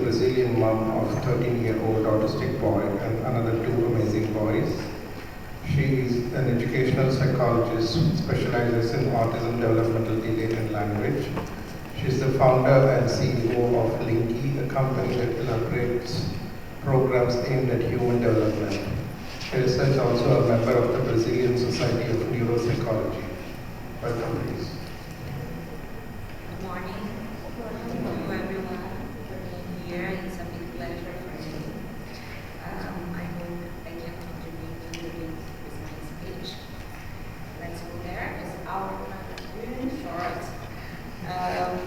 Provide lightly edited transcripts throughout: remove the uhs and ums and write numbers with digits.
Brazilian mom of a 13-year-old autistic boy and another two amazing boys. She is an educational psychologist who specializes in autism, developmental delay and language. She is the founder and CEO of Linkii, a company that elaborates programs aimed at human development. Teresa is also a member of the Brazilian Society of Neuropsychology. Welcome, please. Good morning. Thank you everyone for being here. It's a big pleasure for me. I hope I can contribute a little bit with my speech. Let's go there. It's our really short.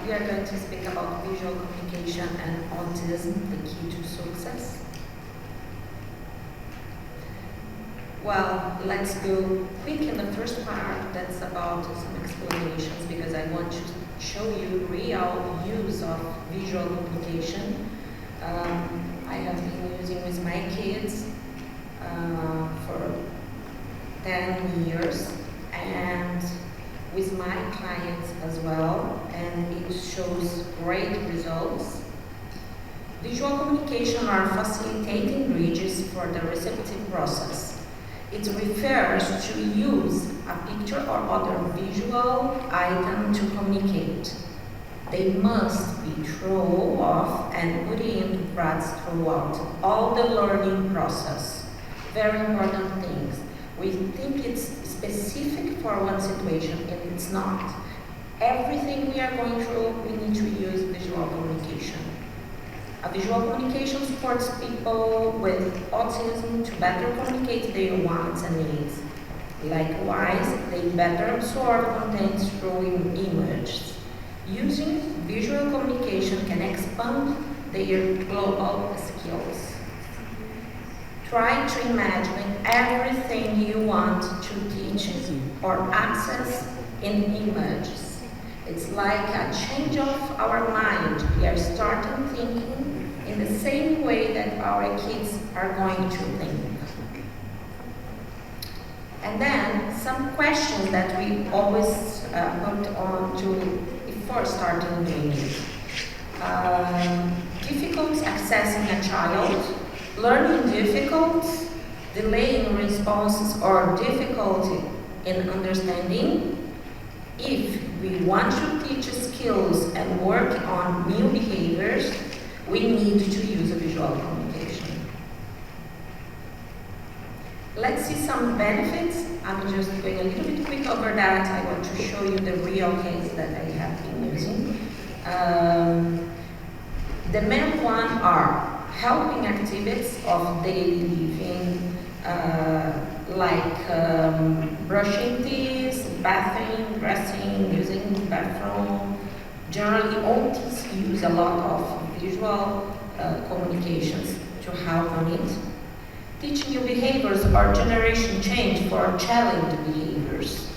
We are going to speak about visual communication and autism, the key to success. Well, let's go quick in the first part. That's about some explanations because I want to show you real use of visual communication. I have been using with my kids for 10 years and with my clients as well, and it shows great results. Visual communication are facilitating bridges for the receptive process. It refers to use a picture or other visual item to communicate. They must be thrown off and put into practice throughout all the learning process. Very important things. We think it's specific for one situation, and it's not. Everything we are going through, we need to use visual communication. A visual communication supports people with autism to better communicate their wants and needs. Likewise, they better absorb content through images. Using visual communication can expand their global skills. Try to imagine everything you want to teach or access in images. It's like a change of our mind. We are starting thinking in the same way that our kids are going to think. And then some questions that we always put on to before starting doing it. Difficult accessing a child, learning difficulties, delaying responses, or difficulty in understanding. If we want to teach skills and work on new behaviors, we need to use a visual communication. Let's see some benefits. I'm just going a little bit quick over that. I want to show you the real case that I have been using. The main one are helping activities of daily living, like brushing teeth, bathing, dressing, using the bathroom. Generally, autistic use a lot of visual communications to help on it. Teaching new behaviors or generation change for challenged behaviors.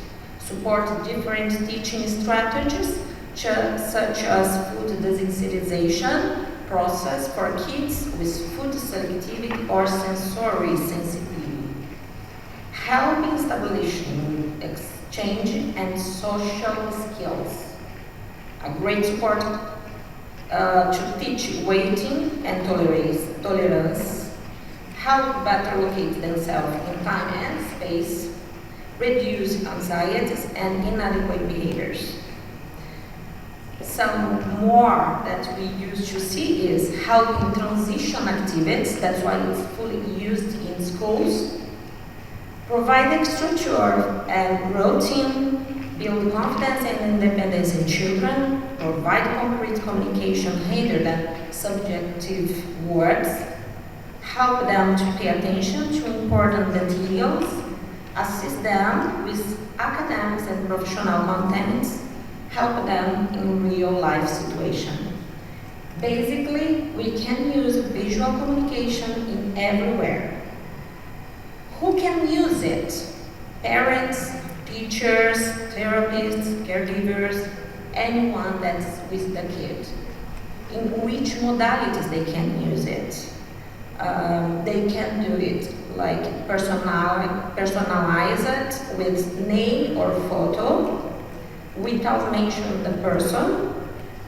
Support different teaching strategies, such as food desensitization process for kids with food selectivity or sensory sensitivity. Helping establishing exchange and social skills. A great support to teach waiting and tolerance, help better locate themselves in time and space, reduce anxieties and inadequate behaviors. Some more that we used to see is helping transition activities, that's why it's fully used in schools, providing structure and routine, build confidence and independence in children, provide concrete communication rather than subjective words, help them to pay attention to important details, assist them with academics and professional contents, help them in real life situations. Basically, we can use visual communication in everywhere. Who can use it? Parents, teachers, therapists, caregivers, anyone that's with the kid. In which modalities they can use it? They can do it like personalize it with name or photo without mentioning the person.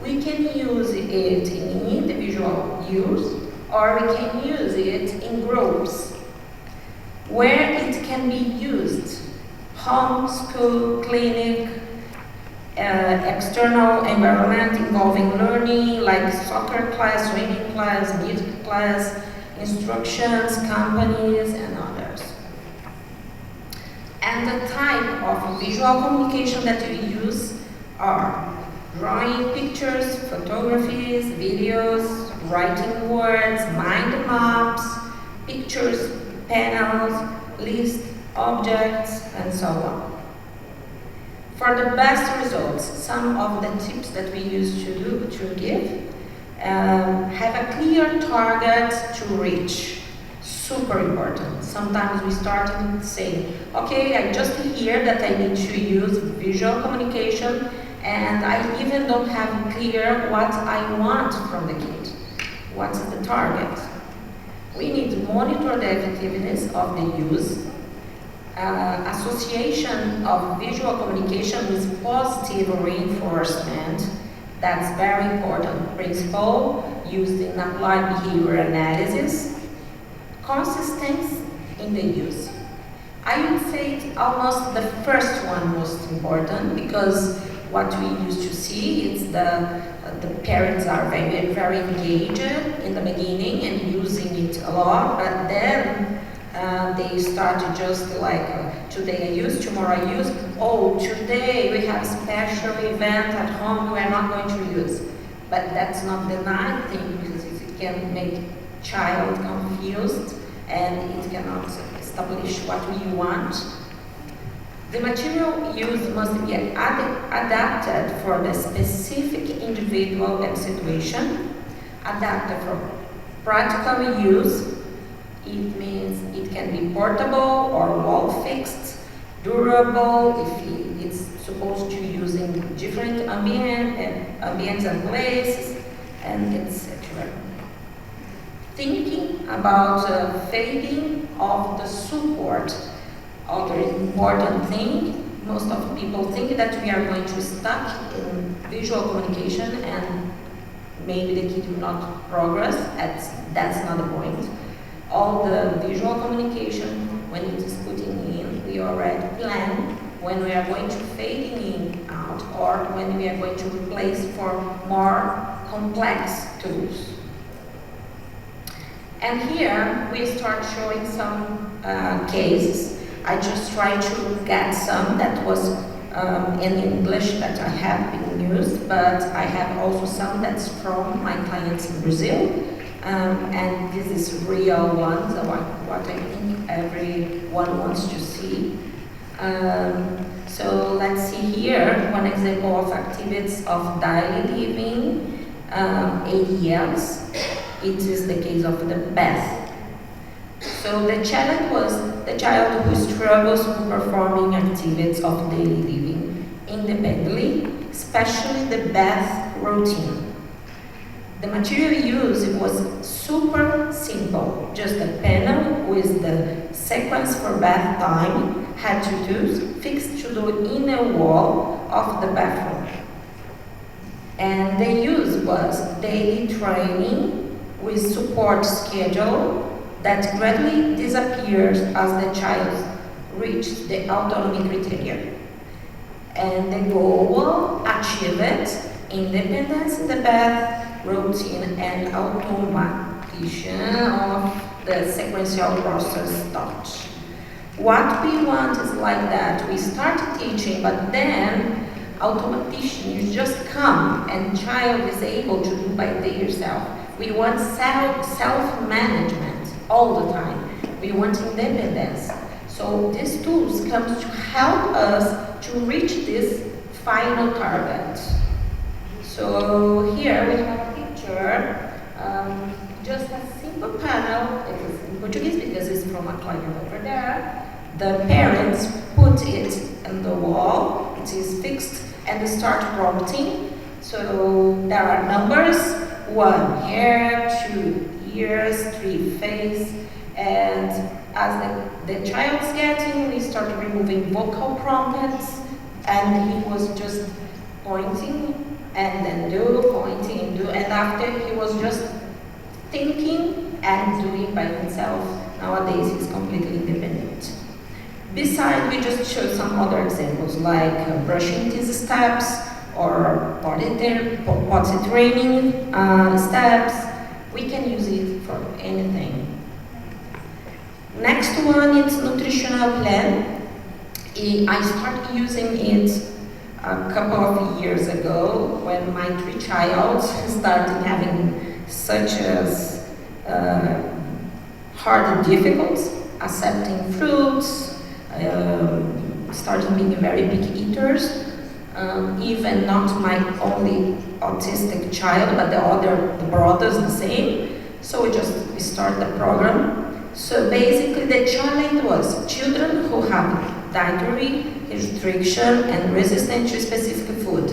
We can use it in individual use, or we can use it in groups where it can be used. Home, school, clinic, external environment involving learning like soccer class, swimming class, music class, instructions, companies, and others. And the type of visual communication that we use are drawing pictures, photographies, videos, writing words, mind maps, pictures, panels, lists, objects, and so on. For the best results, some of the tips that we use to give have a clear target to reach. Super important. Sometimes we start saying, okay, I just hear that I need to use visual communication, and I even don't have clear what I want from the kid. What's the target? We need to monitor the effectiveness of the use, association of visual communication with positive reinforcement. That's very important principle used in applied behavior analysis. Consistency in the use. I would say it's almost the first one most important, because what we used to see is the parents are very, very engaged in the beginning and using it a lot, but then they start to just like, today I use, tomorrow I use, oh, today we have a special event at home we are not going to use. But that's not the nice thing, because it can make child confused and it cannot establish what we want. The material used must be adapted for the specific individual and situation. Adapted for practical use, it means it can be portable or wall fixed, durable if it's supposed to use in different ambience and places, and etc. Thinking about fading of the support. Other important thing, most of the people think that we are going to stuck in visual communication and maybe the kid will not progress. That's not the point. All the visual communication, when it is putting in, we already plan when we are going to fading in out, or when we are going to replace for more complex tools. And here we start showing some cases. I just tried to get some that was in English that I have been used, but I have also some that's from my clients in Brazil. And this is real ones, what I think everyone wants to see. So let's see here one example of activities of daily living, ADLs. It is the case of the bath. So the challenge was the child who struggles with performing activities of daily living independently, especially the bath routine. The material used was super simple, just a panel with the sequence for bath time, had to do fixed to the inner wall of the bathroom. And the use was daily training with support schedule that gradually disappears as the child reaches the autonomy criteria. And the goal, achieve it, independence in the bath routine and automation of the sequential process thought. What we want is like that. We start teaching, but then automation, you just come and child is able to do by themselves. We want self-management all the time. We want independence. So these tools come to help us to reach this final target. So here we have a picture, just a simple panel. It is in Portuguese because it's from a client over there. The parents put it in the wall. It is fixed and they start prompting. So there are numbers: 1 hair, 2 ears, 3 face, and as the child's getting, we start removing vocal prompts, and he was just pointing and then do, pointing and do, and after he was just thinking and doing by himself. Nowadays, he's completely independent. Besides, we just showed some other examples like brushing teeth steps or potty training steps. We can use it for anything. Next one is Nutritional Blend. I started using it a couple of years ago when my 3 child started having such as hard difficulties accepting fruits, starting being very big eaters, even not my only autistic child, but the other brothers the same. So we started the program. So basically the challenge was children who have dietary restriction and resistant to specific food.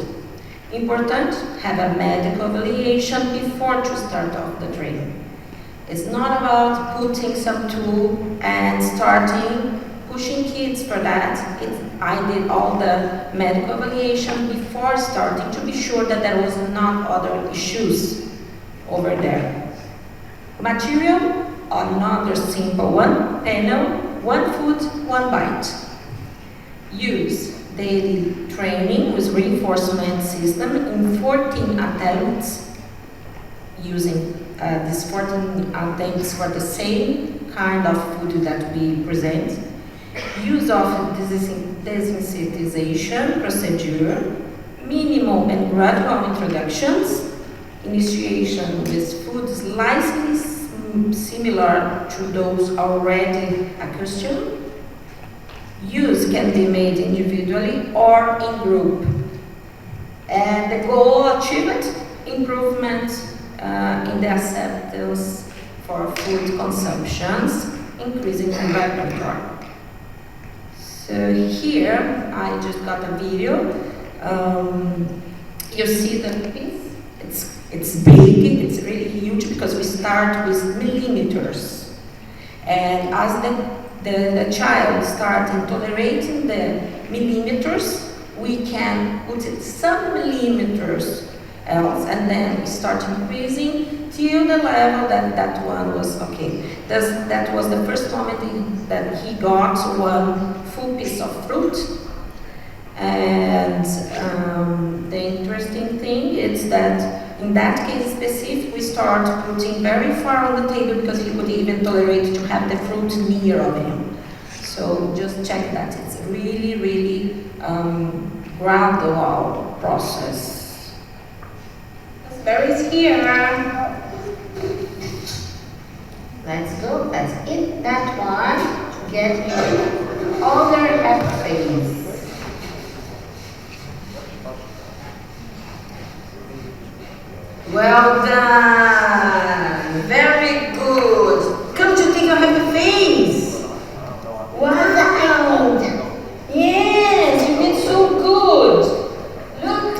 Important, have a medical evaluation before to start off the training. It's not about putting some tool and starting pushing kids for that. I did all the medical evaluation before starting to be sure that there was not other issues over there. Material, another simple one, panel, 1 foot, 1 bite. Use daily training with reinforcement system in 14 attempts, using these 14 attempts for the same kind of food that we present. Use of desensitization procedure, minimal and gradual introductions, initiation with food slightly similar to those already accustomed. Use can be made individually or in group. And the goal achieved, improvement in the acceptance for food consumptions, increasing the repertoire. So here, I just got a video. You see the piece? It's big, it's really huge because we start with millimeters. And as the child starts tolerating the millimeters, we can put it some millimeters else, and then we start increasing till the level that one was okay. That was the first moment that he got 1 full piece of fruit. And the interesting thing is that in that case specific, we start putting very far on the table because he could even tolerate to have the fruit near of him. So just check that. It's really, really gradual process. Berries here. Let's go. Let's eat that one to get your other essays. Well done. Very good. Come to take your happy face. Wow. Yes, you did so good. Look,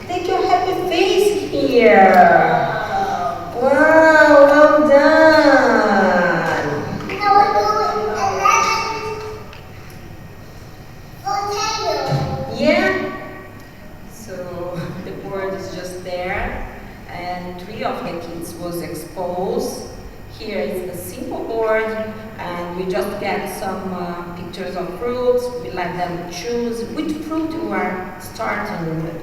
take your happy face here. Wow, well done. Yeah. So the board is just there, and 3 of the kids was exposed. Here is the simple board, and we just get some pictures of fruits. We let them choose which fruit you are starting with.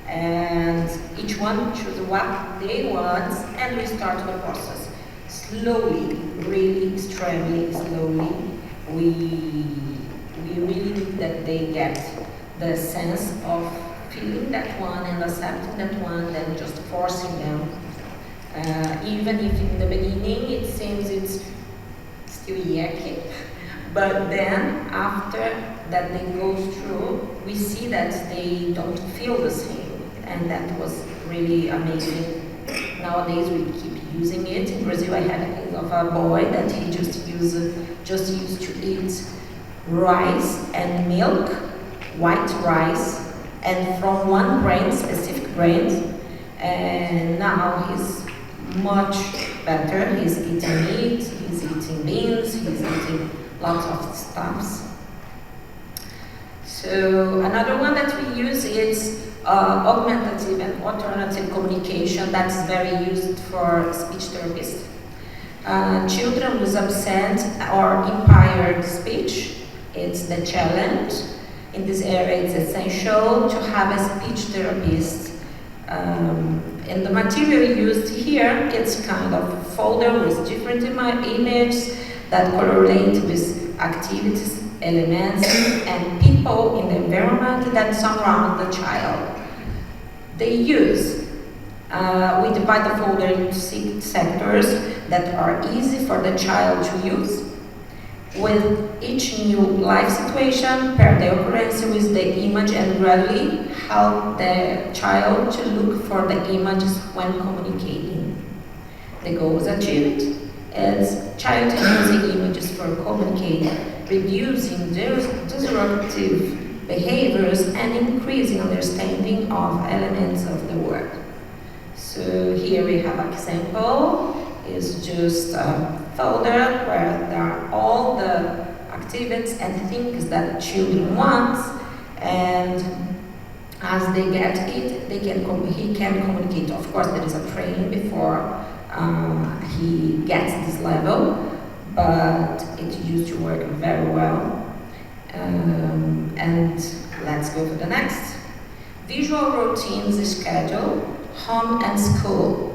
And each one choose what they want, and we start the process. Slowly, really extremely slowly, we really need that they get the sense of feeling that one and accepting that one, then just forcing them. Even if in the beginning it seems it's still yucky, but then after that they go through, we see that they don't feel the same, and that was really amazing. Nowadays we keep using it. In Brazil I had a case of a boy that he just used to eat rice and milk, white rice, and from one brand, specific brand, and now he's much better. He's eating meat, he's eating beans, he's eating lots of stuffs. So another one that we use is augmentative and alternative communication that's very used for speech therapists. Children with absent or impaired speech, it's the challenge. In this area, it's essential to have a speech therapist. And the material used here, it's kind of folder with different images that correlate with activities, elements, and people in the environment that surround the child. They use, we divide the folder into 6 sectors that are easy for the child to use. With each new life situation, pair the occurrence with the image and gradually help the child to look for the images when communicating. The goals achieved is child using images for communicating, reducing disruptive behaviors and increasing understanding of elements of the word. So here we have an example. It's just a folder where there are all the activities and things that children want, and as they get it, he can communicate. Of course, there is a training before he gets this level, but it used to work very well. And let's go to the next. Visual routines schedule, home and school.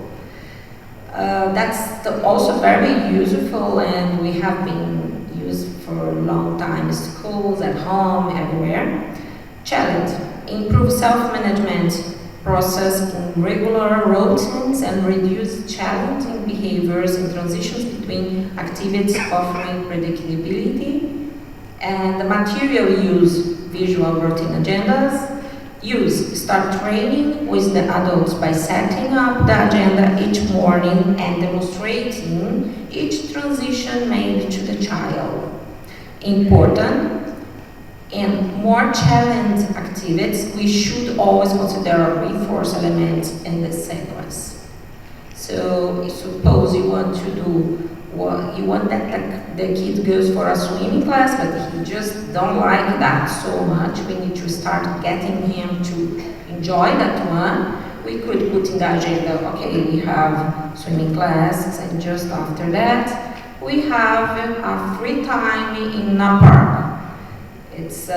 That's also very useful, and we have been used for a long time in schools, at home, everywhere. Challenge, improve self-management process in regular routines and reduce challenging behaviors in transitions between activities offering predictability. And the material use, visual routine agendas. Use, start training with the adults by setting up the agenda each morning and demonstrating each transition made to the child. Important, in more challenging activities, we should always consider a reinforce element in the sequence. So suppose you want to do, you want that the kid goes for a swimming class, but he just don't like that so much. We need to start getting him to enjoy that one. We could put in the agenda, okay, we have swimming class, and just after that, we have a free time in a park. It's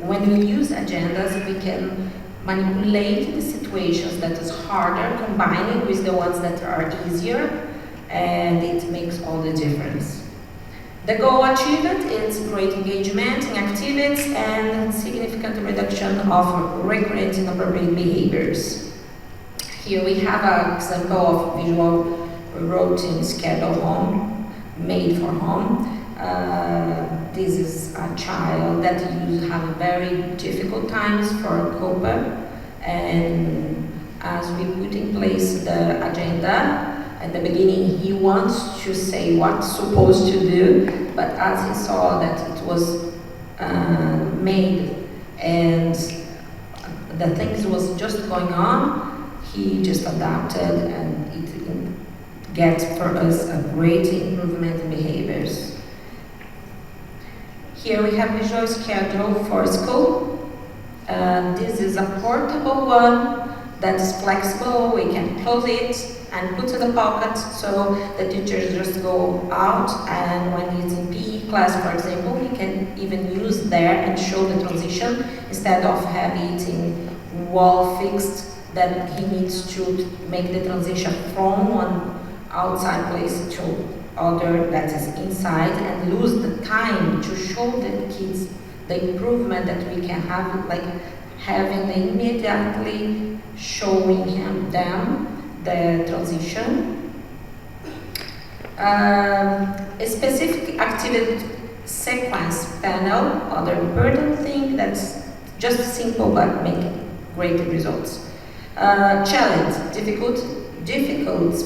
when we use agendas, we can manipulate the situations that is harder, combining with the ones that are easier, and it makes all the difference. The goal achieved is great engagement in activities and significant reduction of recurrent inappropriate behaviors. Here we have an example of visual routine schedule home, made for home. This is a child that have very difficult times for COPA, and as we put in place the agenda, at the beginning he wants to say what's supposed to do, but as he saw that it was made and the things was just going on, he just adapted, and it gets for us a great improvement in behaviors. Here we have visual schedule for school. This is a portable one that is flexible. We can close it and put in the pocket, so the teachers just go out, and when he's in PE class, for example, he can even use there and show the transition instead of having it in wall fixed, that he needs to make the transition from one outside place to other that is inside, and lose the time to show the kids the improvement that we can have, like having immediately showing them the transition. A specific activity sequence panel, other important thing that's just simple but make great results. Challenge, difficult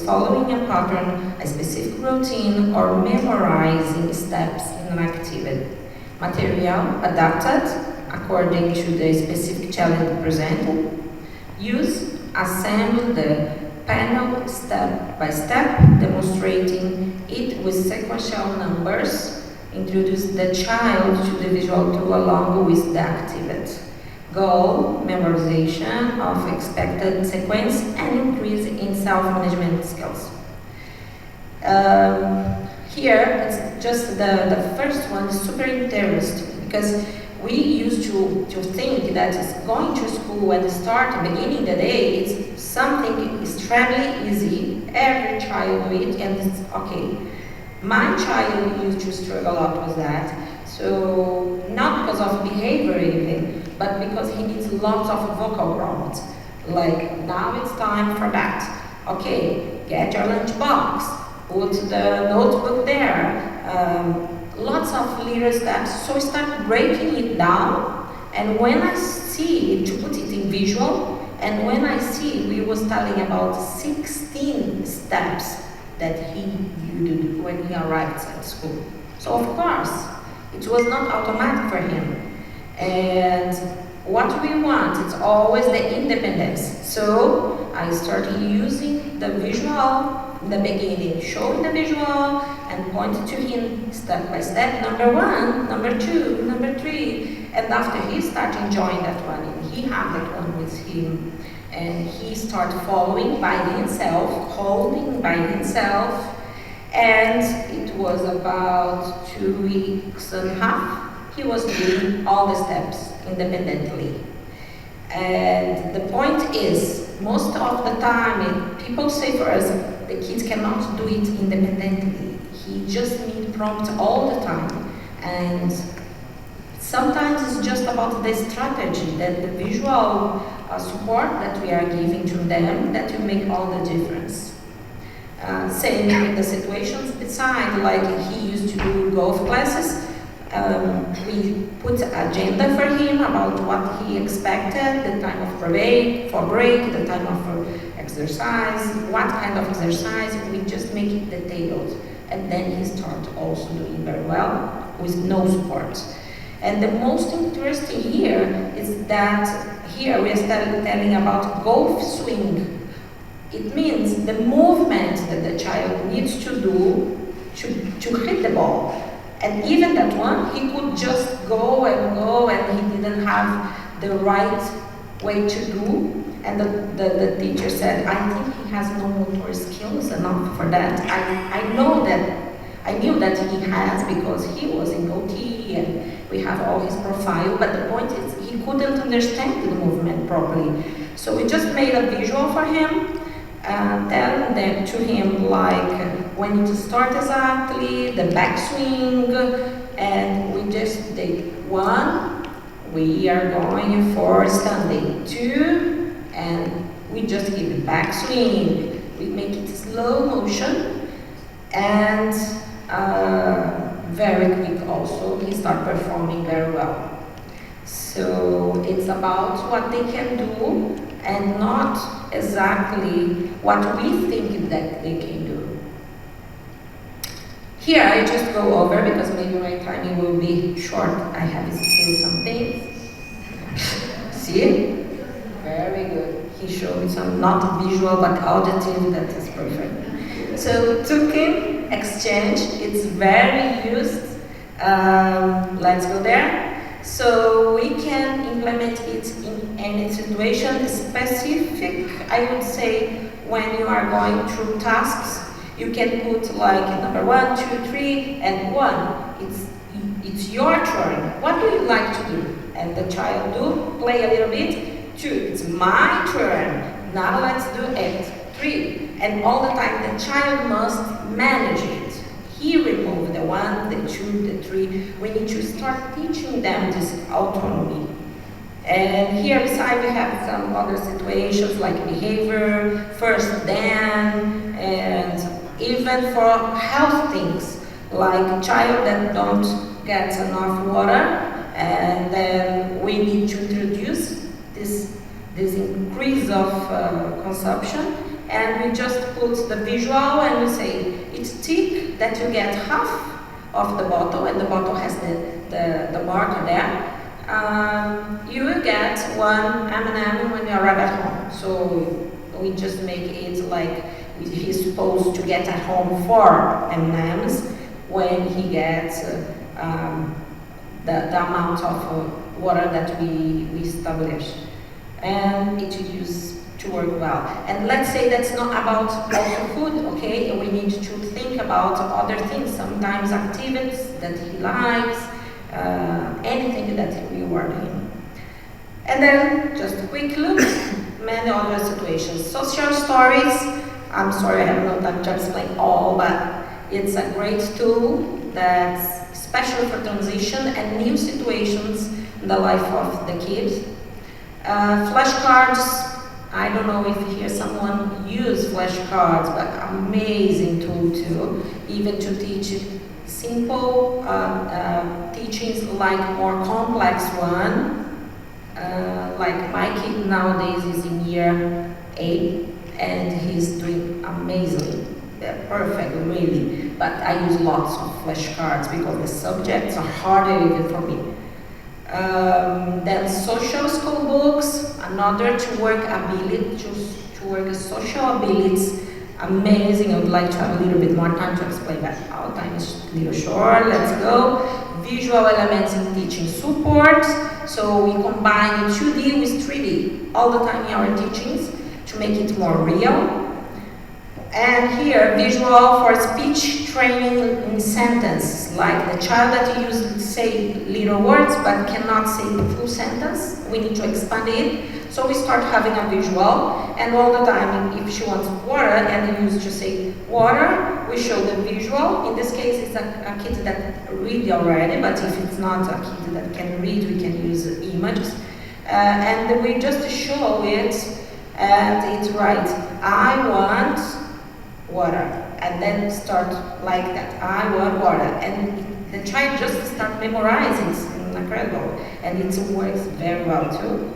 following a pattern, a specific routine, or memorizing steps in an activity. Material adapted according to the specific challenge presented. Use, assemble the panel step by step, demonstrating it with sequential numbers. Introduce the child to the visual tool along with the activity. goal, memorization of expected sequence, and increase in self-management skills. Here, it's just the first one is super interesting because we used to think that going to school at the start, beginning the day, it's something extremely easy. Every child do it, and it's okay. My child used to struggle a lot with that. So, not because of behavior even, but because he needs lots of vocal prompts. Like, now it's time for that. Okay, get your lunch box, put the notebook there. Lots of little steps, so start breaking it down, and when I see, to put it in visual, and when I see, we was telling about 16 steps that he did when he arrived at school. So of course, it was not automatic for him. And what we want, it's always the independence. So I started using the visual in the beginning, showing the visual and pointed to him step by step, number 1, number 2, number 3. And after he started enjoying that one, and he had that one with him, and he started following by himself, holding by himself, and it was about 2 weeks and a half, he was doing all the steps independently. And the point is, most of the time, people say for us, the kids cannot do it independently. He just needs prompt all the time. And sometimes it's just about the strategy, that the visual support that we are giving to them, that will make all the difference. Same in the situations beside, like he used to do golf classes. We put an agenda for him about what he expected, the time of break, the time of exercise, what kind of exercise. We just make it detailed. And then he started also doing very well with no support. And the most interesting here is that here we are telling about golf swing. It means the movement that the child needs to do to hit the ball. And even that one, he could just go, and he didn't have the right way to do. And the teacher said, I think he has no motor skills enough for that. I knew that he has because he was in OT and we have all his profile, but the point is he couldn't understand the movement properly. So we just made a visual for him, telling them to him like when to start exactly, the backswing, and we just did 1, we are going for standing, 2, and we just give the backswing. We make it slow motion, and very quick also. He start performing very well. So it's about what they can do and not exactly what we think that they can do. Here I just go over because maybe my timing will be short. I have still some things. See? Very good. He showed some not visual but auditive, that is perfect. So token exchange, it's very used. Let's go there. So we can implement it in any situation specific. I would say when you are going through tasks, you can put like number 1, 2, 3, and 1. It's your turn. What do you like to do? And the child do play a little bit. 2, it's my turn. Now let's do it. 3, and all the time the child must manage it. He removed the 1, the 2, the 3. We need to start teaching them this autonomy. And here beside we have some other situations like behavior, first then, and even for health things, like a child that don't get enough water, and then we need to introduce this increase of consumption, and we just put the visual and we say, it's tick that you get half of the bottle, and the bottle has the marker there. You will get 1 M&M when you arrive at home. So we just make it like he's supposed to get at home 4 M&Ms when he gets the amount of water that we establish. And it used to work well. And let's say that's not about also food, okay? We need to think about other things, sometimes activities that he likes, anything that we are doing. And then, just a quick look, many other situations. Social stories, I'm sorry I have no time to explain all, but it's a great tool that's special for transition and new situations in the life of the kid. Flashcards, I don't know if here someone use flashcards, but amazing tool too, even to teach simple teachings like more complex one. Like my kid nowadays is in year 8 and he's doing amazingly. They're perfect, really. But I use lots of flashcards because the subjects are harder even for me. Then social skill books, another to work ability, to work social abilities, amazing. I would like to have a little bit more time to explain that. Our time is a little short, let's go. Visual elements in teaching support. So we combine 2D with 3D all the time in our teachings to make it more real. And here, visual for speech training in sentences, like the child that you use to say little words but cannot say the full sentence. We need to expand it. So we start having a visual, and all the time, if she wants water and you use to say water, we show the visual. In this case, it's a kid that read already, but if it's not a kid that can read, we can use images. And we just show it, and it's right. I want water, and then start like that. I want water, and the child just start memorizing. It's incredible, and it works very well too.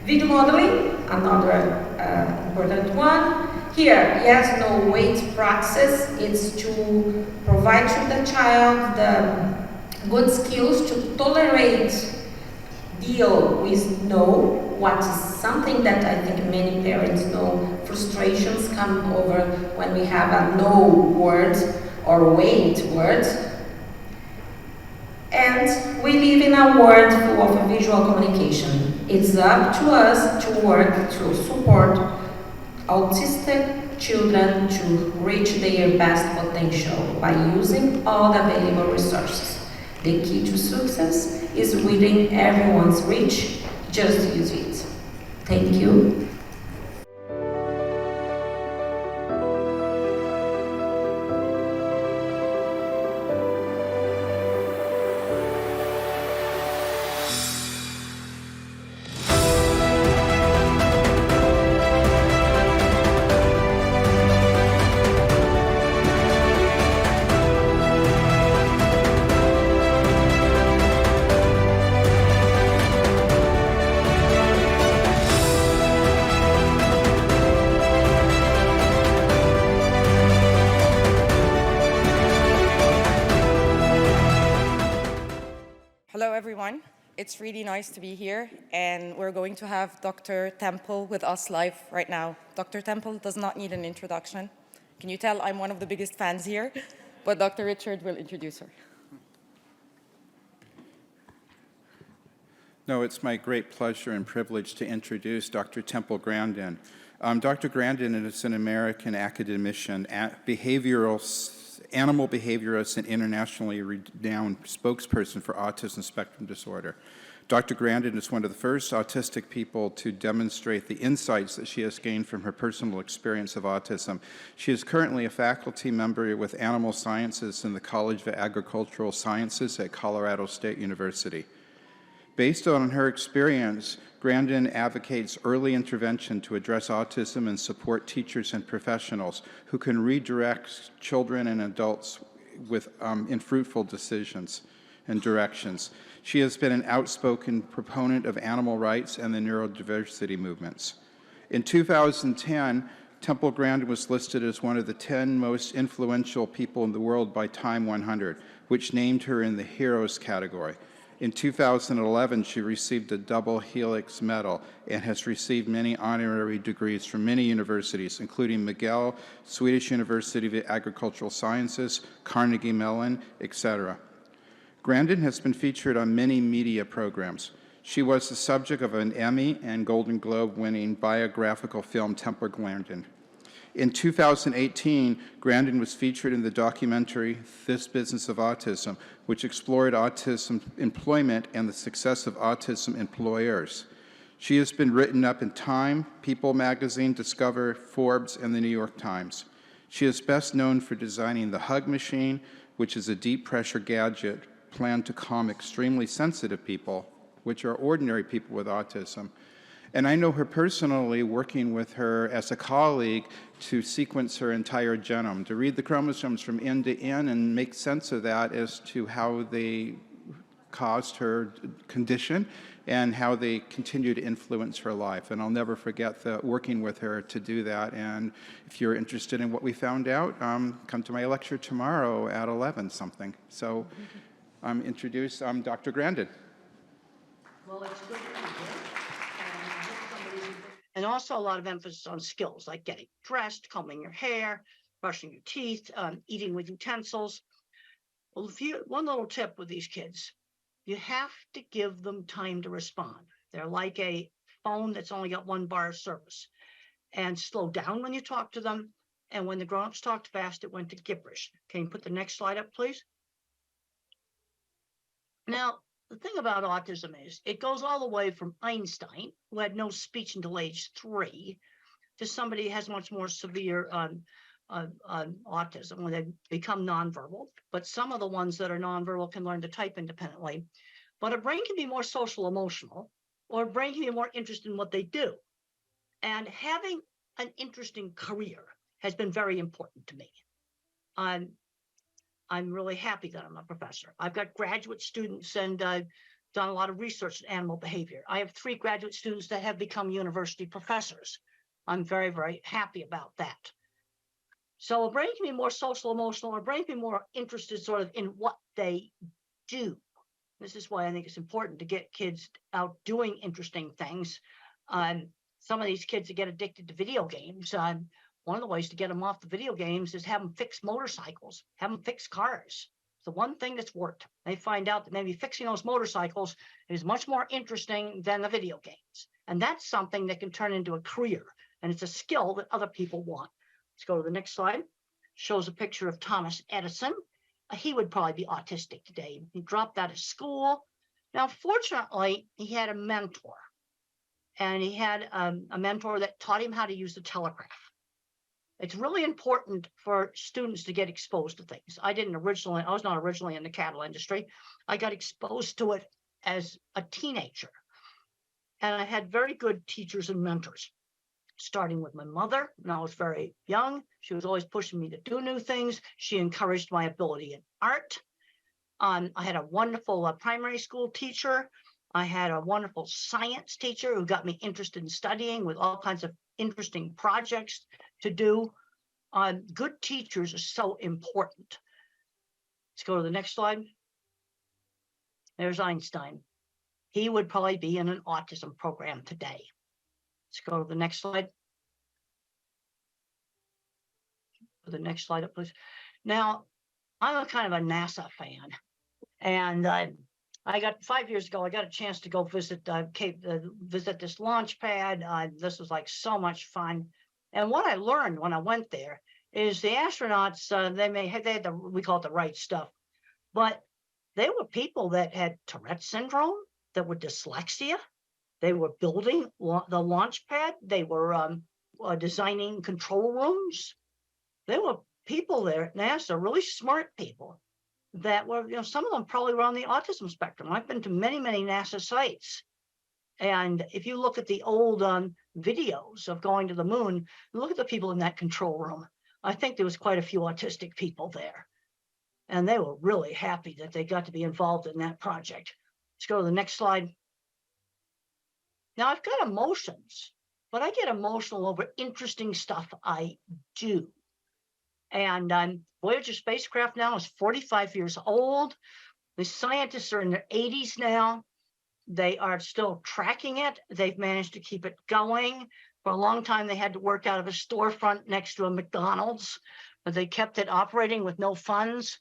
Video modeling, another important one. Here, yes, no weight practice. It's to provide to the child the good skills to tolerate, deal with no, what is something that I think many parents know. Frustrations come over when we have a no word or wait word. And we live in a world full of visual communication. It's up to us to work to support autistic children to reach their best potential by using all the available resources. The key to success is within everyone's reach. Just use it. Thank you. Hello, everyone. It's really nice to be here, and we're going to have Dr. Temple with us live right now. Dr. Temple does not need an introduction. Can you tell I'm one of the biggest fans here? But Dr. Richard will introduce her. No, it's my great pleasure and privilege to introduce Dr. Temple Grandin. Dr. Grandin is an American academician, animal behaviorist, and internationally renowned spokesperson for autism spectrum disorder. Dr. Grandin is one of the first autistic people to demonstrate the insights that she has gained from her personal experience of autism. She is currently a faculty member with animal sciences in the College of Agricultural Sciences at Colorado State University. Based on her experience, Grandin advocates early intervention to address autism and support teachers and professionals who can redirect children and adults in fruitful decisions and directions. She has been an outspoken proponent of animal rights and the neurodiversity movements. In 2010, Temple Grandin was listed as one of the 10 most influential people in the world by Time 100, which named her in the Heroes category. In 2011, she received a double Helix Medal and has received many honorary degrees from many universities, including McGill, Swedish University of Agricultural Sciences, Carnegie Mellon, etc. Grandin has been featured on many media programs. She was the subject of an Emmy and Golden Globe-winning biographical film, Temple Grandin. In 2018, Grandin was featured in the documentary This Business of Autism, which explored autism employment and the success of autism employers. She has been written up in Time, People magazine, Discover, Forbes, and the New York Times. She is best known for designing the Hug Machine, which is a deep-pressure gadget planned to calm extremely sensitive people, which are ordinary people with autism. And I know her personally, working with her as a colleague to sequence her entire genome, to read the chromosomes from end to end and make sense of that as to how they caused her condition and how they continue to influence her life. And I'll never forget working with her to do that. And if you're interested in what we found out, come to my lecture tomorrow at 11 something. So introduce Dr. Grandin. Well, it's good to be here. And also a lot of emphasis on skills like getting dressed, combing your hair, brushing your teeth, eating with utensils. Well, one little tip with these kids, you have to give them time to respond. They're like a phone that's only got one bar of service. And slow down when you talk to them. And when the grown-ups talked fast, it went to gibberish. Can you put the next slide up, please? Now, the thing about autism is it goes all the way from Einstein, who had no speech until age 3, to somebody who has much more severe autism when they become nonverbal. But some of the ones that are nonverbal can learn to type independently. But a brain can be more social emotional, or a brain can be more interested in what they do. And having an interesting career has been very important to me. I'm really happy that I'm a professor. I've got graduate students and I've done a lot of research in animal behavior. I have 3 graduate students that have become university professors. I'm very, very happy about that. So a brain can be more social emotional, or a brain can be more interested sort of in what they do. This is why I think it's important to get kids out doing interesting things. Some of these kids that get addicted to video games, one of the ways to get them off the video games is have them fix motorcycles, have them fix cars. It's the one thing that's worked. They find out that maybe fixing those motorcycles is much more interesting than the video games. And that's something that can turn into a career. And it's a skill that other people want. Let's go to the next slide. Shows a picture of Thomas Edison. He would probably be autistic today. He dropped out of school. Now, fortunately, he had a mentor. And he had a mentor that taught him how to use the telegraph. It's really important for students to get exposed to things. I was not originally in the cattle industry. I got exposed to it as a teenager. And I had very good teachers and mentors, starting with my mother when I was very young. She was always pushing me to do new things. She encouraged my ability in art. I had a wonderful primary school teacher. I had a wonderful science teacher who got me interested in studying with all kinds of interesting projects to do. Good teachers are so important. Let's go to the next slide. There's Einstein. He would probably be in an autism program today. Let's go to the next slide. Put the next slide up, please. Now, I'm a kind of a NASA fan. And I got 5 years ago, I got a chance to go visit visit this launch pad. This was like so much fun. And what I learned when I went there is the astronauts, they had we call it the right stuff, but they were people that had Tourette syndrome, that were dyslexia. They were building the launch pad. They were designing control rooms. There were people there at NASA, really smart people that were, some of them probably were on the autism spectrum. I've been to many, many NASA sites. And if you look at the old videos of going to the moon, look at the people in that control room. I think there was quite a few autistic people there. And they were really happy that they got to be involved in that project. Let's go to the next slide. Now, I've got emotions, but I get emotional over interesting stuff I do. And Voyager spacecraft now is 45 years old. The scientists are in their 80s now. They are still tracking it. They've managed to keep it going. For a long time, they had to work out of a storefront next to a McDonald's, but they kept it operating with no funds.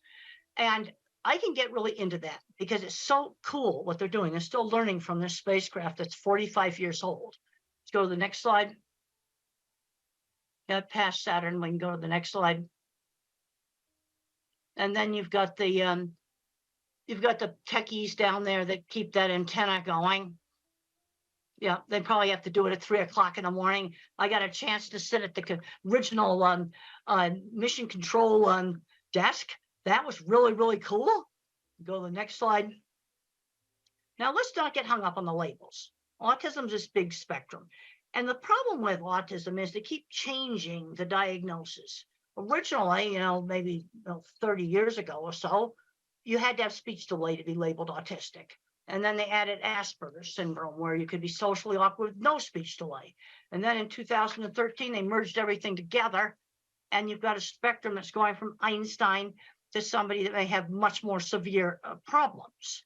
And I can get really into that because it's so cool what they're doing. They're still learning from this spacecraft that's 45 years old. Let's go to the next slide. Got past Saturn. We can go to the next slide. And then you've got the techies down there that keep that antenna going. Yeah, they probably have to do it at 3 o'clock in the morning. I got a chance to sit at the original mission control desk. That was really, really cool. Go to the next slide. Now, let's not get hung up on the labels. Autism is this big spectrum. And the problem with autism is they keep changing the diagnosis. Originally, maybe 30 years ago or so, you had to have speech delay to be labeled autistic. And then they added Asperger's syndrome, where you could be socially awkward with no speech delay. And then in 2013, they merged everything together. And you've got a spectrum that's going from Einstein to somebody that may have much more severe problems.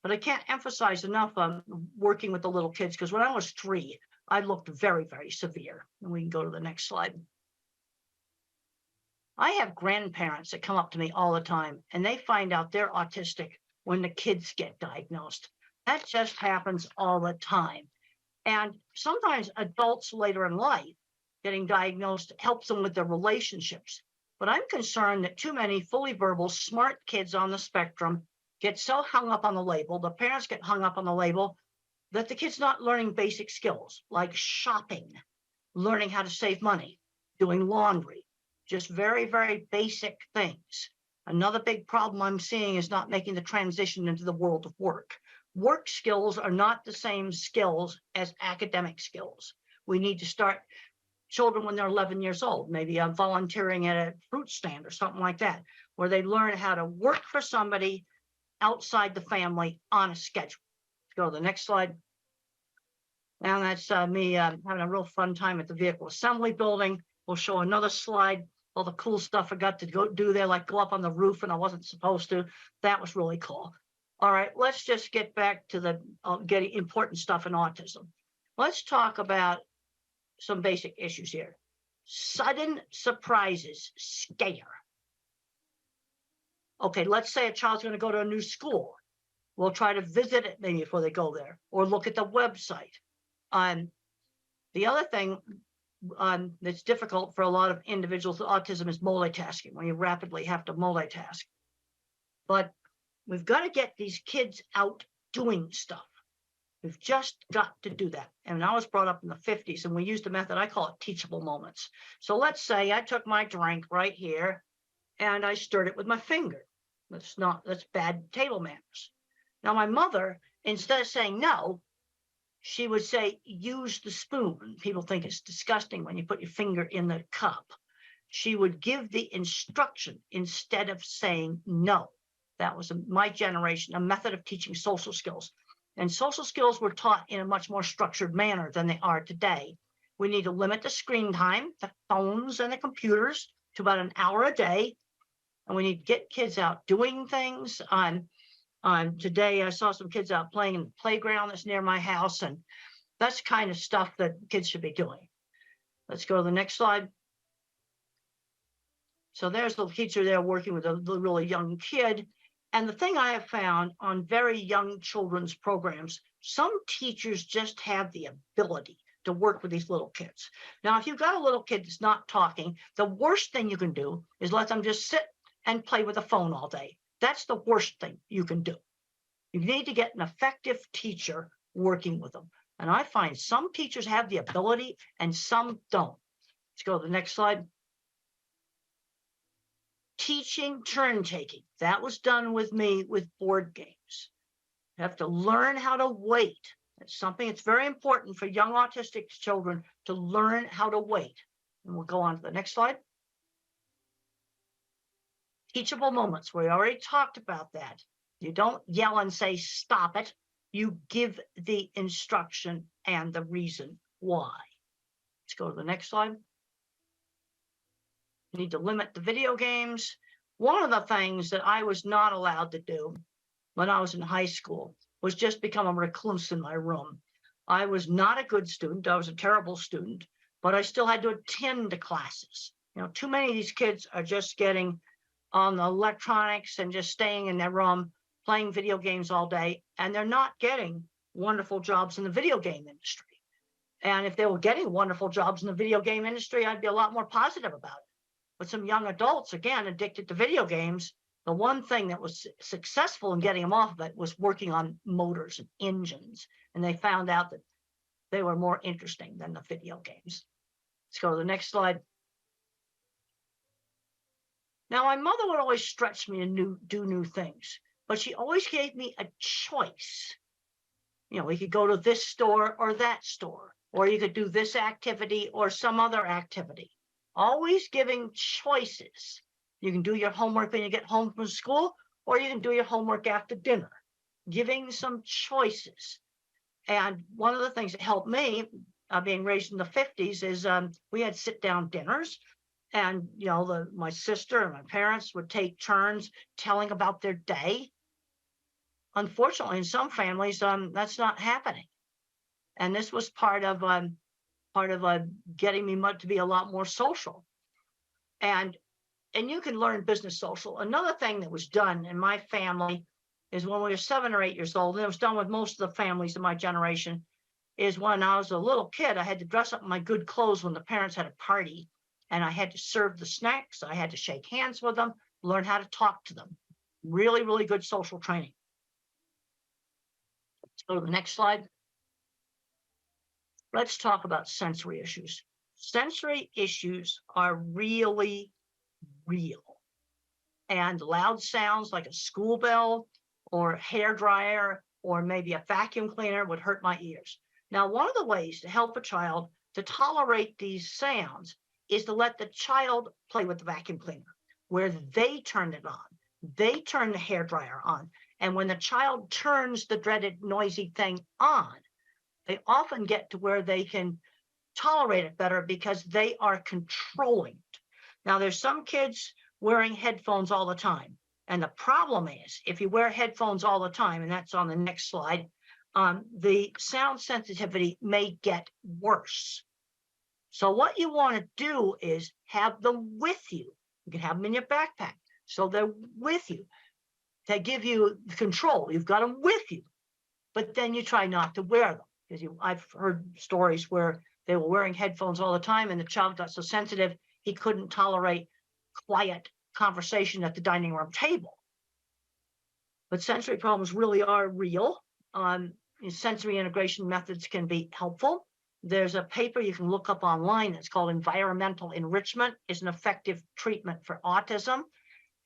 But I can't emphasize enough on working with the little kids, because when I was 3, I looked very, very severe. And we can go to the next slide. I have grandparents that come up to me all the time, and they find out they're autistic when the kids get diagnosed. That just happens all the time. And sometimes adults later in life getting diagnosed helps them with their relationships. But I'm concerned that too many fully verbal, smart kids on the spectrum get so hung up on the label, the parents get hung up on the label, that the kid's not learning basic skills like shopping, learning how to save money, doing laundry, just very, very basic things. Another big problem I'm seeing is not making the transition into the world of work. Work skills are not the same skills as academic skills. We need to start children when they're 11 years old, maybe volunteering at a fruit stand or something like that, where they learn how to work for somebody outside the family on a schedule. Let's go to the next slide. Now that's me having a real fun time at the vehicle assembly building. We'll show another slide. All the cool stuff I got to go do there, like go up on the roof and I wasn't supposed to. That was really cool. All right, let's just get back to the getting important stuff in autism. Let's talk about some basic issues here. Sudden surprises scare. Okay, let's say a child's going to go to a new school. We'll try to visit it maybe before they go there, or look at the website. The other thing that's difficult for a lot of individuals with autism is multitasking, when you rapidly have to multitask. But we've got to get these kids out doing stuff. We've just got to do that. And I was brought up in the 50s, and we used a method, I call it teachable moments. So let's say I took my drink right here and I stirred it with my finger. That's bad table manners. Now, my mother, instead of saying no, she would say, use the spoon. People think it's disgusting when you put your finger in the cup. She would give the instruction instead of saying no. That was my generation, a method of teaching social skills. And social skills were taught in a much more structured manner than they are today. We need to limit the screen time, the phones and the computers, to about an hour a day. And we need to get kids out doing things. Today, I saw some kids out playing in the playground that's near my house, and that's the kind of stuff that kids should be doing. Let's go to the next slide. So there's the teacher there working with a really young kid. And the thing I have found on very young children's programs, some teachers just have the ability to work with these little kids. Now, if you've got a little kid that's not talking, the worst thing you can do is let them just sit and play with a phone all day. That's the worst thing you can do. You need to get an effective teacher working with them. And I find some teachers have the ability and some don't. Let's go to the next slide. Teaching turn taking. That was done with me with board games. You have to learn how to wait. It's something that's very important for young autistic children to learn how to wait. And we'll go on to the next slide. Teachable moments. We already talked about that. You don't yell and say, stop it. You give the instruction and the reason why. Let's go to the next slide. You need to limit the video games. One of the things that I was not allowed to do when I was in high school was just become a recluse in my room. I was not a good student. I was a terrible student, but I still had to attend to classes. Too many of these kids are just getting on the electronics and just staying in their room, playing video games all day, and they're not getting wonderful jobs in the video game industry. And if they were getting wonderful jobs in the video game industry, I'd be a lot more positive about it. But some young adults, again, addicted to video games, the one thing that was successful in getting them off of it was working on motors and engines. And they found out that they were more interesting than the video games. Let's go to the next slide. Now, my mother would always stretch me to do new things, but she always gave me a choice. You know, we could go to this store or that store, or you could do this activity or some other activity. Always giving choices. You can do your homework when you get home from school, or you can do your homework after dinner. Giving some choices. And one of the things that helped me, being raised in the 50s, is we had sit-down dinners. And, you know, my sister and my parents would take turns telling about their day. Unfortunately, in some families, that's not happening. And this was part of getting me to be a lot more social. And you can learn business social. Another thing that was done in my family is when we were 7 or 8 years old, and it was done with most of the families of my generation, is when I was a little kid, I had to dress up in my good clothes when the parents had a party, and I had to serve the snacks. I had to shake hands with them, learn how to talk to them. Really, really good social training. Let's go to the next slide. Let's talk about sensory issues. Sensory issues are really real. And loud sounds like a school bell or a hair dryer or maybe a vacuum cleaner would hurt my ears. Now, one of the ways to help a child to tolerate these sounds is to let the child play with the vacuum cleaner, where they turn it on. They turn the hair dryer on. And when the child turns the dreaded noisy thing on, they often get to where they can tolerate it better because they are controlling it. Now, there's some kids wearing headphones all the time. And the problem is, if you wear headphones all the time, and that's on the next slide, the sound sensitivity may get worse. So what you want to do is have them with you. You can have them in your backpack. So they're with you. They give you control. You've got them with you. But then you try not to wear them. Because I've heard stories where they were wearing headphones all the time and the child got so sensitive, he couldn't tolerate quiet conversation at the dining room table. But sensory problems really are real. Sensory integration methods can be helpful. There's a paper you can look up online that's called Environmental Enrichment. It's an effective treatment for autism.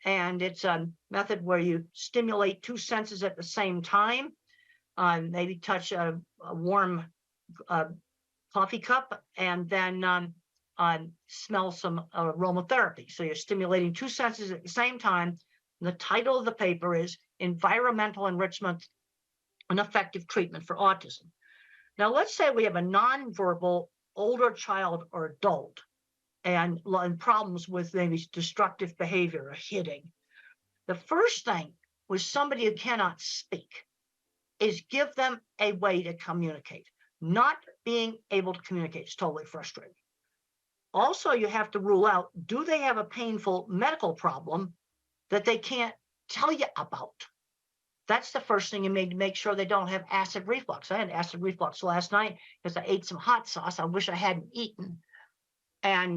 And it's a method where you stimulate 2 senses at the same time. Maybe touch a warm coffee cup and then smell some aromatherapy. So you're stimulating 2 senses at the same time. And the title of the paper is Environmental Enrichment, an Effective Treatment for Autism. Now, let's say we have a nonverbal older child or adult and problems with maybe destructive behavior or hitting. The first thing with somebody who cannot speak is give them a way to communicate. Not being able to communicate is totally frustrating. Also, you have to rule out, do they have a painful medical problem that they can't tell you about? That's the first thing you need to make sure they don't have acid reflux. I had acid reflux last night because I ate some hot sauce I wish I hadn't eaten. And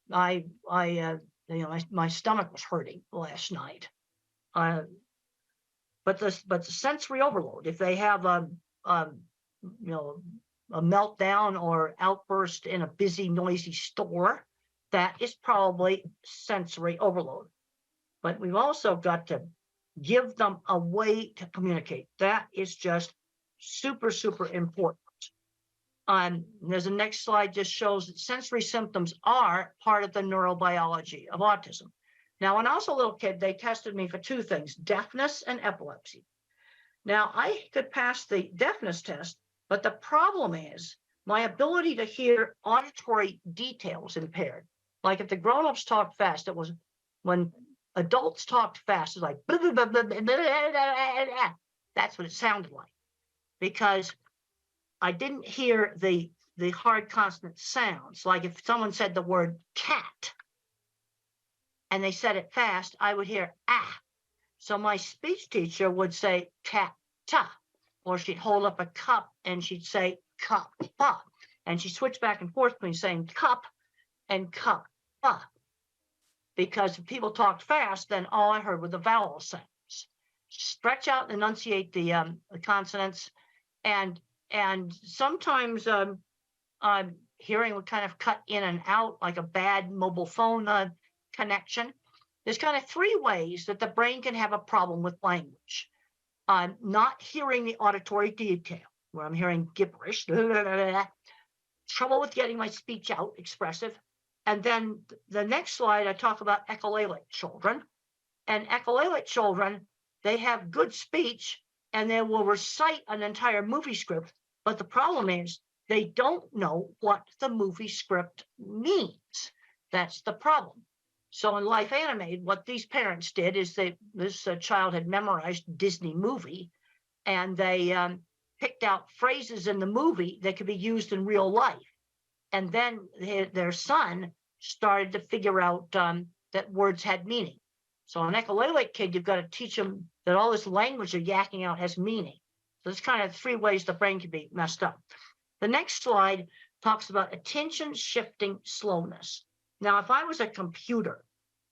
my stomach was hurting last night. But the sensory overload, if they have a meltdown or outburst in a busy, noisy store, that is probably sensory overload. But we've also got to give them a way to communicate. That is just super, super important. There's a next slide just shows that sensory symptoms are part of the neurobiology of autism. Now, when I was a little kid, they tested me for 2 things, deafness and epilepsy. Now, I could pass the deafness test, but the problem is my ability to hear auditory details impaired. Like if the grown-ups talked fast, it was when adults talked fast, it's like, that's what it sounded like. Because I didn't hear the hard consonant sounds. Like if someone said the word cat, and they said it fast, I would hear ah. So my speech teacher would say tap, ta, or she'd hold up a cup and she'd say cup, pa. And she switched back and forth between saying cup and cup, pa. Because if people talked fast, then all I heard were the vowel sounds. Stretch out and enunciate the consonants, and sometimes hearing would kind of cut in and out like a bad mobile phone connection. There's kind of three ways that the brain can have a problem with language. Not hearing the auditory detail, where I'm hearing gibberish, trouble with getting my speech out, expressive. And then the next slide, I talk about echolalic children. And echolalic children, they have good speech and they will recite an entire movie script. But the problem is they don't know what the movie script means. That's the problem. So in Life Animated, what these parents did is this child had memorized Disney movie, and they picked out phrases in the movie that could be used in real life. And then their son started to figure out that words had meaning. So an echolalic kid, you've got to teach them that all this language they're yakking out has meaning. So there's kind of three ways the brain can be messed up. The next slide talks about attention shifting slowness. Now, if I was a computer,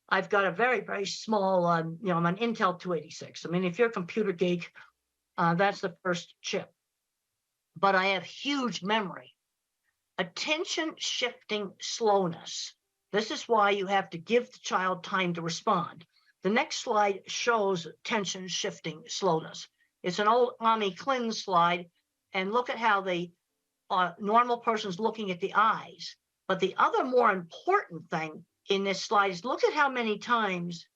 I've got a very, very small, I'm an Intel 286. I mean, if you're a computer geek, that's the first chip. But I have huge memory. Attention shifting slowness. This is why you have to give the child time to respond. The next slide shows attention shifting slowness. It's an old Ami Klin slide, and look at how the normal person's looking at the eyes. But the other more important thing in this slide is look at how many times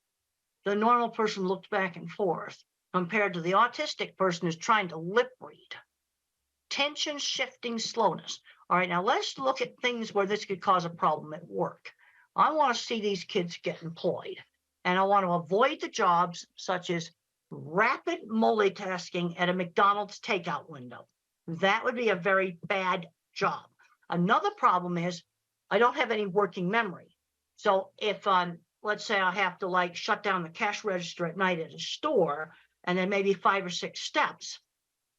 the normal person looked back and forth compared to the autistic person who's trying to lip read. Tension shifting slowness. All right, now let's look at things where this could cause a problem at work. I want to see these kids get employed, and I want to avoid the jobs such as rapid multitasking at a McDonald's takeout window. That would be a very bad job. Another problem is I don't have any working memory. So if let's say I have to shut down the cash register at night at a store, and then maybe 5 or 6 steps,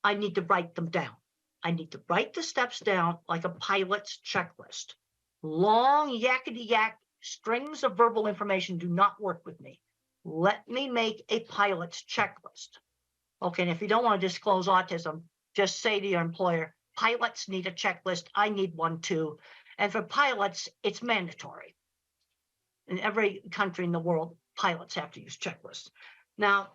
I need to write them down. I need to write the steps down like a pilot's checklist. Long yakety-yak strings of verbal information do not work with me. Let me make a pilot's checklist. Okay, and if you don't want to disclose autism, just say to your employer, pilots need a checklist. I need one too. And for pilots, it's mandatory. In every country in the world, pilots have to use checklists. Now,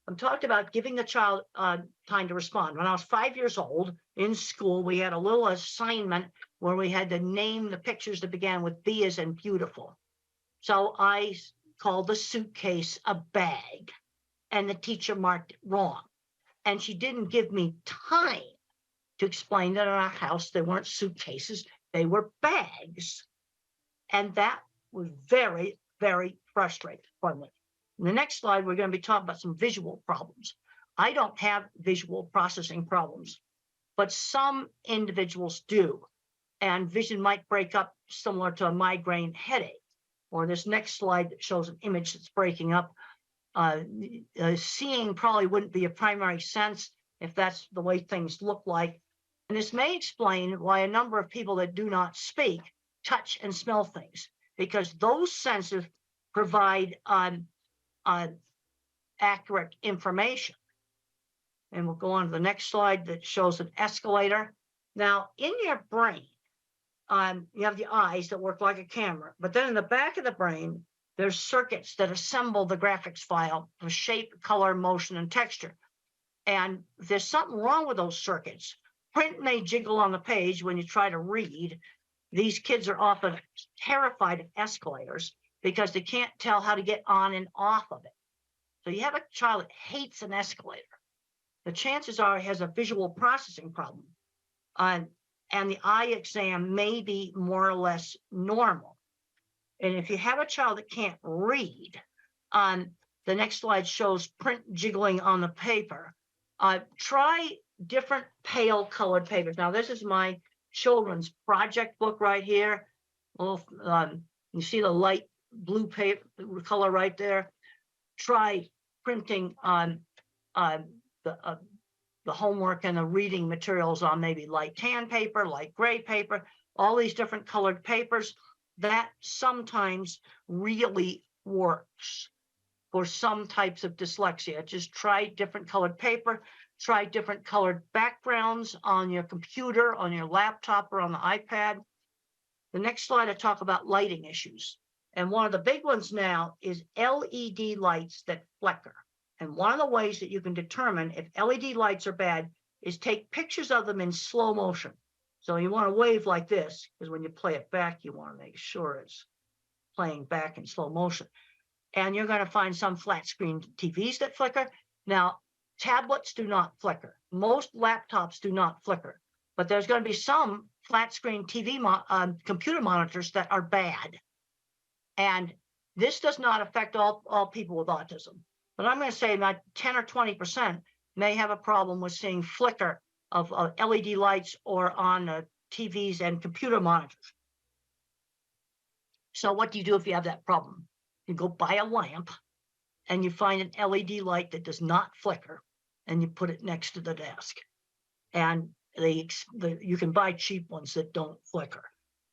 I'm talking about giving the child time to respond. When I was 5 years old in school, we had a little assignment where we had to name the pictures that began with B as in beautiful. So I called the suitcase a bag, and the teacher marked it wrong. And she didn't give me time to explain that in our house there weren't suitcases, they were bags. And that was very, very frustrating for me. In the next slide, we're going to be talking about some visual problems. I don't have visual processing problems, but some individuals do. And vision might break up similar to a migraine headache. Or this next slide that shows an image that's breaking up. Seeing probably wouldn't be a primary sense if that's the way things look like. And this may explain why a number of people that do not speak touch and smell things, because those senses provide accurate information. And we'll go on to the next slide that shows an escalator. Now, in your brain, you have the eyes that work like a camera, but then in the back of the brain, there's circuits that assemble the graphics file for shape, color, motion, and texture. And if there's something wrong with those circuits, print may jiggle on the page when you try to read. These kids are often terrified of escalators because they can't tell how to get on and off of it. So you have a child that hates an escalator. The chances are he has a visual processing problem. And the eye exam may be more or less normal. And if you have a child that can't read, the next slide shows print jiggling on the paper. Try different pale colored papers. Now, this is my children's project book right here. Well, you see the light blue paper color right there. Try printing on the homework and the reading materials on maybe light tan paper, light gray paper, all these different colored papers. That sometimes really works for some types of dyslexia. Just try different colored paper, try different colored backgrounds on your computer, on your laptop, or on the iPad. The next slide, I talk about lighting issues. And one of the big ones now is LED lights that flicker. And one of the ways that you can determine if LED lights are bad is take pictures of them in slow motion. So you want to wave like this, because when you play it back, you want to make sure it's playing back in slow motion. And you're going to find some flat screen TVs that flicker. Now, tablets do not flicker. Most laptops do not flicker. But there's going to be some flat screen TV computer monitors that are bad. And this does not affect all people with autism. But I'm going to say about 10 or 20% may have a problem with seeing flicker of LED lights or on TVs and computer monitors. So what do you do if you have that problem? You go buy a lamp and you find an LED light that does not flicker and you put it next to the desk. And you can buy cheap ones that don't flicker.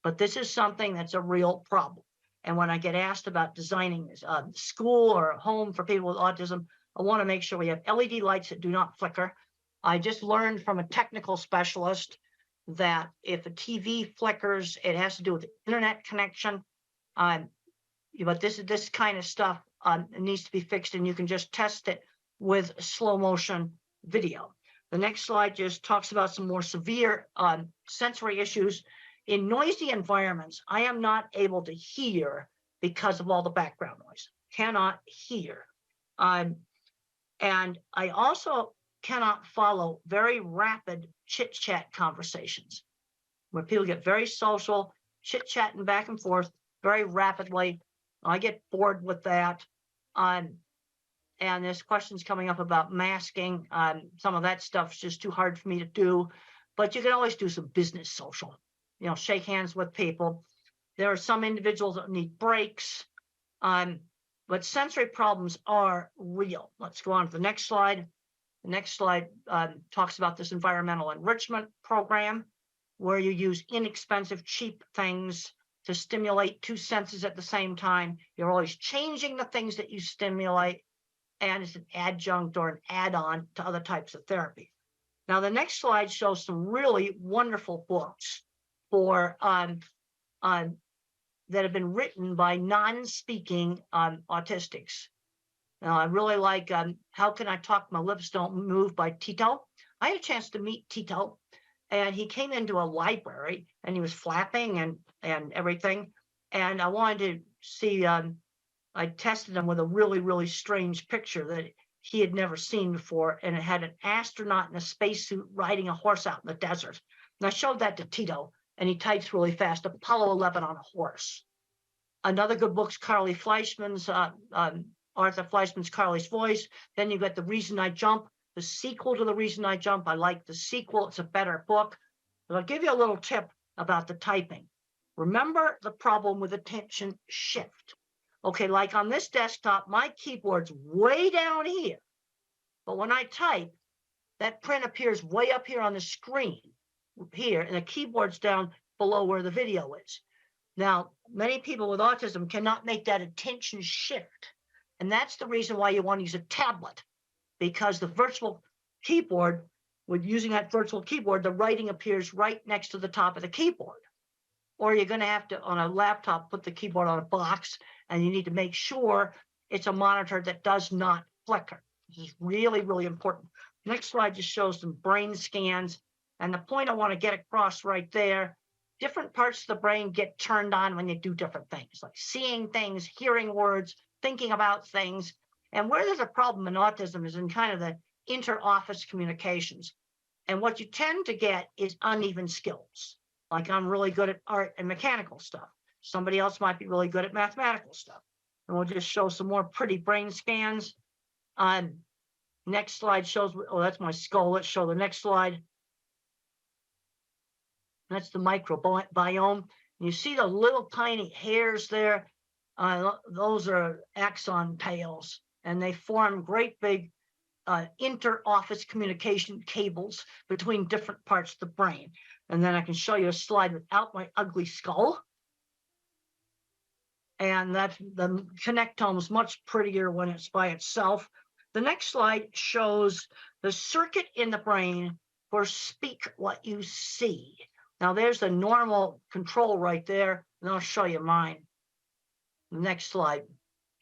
But this is something that's a real problem. And when I get asked about designing a school or a home for people with autism, I want to make sure we have LED lights that do not flicker. I just learned from a technical specialist that if a TV flickers, it has to do with the internet connection. But this kind of stuff needs to be fixed, and you can just test it with slow motion video. The next slide just talks about some more severe sensory issues. In noisy environments, I am not able to hear because of all the background noise. Cannot hear. And I also cannot follow very rapid chit-chat conversations where people get very social, chit-chatting back and forth very rapidly. I get bored with that. And there's questions coming up about masking. Some of that stuff's just too hard for me to do. But you can always do some business social. You know, shake hands with people. There are some individuals that need breaks. But sensory problems are real. Let's go on to the next slide. The next slide talks about this environmental enrichment program, where you use inexpensive, cheap things to stimulate two senses at the same time. You're always changing the things that you stimulate, and it's an adjunct or an add-on to other types of therapy. Now, the next slide shows some really wonderful books for that have been written by non-speaking autistics. Now, I really like How Can I Talk My Lips Don't Move by Tito. I had a chance to meet Tito, and he came into a library, and he was flapping and everything. And I wanted to see, I tested him with a really, really strange picture that he had never seen before, and it had an astronaut in a spacesuit riding a horse out in the desert. And I showed that to Tito, and he types really fast, Apollo 11 on a horse. Another good book's Carly Fleischman's, Arthur Fleischman's Carly's Voice. Then you got The Reason I Jump, the sequel to The Reason I Jump. I like the sequel. It's a better book. But I'll give you a little tip about the typing. Remember the problem with attention shift. Okay, like on this desktop, my keyboard's way down here. But when I type, that print appears way up here on the screen here, and the keyboard's down below where the video is. Now, many people with autism cannot make that attention shift. And that's the reason why you want to use a tablet, because the virtual keyboard, with using that virtual keyboard, the writing appears right next to the top of the keyboard. Or you're going to have to, on a laptop, put the keyboard on a box, and you need to make sure it's a monitor that does not flicker. This is really, really important. Next slide just shows some brain scans. And the point I want to get across right there, different parts of the brain get turned on when you do different things, like seeing things, hearing words, thinking about things. And where there's a problem in autism is in kind of the inter-office communications. And what you tend to get is uneven skills. Like I'm really good at art and mechanical stuff. Somebody else might be really good at mathematical stuff. And we'll just show some more pretty brain scans. Next slide shows, oh, that's my skull. Let's show the next slide. That's the microbiome. You see the little tiny hairs there. Those are axon tails, and they form great big inter-office communication cables between different parts of the brain. And then I can show you a slide without my ugly skull. And that the connectome is much prettier when it's by itself. The next slide shows the circuit in the brain for speak what you see. Now there's the normal control right there, and I'll show you mine. The next slide.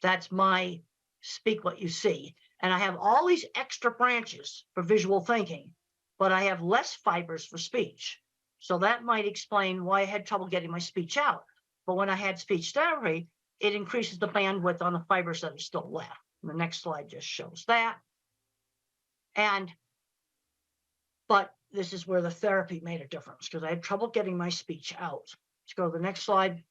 That's my speak what you see. And I have all these extra branches for visual thinking, but I have less fibers for speech. So that might explain why I had trouble getting my speech out. But when I had speech therapy, it increases the bandwidth on the fibers that are still left. And the next slide just shows that. But this is where the therapy made a difference, because I had trouble getting my speech out. Let's go to the next slide.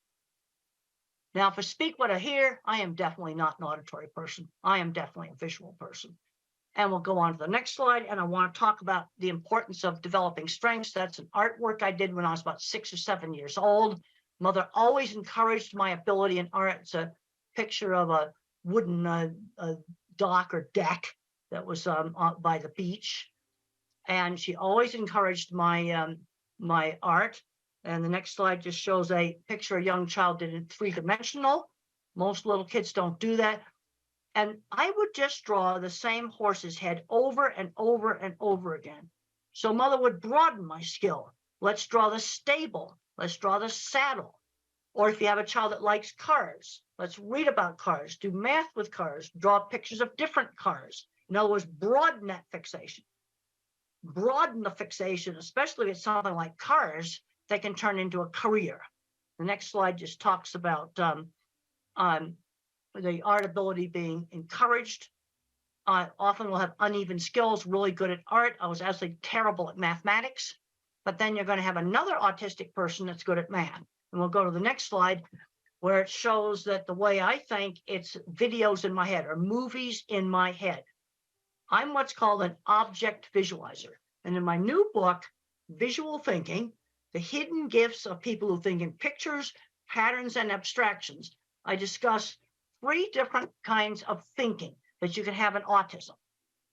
Now, for speak what I hear, I am definitely not an auditory person. I am definitely a visual person. And we'll go on to the next slide. And I want to talk about the importance of developing strengths. That's an artwork I did when I was about 6 or 7 years old. Mother always encouraged my ability in art. It's a picture of a wooden dock or deck that was by the beach. And she always encouraged my my art. And the next slide just shows a picture a young child did in 3-dimensional. Most little kids don't do that. And I would just draw the same horse's head over and over and over again. So mother would broaden my skill. Let's draw the stable. Let's draw the saddle. Or if you have a child that likes cars, let's read about cars, do math with cars, draw pictures of different cars. In other words, broaden that fixation. Broaden the fixation, especially with something like cars, that can turn into a career. The next slide just talks about the art ability being encouraged. Often we'll have uneven skills, really good at art. I was actually terrible at mathematics, but then you're going to have another autistic person that's good at math. And we'll go to the next slide where it shows that the way I think, it's videos in my head or movies in my head. I'm what's called an object visualizer. And in my new book, Visual Thinking, The Hidden Gifts of People Who Think in Pictures, Patterns, and Abstractions, I discuss 3 different kinds of thinking that you can have in autism.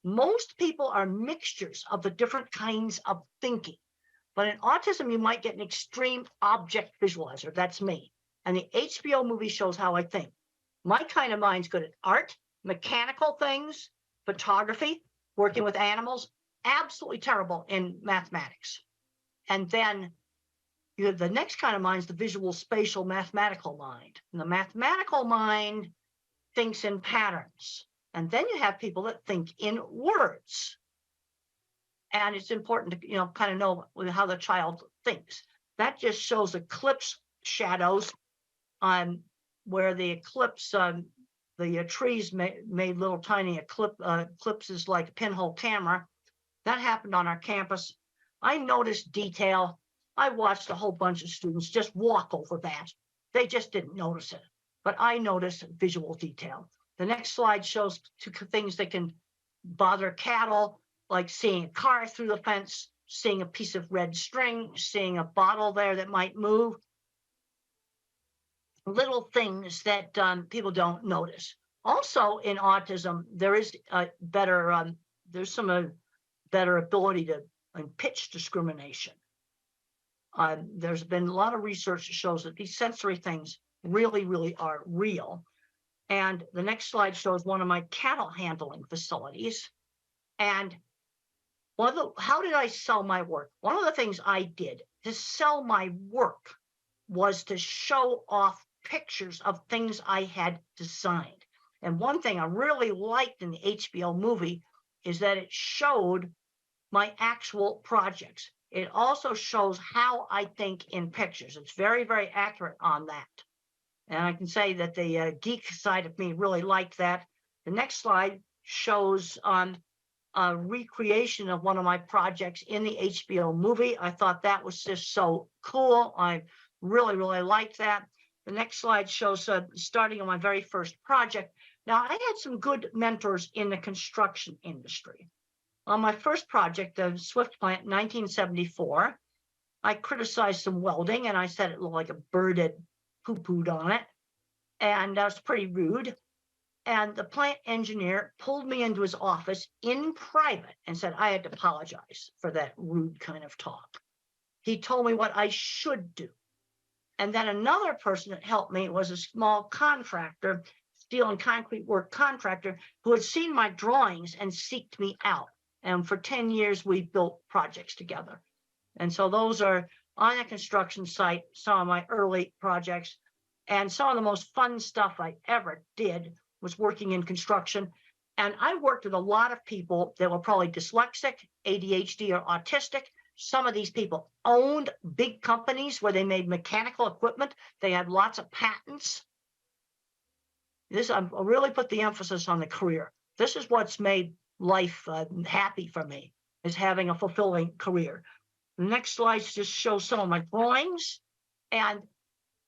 Most people are mixtures of the different kinds of thinking. But in autism, you might get an extreme object visualizer. That's me. And the HBO movie shows how I think. My kind of mind's good at art, mechanical things, photography, working with animals, absolutely terrible in mathematics. And then you have the next kind of mind is the visual, spatial, mathematical mind. And the mathematical mind thinks in patterns. And then you have people that think in words. And it's important to, kind of know how the child thinks. That just shows eclipse shadows on where the eclipse, the trees made little tiny eclipses like a pinhole camera. That happened on our campus. I noticed detail. I watched a whole bunch of students just walk over that. They just didn't notice it. But I noticed visual detail. The next slide shows 2 things that can bother cattle, like seeing a car through the fence, seeing a piece of red string, seeing a bottle there that might move. Little things that people don't notice. Also in autism, there is there's some better ability to pitch discrimination. There's been a lot of research that shows that these sensory things really, really are real. And the next slide shows one of my cattle handling facilities. And how did I sell my work? One of the things I did to sell my work was to show off pictures of things I had designed. And one thing I really liked in the HBO movie is that it showed my actual projects. It also shows how I think in pictures. It's very, very accurate on that. And I can say that the geek side of me really liked that. The next slide shows a recreation of one of my projects in the HBO movie. I thought that was just so cool. I really, really liked that. The next slide shows starting on my very first project. Now, I had some good mentors in the construction industry. On my first project, the Swift plant in 1974, I criticized some welding and I said it looked like a bird had poo-pooed on it. and that was pretty rude. And the plant engineer pulled me into his office in private and said I had to apologize for that rude kind of talk. He told me what I should do. And then another person that helped me was a small contractor, steel and concrete work contractor, who had seen my drawings and seeked me out. And for 10 years, we built projects together. And so those are on a construction site, some of my early projects. And some of the most fun stuff I ever did was working in construction. And I worked with a lot of people that were probably dyslexic, ADHD, or autistic. Some of these people owned big companies where they made mechanical equipment. They had lots of patents. I really put the emphasis on the career. This is what's made life happy for me, is having a fulfilling career. The next slides just show some of my drawings. And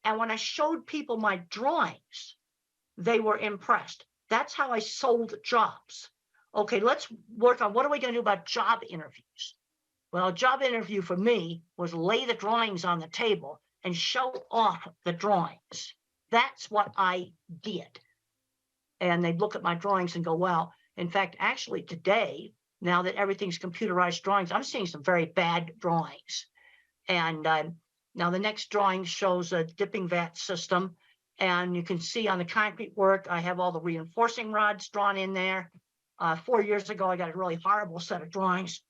when I showed people my drawings, they were impressed. That's how I sold jobs. Okay, let's work on what are we going to do about job interviews? Well, a job interview for me was lay the drawings on the table and show off the drawings. That's what I did. And they'd look at my drawings and go, well, in fact, actually today, now that everything's computerized drawings, I'm seeing some very bad drawings. And now the next drawing shows a dipping vat system. And you can see on the concrete work, I have all the reinforcing rods drawn in there. 4 years ago, I got a really horrible set of drawings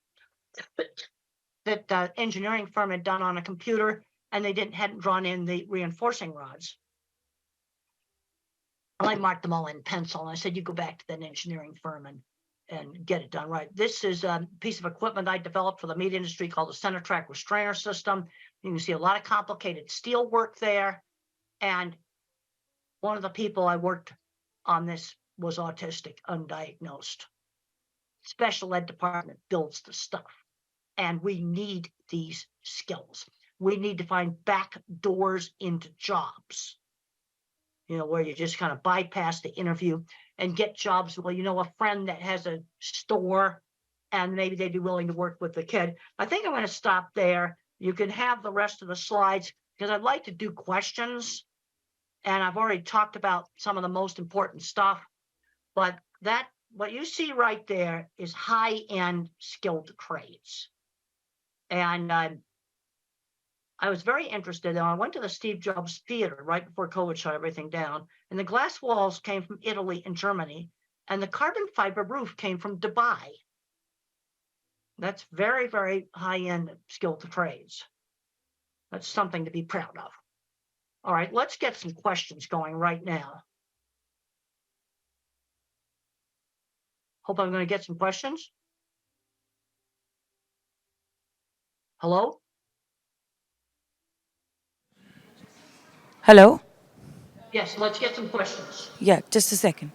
that the engineering firm had done on a computer, and they hadn't drawn in the reinforcing rods. And I marked them all in pencil, and I said, you go back to that engineering firm and get it done right. This is a piece of equipment I developed for the meat industry called the center track restrainer system. You can see a lot of complicated steel work there. And one of the people I worked on this was autistic, undiagnosed. Special ed department builds the stuff. And we need these skills. We need to find back doors into jobs, where you just kind of bypass the interview and get jobs. Well, a friend that has a store, and maybe they'd be willing to work with the kid. I think I'm going to stop there. You can have the rest of the slides because I'd like to do questions. And I've already talked about some of the most important stuff. But what you see right there is high-end skilled trades. And I was very interested. I went to the Steve Jobs Theater right before COVID shut everything down. And the glass walls came from Italy and Germany. And the carbon fiber roof came from Dubai. That's very, very high-end skilled trades. That's something to be proud of. All right, let's get some questions going right now. Hope I'm going to get some questions. Hello? Hello? Yes, let's get some questions. Yeah, just a second.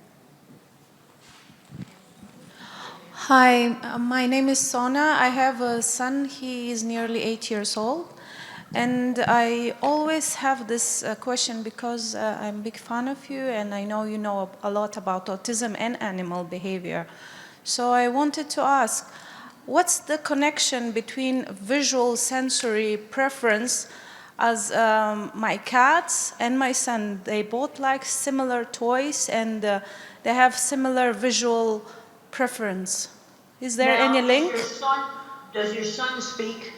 Hi, my name is Sona. I have a son. He is nearly 8 years old. And I always have this question because I'm a big fan of you and I know you know a lot about autism and animal behavior. So I wanted to ask, what's the connection between visual sensory preference as my cats and my son? They both like similar toys and they have similar visual preference. Is there any link? Does your son speak?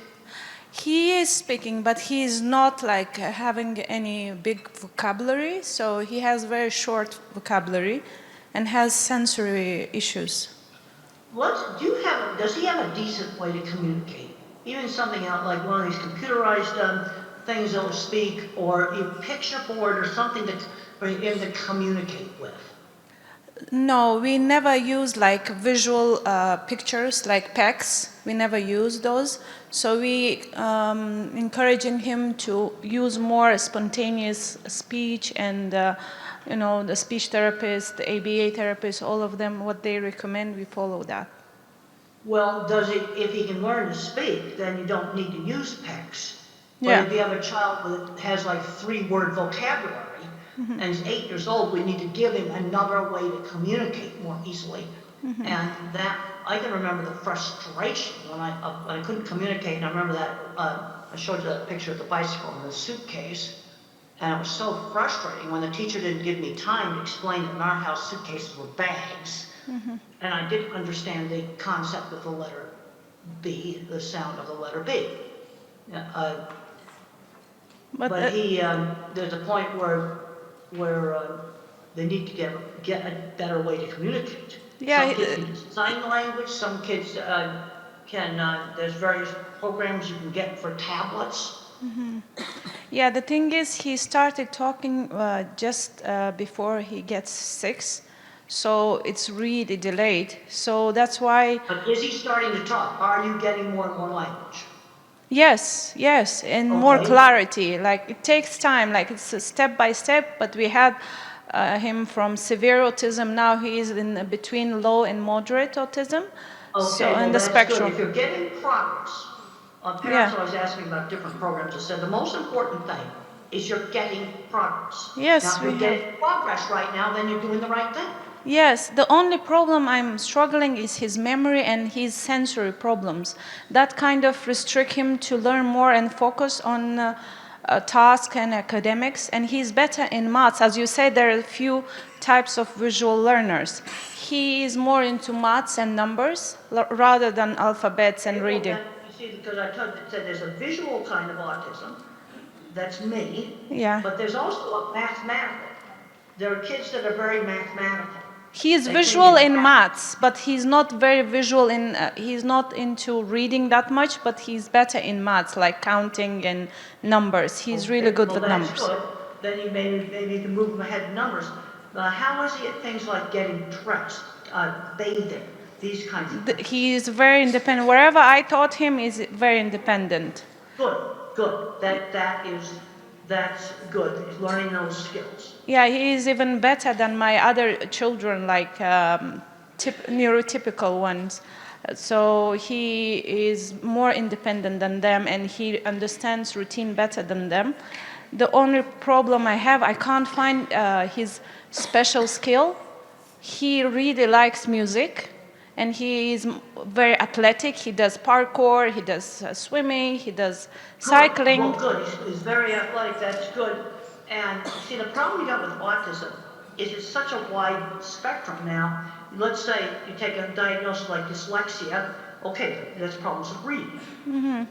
He is speaking, but he is not like having any big vocabulary. So he has very short vocabulary and has sensory issues. Does he have a decent way to communicate? Even something out like one of these computerized things that'll speak, or a picture board or something for him to communicate with? No, we never use like visual pictures like PECs. We never use those. So we encouraging him to use more spontaneous speech and the speech therapist, the ABA therapist, all of them, what they recommend, we follow that. Well, if he can learn to speak, then you don't need to use PECs. Yeah. But if you have a child that has like 3-word vocabulary, and he's 8 years old, we need to give him another way to communicate more easily. And that, I can remember the frustration when I couldn't communicate. And I remember that, I showed you that picture of the bicycle in the suitcase. And it was so frustrating when the teacher didn't give me time to explain that in our house suitcases were bags. And I didn't understand the concept of the letter B, the sound of the letter B. But there's a point where they need to get a better way to communicate. Yeah, some kids can use sign language. Some kids there's various programs you can get for tablets. Yeah, the thing is, he started talking just before he gets 6, so it's really delayed. So that's why. But is he starting to talk? Are you getting more and more language? Yes, and more clarity. Like, it takes time. Like, it's a step by step. But we had him from severe autism. Now he is in between low and moderate autism. Okay, so well, in the that's spectrum. good. If you're getting progress, parents always asking about different programs. I said the most important thing is you're getting progress. Yes, now, if you're getting progress right now, then you're doing the right thing. Yes, the only problem I'm struggling is his memory and his sensory problems. That kind of restrict him to learn more and focus on task and academics. And he's better in maths. As you said, there are a few types of visual learners. He is more into maths and numbers rather than alphabets and reading. You see, because I said there's a visual kind of autism. That's me. Yeah. But there's also a mathematical. There are kids that are very mathematical. He is visual in maths, but he's not very visual in, he's not into reading that much, but he's better in maths, like counting and numbers. He's really good with numbers. That's good. Then you maybe you can move him ahead in numbers. How is he at things like getting dressed, bathing, these kinds of things? He is very independent. Wherever I taught him, is very independent. Good. That's good. He's learning those skills. Yeah, he is even better than my other children, like neurotypical ones. So he is more independent than them, and he understands routine better than them. The only problem I have, I can't find his special skill. He really likes music, and he is very athletic. He does parkour, he does swimming, he does cycling. Well, good. He's very athletic. That's good. And see, the problem you got with autism is it's such a wide spectrum now. Let's say you take a diagnosis like dyslexia. Okay, that's problems with reading.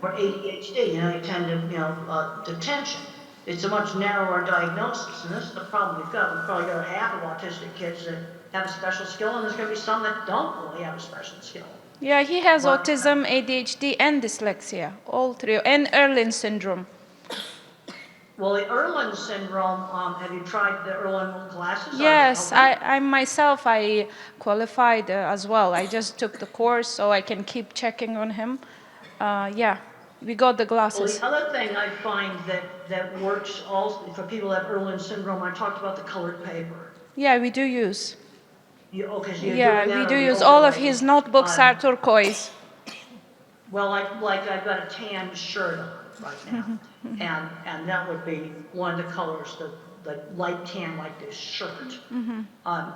Or ADHD, you tend to, detention. It's a much narrower diagnosis, and this is the problem we've got. We've probably got half of autistic kids that have a special skill, and there's going to be some that don't really have a special skill. Yeah, he has autism, ADHD, and dyslexia, all three, and Erlin syndrome. Well, the Erlin syndrome, have you tried the Erlin classes? Yes, I myself, I qualified as well. I just took the course, so I can keep checking on him. Yeah, we got the glasses. Well, the other thing I find that works also for people that have Erlin syndrome, I talked about the colored paper. Yeah, we do use. We do use. All of his notebooks are turquoise. Well, like I've got a tan shirt on right now, and that would be one of the colors, the light tan like this shirt.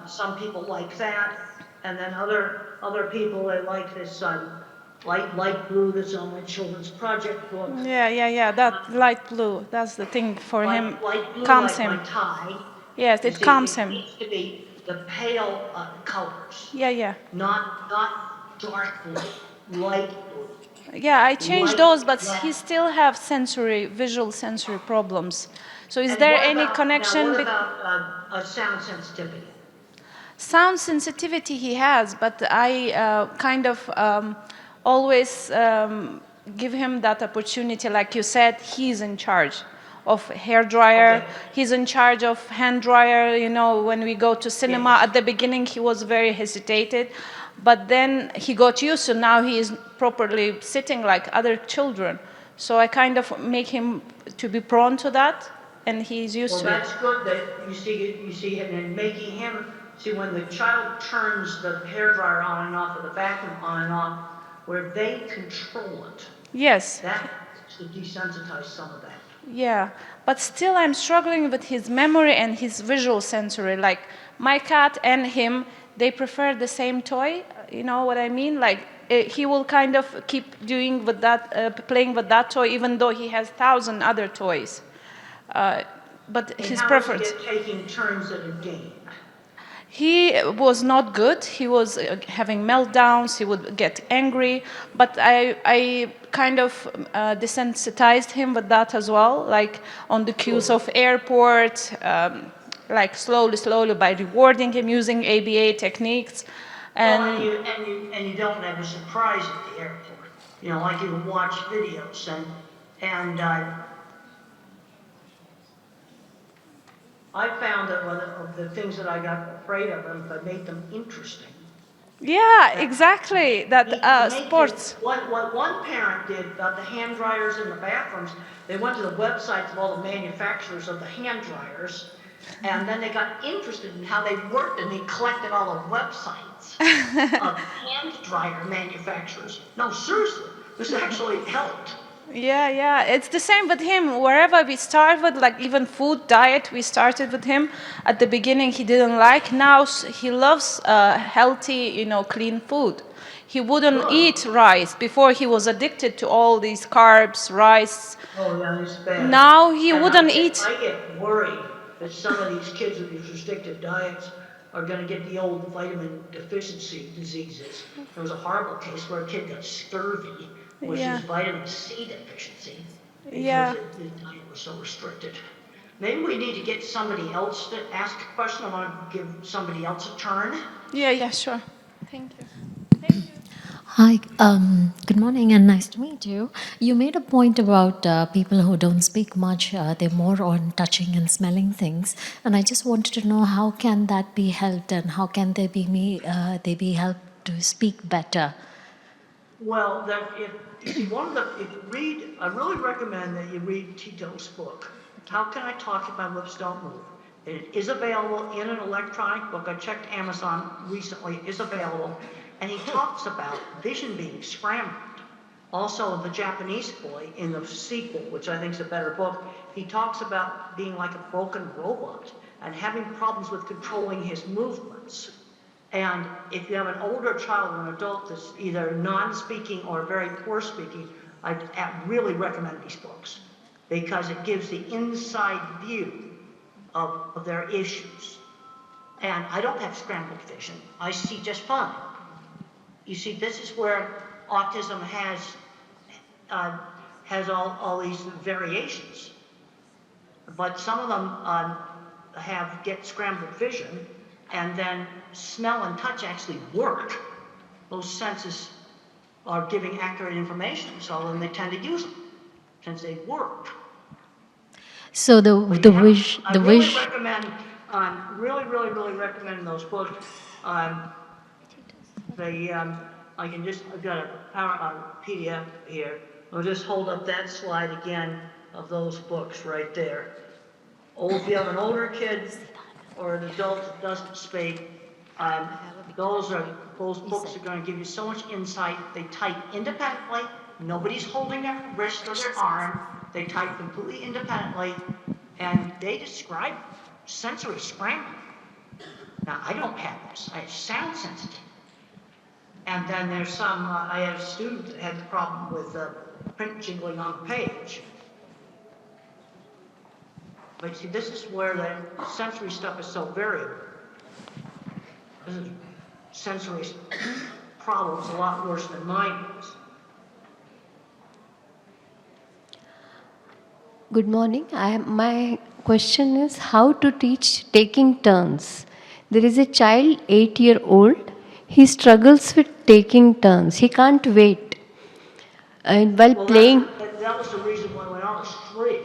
Some people like that, and then other people, they like this light blue that's on my children's project book. Yeah. That light blue, that's the thing for him. Light blue, calms like him. my tie. Yes, it calms him. It needs to be the pale colors. Yeah. Not dark blue, light blue. Yeah, I changed those, but he still have visual sensory problems. So is there any connection? What about sound sensitivity? Sound sensitivity he has, but I kind of always give him that opportunity. Like you said, he's in charge of hair dryer. Okay. He's in charge of hand dryer. When we go to cinema, at the beginning he was very hesitated, but then he got used to. Now he is properly sitting like other children. So I kind of make him to be prone to that, and he's used to it. Well, that's good that you see him and making him see when the child turns the hair dryer on and off or the vacuum on and off, where they control it. Yes. That should desensitize some of that. Yeah, but still I'm struggling with his memory and his visual sensory. Like my cat and him, they prefer the same toy. You know what I mean? Like he will kind of keep doing with that, playing with that toy, even though he has 1,000 other toys. but And his how was preference. he taking turns at a game? He was not good. He was having meltdowns. He would get angry. But I kind of desensitized him with that as well, like on the cues of airport, like slowly by rewarding him using ABA techniques. And you don't have a surprise at the airport. You know, like you watch videos and I found that one of the things that I got afraid of them, if I made them interesting. Yeah, exactly. That sports. What one parent did about the hand dryers in the bathrooms, they went to the websites of all the manufacturers of the hand dryers, and then they got interested in how they worked, and they collected all the websites of hand dryer manufacturers. No, seriously, this actually helped. Yeah, it's the same with him. Wherever we start with, like even food diet, we started with him. At the beginning, he didn't like. Now he loves healthy, clean food. He wouldn't eat rice. Before, he was addicted to all these carbs, rice. Oh, yeah, it's bad. Now he And wouldn't eat. I get worried that some of these kids with these restricted diets are going to get the old vitamin deficiency diseases. There was a horrible case where a kid got scurvy, which is vitamin C deficiency, because the diet was so restricted. Maybe we need to get somebody else to ask a question. I want to give somebody else a turn. Yeah, sure. Thank you. Hi, good morning and nice to meet you. You made a point about people who don't speak much, they're more on touching and smelling things. And I just wanted to know how can that be helped and how can they be helped to speak better? Well, if you read, I really recommend that you read Tito's book, How Can I Talk If My Lips Don't Move? It is available in an electronic book. I checked Amazon recently, it is available. And he talks about vision being scrambled. Also, the Japanese boy in the sequel, which I think is a better book, he talks about being like a broken robot and having problems with controlling his movements. And if you have an older child or an adult that's either non-speaking or very poor speaking, I really recommend these books because it gives the inside view of their issues. And I don't have scrambled vision. I see just fine. You see, this is where autism has all these variations. But some of them get scrambled vision, and then smell and touch actually work. Those senses are giving accurate information, so then they tend to use them since they work. So I really recommend those books. I've got a PDF here. I'll just hold up that slide again of those books right there. If you have an older kid or an adult that doesn't speak, those books are going to give you so much insight. They type independently. Nobody's holding their wrist or their arm. They type completely independently, and they describe sensory scrambling. Now, I don't have this. I have sound sensitive. And then there's some, I had a student that had the problem with print jiggling on the page. But see, this is where the sensory stuff is so variable. This is sensory problems a lot worse than mine was. Good morning. My question is how to teach taking turns. There is a child, 8-year-old. He struggles with taking turns. He can't wait. And while playing... That was the reason why when I was 3,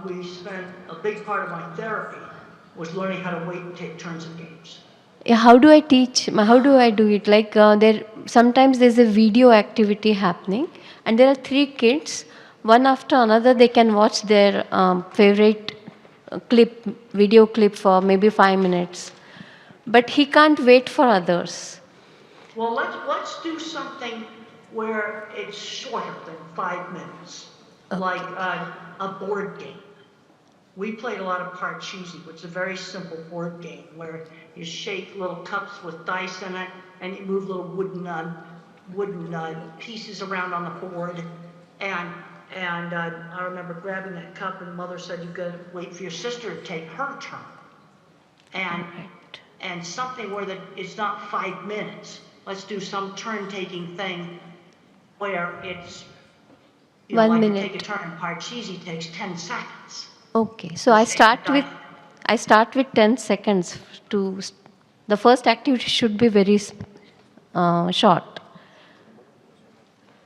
we spent a big part of my therapy was learning how to wait and take turns in games. How do I teach? How do I do it? Like sometimes there's a video activity happening and there are 3 kids. One after another they can watch their favorite video clip for maybe 5 minutes. But he can't wait for others. Well, let's do something where it's shorter than 5 minutes, like a board game. We played a lot of Parcheesi, which is a very simple board game where you shake little cups with dice in it, and you move little wooden pieces around on the board, and And I remember grabbing that cup and mother said, you've got to wait for your sister to take her turn. And something where that it's not 5 minutes. Let's do some turn-taking thing where it's, you know, 1 like you minute. take a turn in Parcheesi takes 10 seconds. Okay, so I start with 10 seconds to, the first activity should be very short.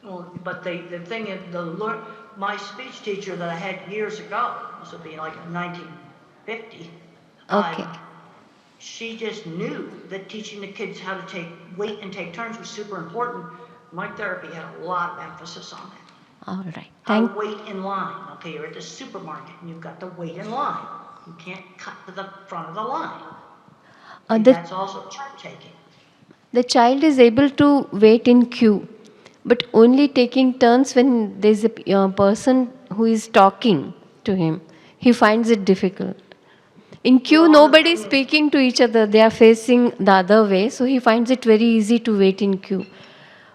Well, but the thing is, my speech teacher that I had years ago, this would be like 1950, Okay. she just knew that teaching the kids how to wait and take turns was super important. My therapy had a lot of emphasis on that. All right. How to wait in line. Okay, you're at the supermarket and you've got to wait in line. You can't cut to the front of the line. That's also turn taking. The child is able to wait in queue, but only taking turns when there's a person who is talking to him. He finds it difficult. In queue, nobody is speaking to each other. They are facing the other way, so he finds it very easy to wait in queue.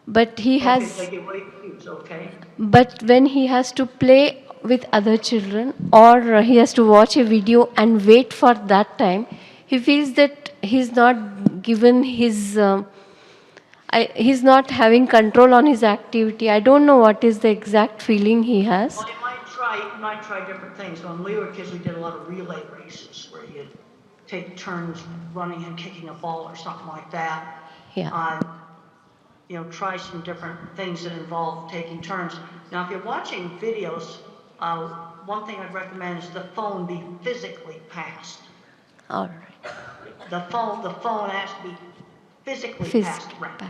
But he has. Okay, wait queues, okay. But when he has to play with other children, or he has to watch a video and wait for that time, he feels that he's not given his. He's not having control on his activity. I don't know what is the exact feeling he has. Well, you might try different things. When we were kids, we did a lot of relay races where you'd take turns running and kicking a ball or something like that. Yeah. You know, try some different things that involve taking turns. Now, if you're watching videos, one thing I'd recommend is the phone be physically passed. All right. The phone has to be physically passed around.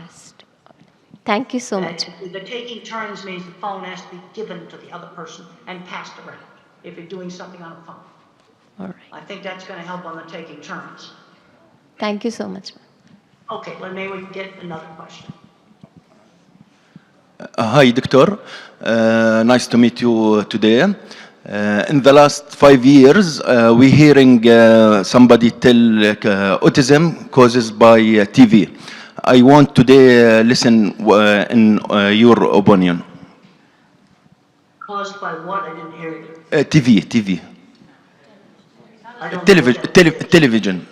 Thank you so much. The taking turns means the phone has to be given to the other person and passed around if you're doing something on a phone. All right. I think that's going to help on the taking turns. Thank you so much. Okay, maybe we can get another question. Hi, Doctor. Nice to meet you today. In the last 5 years, we're hearing somebody tell autism causes by TV. I want today listen in your opinion. Caused by what? I didn't hear you. TV. Television.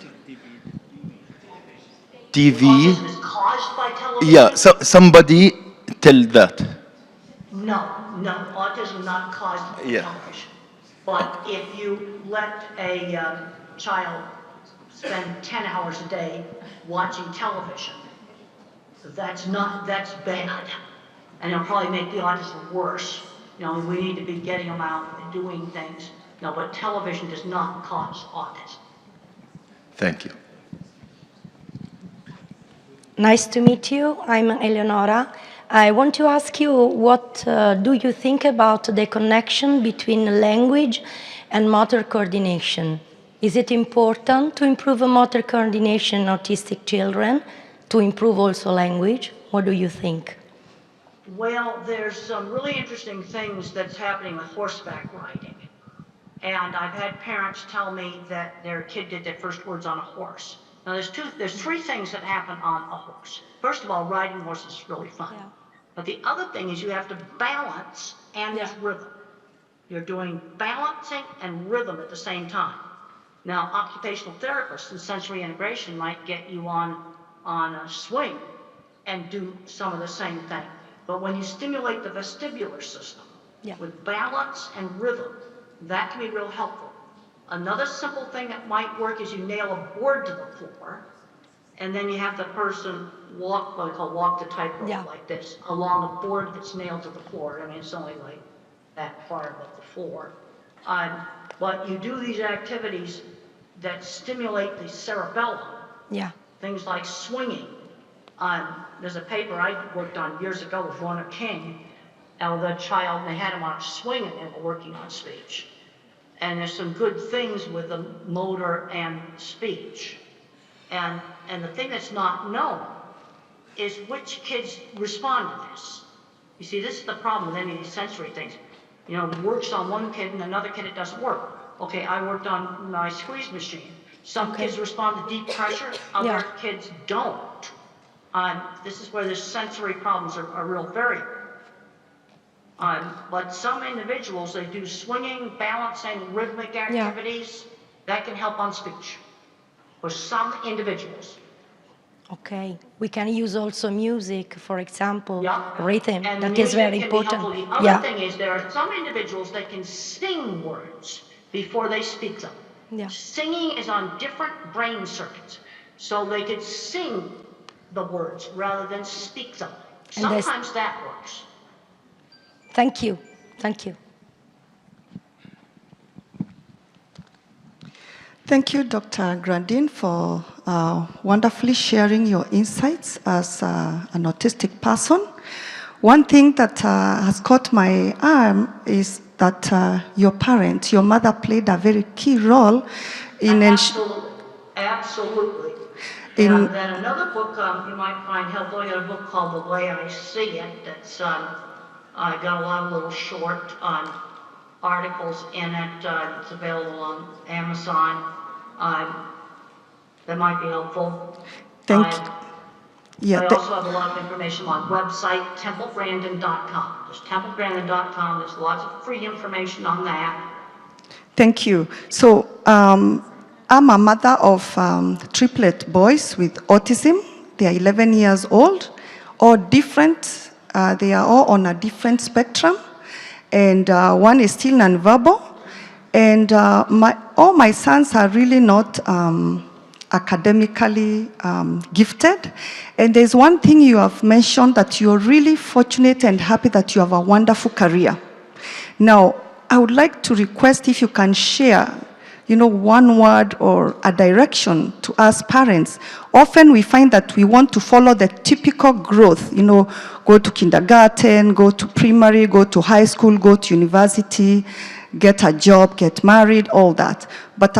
TV. Autism is caused by television? Yeah, so somebody tell that. No, autism is not caused by television. But if you let a child spend 10 hours a day watching television, that's bad. And it'll probably make the autism worse. You know, we need to be getting them out and doing things. No, but television does not cause autism. Thank you. Nice to meet you. I'm Eleonora. I want to ask you, what do you think about the connection between language and motor coordination? Is it important to improve motor coordination in autistic children, to improve also language? What do you think? Well, there's some really interesting things that's happening with horseback riding. And I've had parents tell me that their kid did their first words on a horse. Now, there's three things that happen on a horse. First of all, riding horses is really fun. Yeah. But the other thing is you have to balance and there's rhythm. You're doing balancing and rhythm at the same time. Now, occupational therapists and sensory integration might get you on a swing and do some of the same thing. But when you stimulate the vestibular system with balance and rhythm, that can be real helpful. Another simple thing that might work is you nail a board to the floor, and then you have the person walk, what we call walk the tightrope like this, along a board that's nailed to the floor. I mean, it's only like that far above the floor. But you do these activities that stimulate the cerebellum. Yeah. Things like swinging. There's a paper I worked on years ago with Warner King. Now the child, they had him on a swing and they were working on speech. And there's some good things with the motor and speech. And the thing that's not known is which kids respond to this. You see, this is the problem with any of these sensory things. You know, it works on one kid and another kid it doesn't work. Okay, I worked on my squeeze machine. Some kids respond to deep pressure, other kids don't. This is where the sensory problems are real variable. But some individuals, they do swinging, balancing, rhythmic activities that can help on speech for some individuals. Okay, we can use also music, for example, Yeah. rhythm. And That is very music can be important. helpful. The other thing is there are some individuals that can sing words before they speak them. Yeah. Singing is on different brain circuits, so they could sing the words rather than speak them. Sometimes that works. Thank you. Thank you. Thank you, Dr. Grandin, for wonderfully sharing your insights as an autistic person. One thing that has caught my eye is that your parent, your mother, played a very key role in Absolutely. And then another book you might find helpful, I got a book called The Way I See It, that's I got a lot of little short articles in it. It's available on Amazon. That might be helpful. Thank you. Yeah, I also have a lot of information on website, templegrandin.com. There's templegrandin.com. There's lots of free information on that. Thank you. So I'm a mother of triplet boys with autism. They are 11 years old, all different. They are all on a different spectrum. And one is still nonverbal. And all my sons are really not academically gifted. And there's one thing you have mentioned, that you're really fortunate and happy that you have a wonderful career. Now, I would like to request if you can share, one word or a direction to us parents. Often we find that we want to follow the typical growth, go to kindergarten, go to primary, go to high school, go to university, get a job, get married, all that. But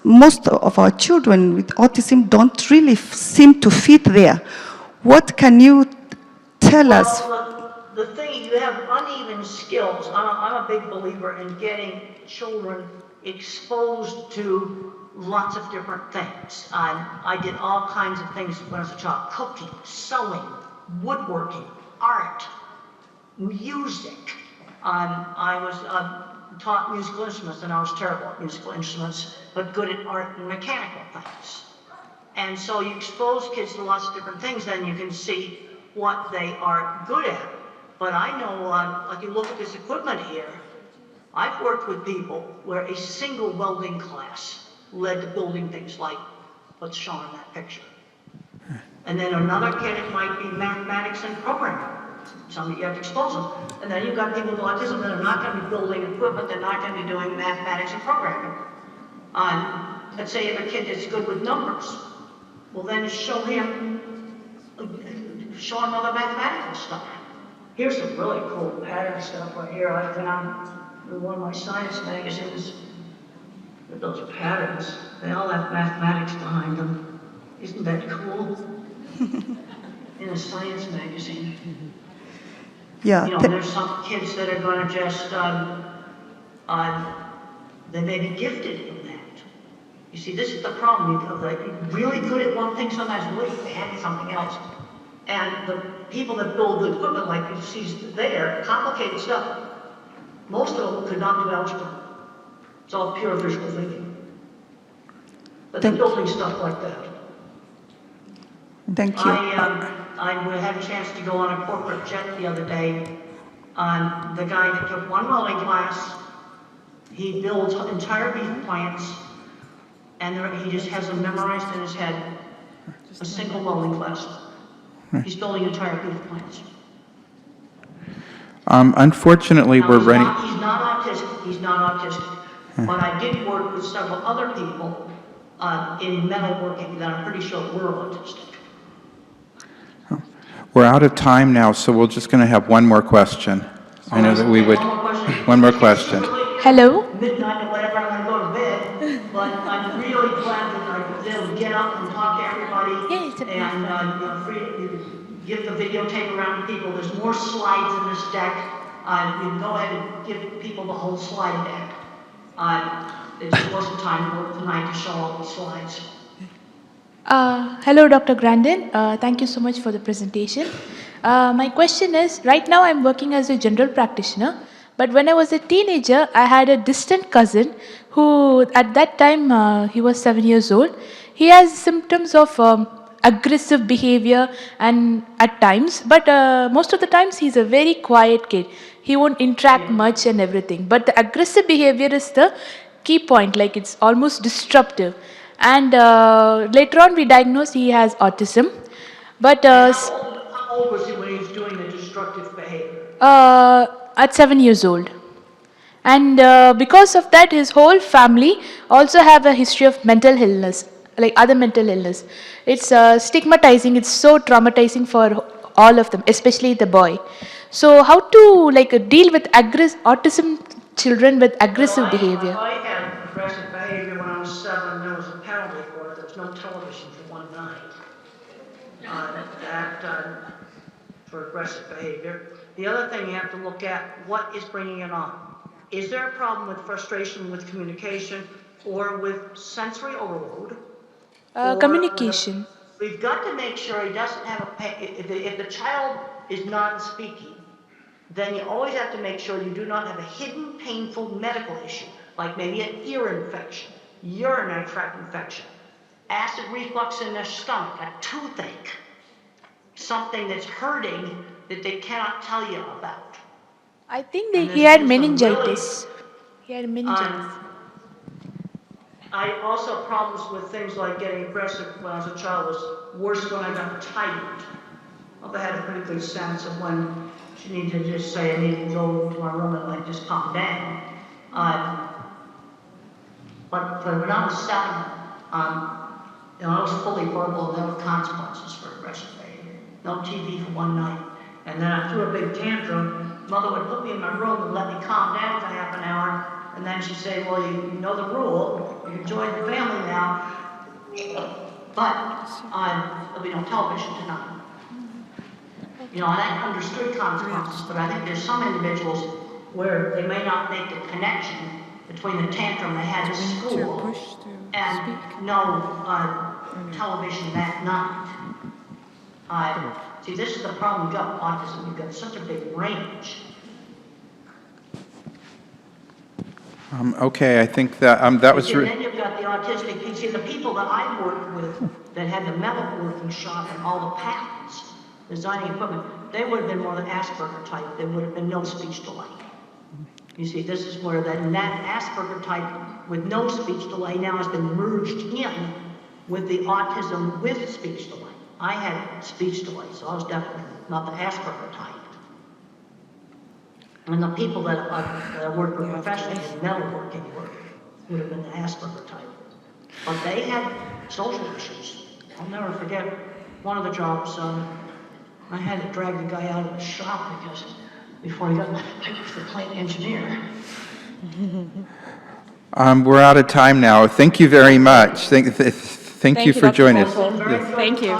most of our children with autism don't really seem to fit there. What can you tell us? The thing, you have uneven skills. I'm a big believer in getting children exposed to lots of different things. I did all kinds of things when I was a child: cooking, sewing, woodworking, art, music. I was taught musical instruments, and I was terrible at musical instruments, but good at art and mechanical things. And so you expose kids to lots of different things, then you can see what they are good at. But I know, like you look at this equipment here, I've worked with people where a single welding class led to building things like what's shown in that picture. And then another kid, it might be mathematics and programming. Some you have to expose them. And then you've got people with autism that are not going to be building equipment, they're not going to be doing mathematics and programming. Let's say you have a kid that's good with numbers. Well, then show him other mathematical stuff. Here's some really cool pattern stuff right here. I found in one of my science magazines with those patterns. They all have mathematics behind them. Isn't that cool? In a science magazine. Yeah. There's some kids that are going to just, they may be gifted in that. You see, this is the problem. You're really good at one thing, sometimes really bad at something else. And the people that build the equipment, like you see there, complicated stuff, most of them could not do algebra. It's all pure visual thinking. But they're building stuff like that. Thank you. I had a chance to go on a corporate jet the other day. The guy that took one welding class, he builds entire beef plants, and he just has them memorized in his head. A single welding class. He's building entire beef plants. Unfortunately, we're running. He's not autistic. But I did work with several other people in metalworking that I'm pretty sure were autistic. We're out of time now, so we're just going to have one more question. I know that we would. One more question. Hello. Midnight or whatever, I'm going to go to bed. But I'm really glad that I was able to get up and talk to everybody. And free to give the videotape around to people. There's more slides in this deck. You can go ahead and give people the whole slide deck. It just wasn't time to work tonight to show all the slides. Hello, Dr. Grandin. Thank you so much for the presentation. My question is, right now I'm working as a general practitioner, but when I was a teenager, I had a distant cousin who, at that time, he was 7 years old. He has symptoms of aggressive behavior and at times, but most of the times he's a very quiet kid. He won't interact much and everything, but the aggressive behavior is the key point, like it's almost disruptive. And later on we diagnosed he has autism. But How old was he when he was doing the destructive behavior? at 7 years old. And because of that, his whole family also have a history of mental illness, like other mental illness. It's stigmatizing, it's so traumatizing for all of them, especially the boy. So how to deal with autism children with aggressive behavior? I had aggressive behavior when I was 7. There was a penalty for it. There was no television for one night. For aggressive behavior. The other thing you have to look at, what is bringing it on? Is there a problem with frustration with communication or with sensory overload? Communication. We've got to make sure he doesn't have if the child is non-speaking, then you always have to make sure you do not have a hidden painful medical issue, like maybe an ear infection, urinary tract infection, acid reflux in their stomach, a toothache, something that's hurting that they cannot tell you about. I think he had meningitis. He had meningitis. I also had problems with things like getting aggressive when I was a child. Was worse when I got tired. Mother had a pretty good sense of when she needed to just say, I need to go to my room and just calm down. But when I was 7, I was fully verbal and there were consequences for aggressive behavior. No TV for one night. And then I threw a big tantrum. Mother would put me in my room and let me calm down for half an hour. And then she'd say, well, you know the rule. You can join the family now. But there'll be no television tonight. And I understood consequences, but I think there's some individuals where they may not make the connection between the tantrum they had at school and no television that night. See, this is the problem you've got with autism. You've got such a big range. Okay, I think that was... And then you've got the autistic. You see, the people that I worked with that had the metalworking shop and all the patents, designing equipment, they would have been more the Asperger type. There would have been no speech delay. You see, this is where that Asperger type with no speech delay now has been merged in with the autism with speech delay. I had speech delay, so I was definitely not the Asperger type. And the people that I worked with professionally in metalworking work would have been the Asperger type. But they had social issues. I'll never forget one of the jobs, I had to drag the guy out of the shop because before he got picked for plant engineer. We're out of time now. Thank you very much. Thank you for joining us. Yes. Thank you.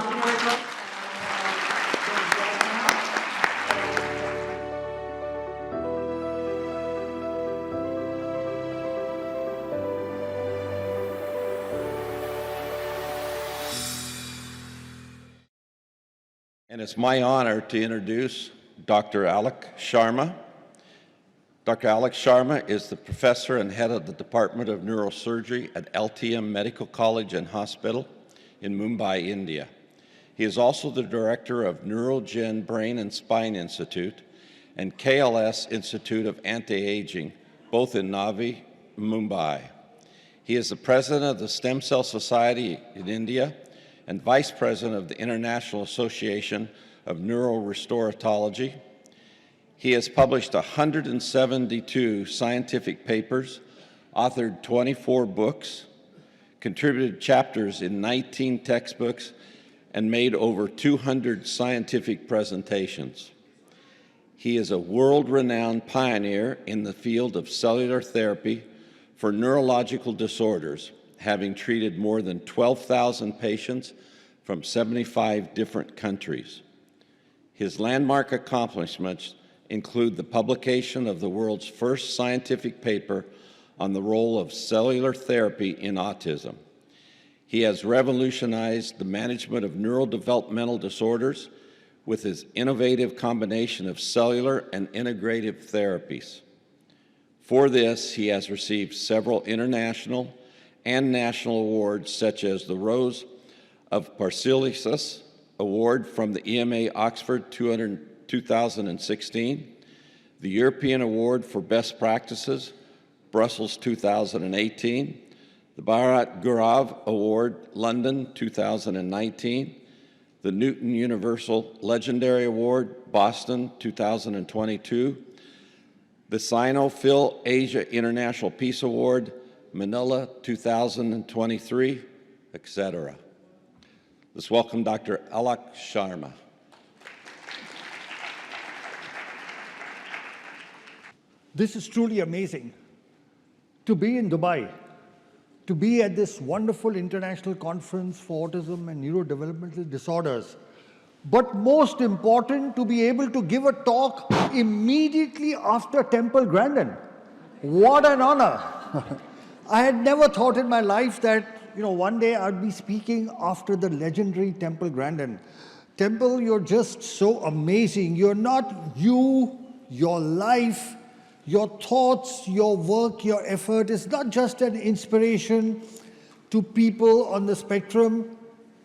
And it's my honor to introduce Dr. Alok Sharma. Dr. Alok Sharma is the professor and head of the Department of Neurosurgery at LTM Medical College and Hospital in Mumbai, India. He is also the director of Neurogen Brain and Spine Institute and KLS Institute of Anti-Aging, both in Navi, Mumbai. He is the president of the Stem Cell Society in India and vice president of the International Association of Neurorestoratology. He has published 172 scientific papers, authored 24 books, contributed chapters in 19 textbooks, and made over 200 scientific presentations. He is a world-renowned pioneer in the field of cellular therapy for neurological disorders, having treated more than 12,000 patients from 75 different countries. His landmark accomplishments include the publication of the world's first scientific paper on the role of cellular therapy in autism. He has revolutionized the management of neurodevelopmental disorders with his innovative combination of cellular and integrative therapies. For this, he has received several international and national awards, such as the Rose of Paracelsus Award from the EMA Oxford 2016, the European Award for Best Practices, Brussels 2018, the Bharat Gaurav Award, London 2019, the Newton Universal Legendary Award, Boston 2022, the Sino-Phil Asia International Peace Award, Manila 2023, etc. Let's welcome Dr. Alok Sharma. This is truly amazing. To be in Dubai, to be at this wonderful international conference for autism and neurodevelopmental disorders, but most important, to be able to give a talk immediately after Temple Grandin. What an honor. I had never thought in my life that, one day I'd be speaking after the legendary Temple Grandin. Temple, you're just so amazing. You're not you, your life, your thoughts, your work, your effort is not just an inspiration to people on the spectrum,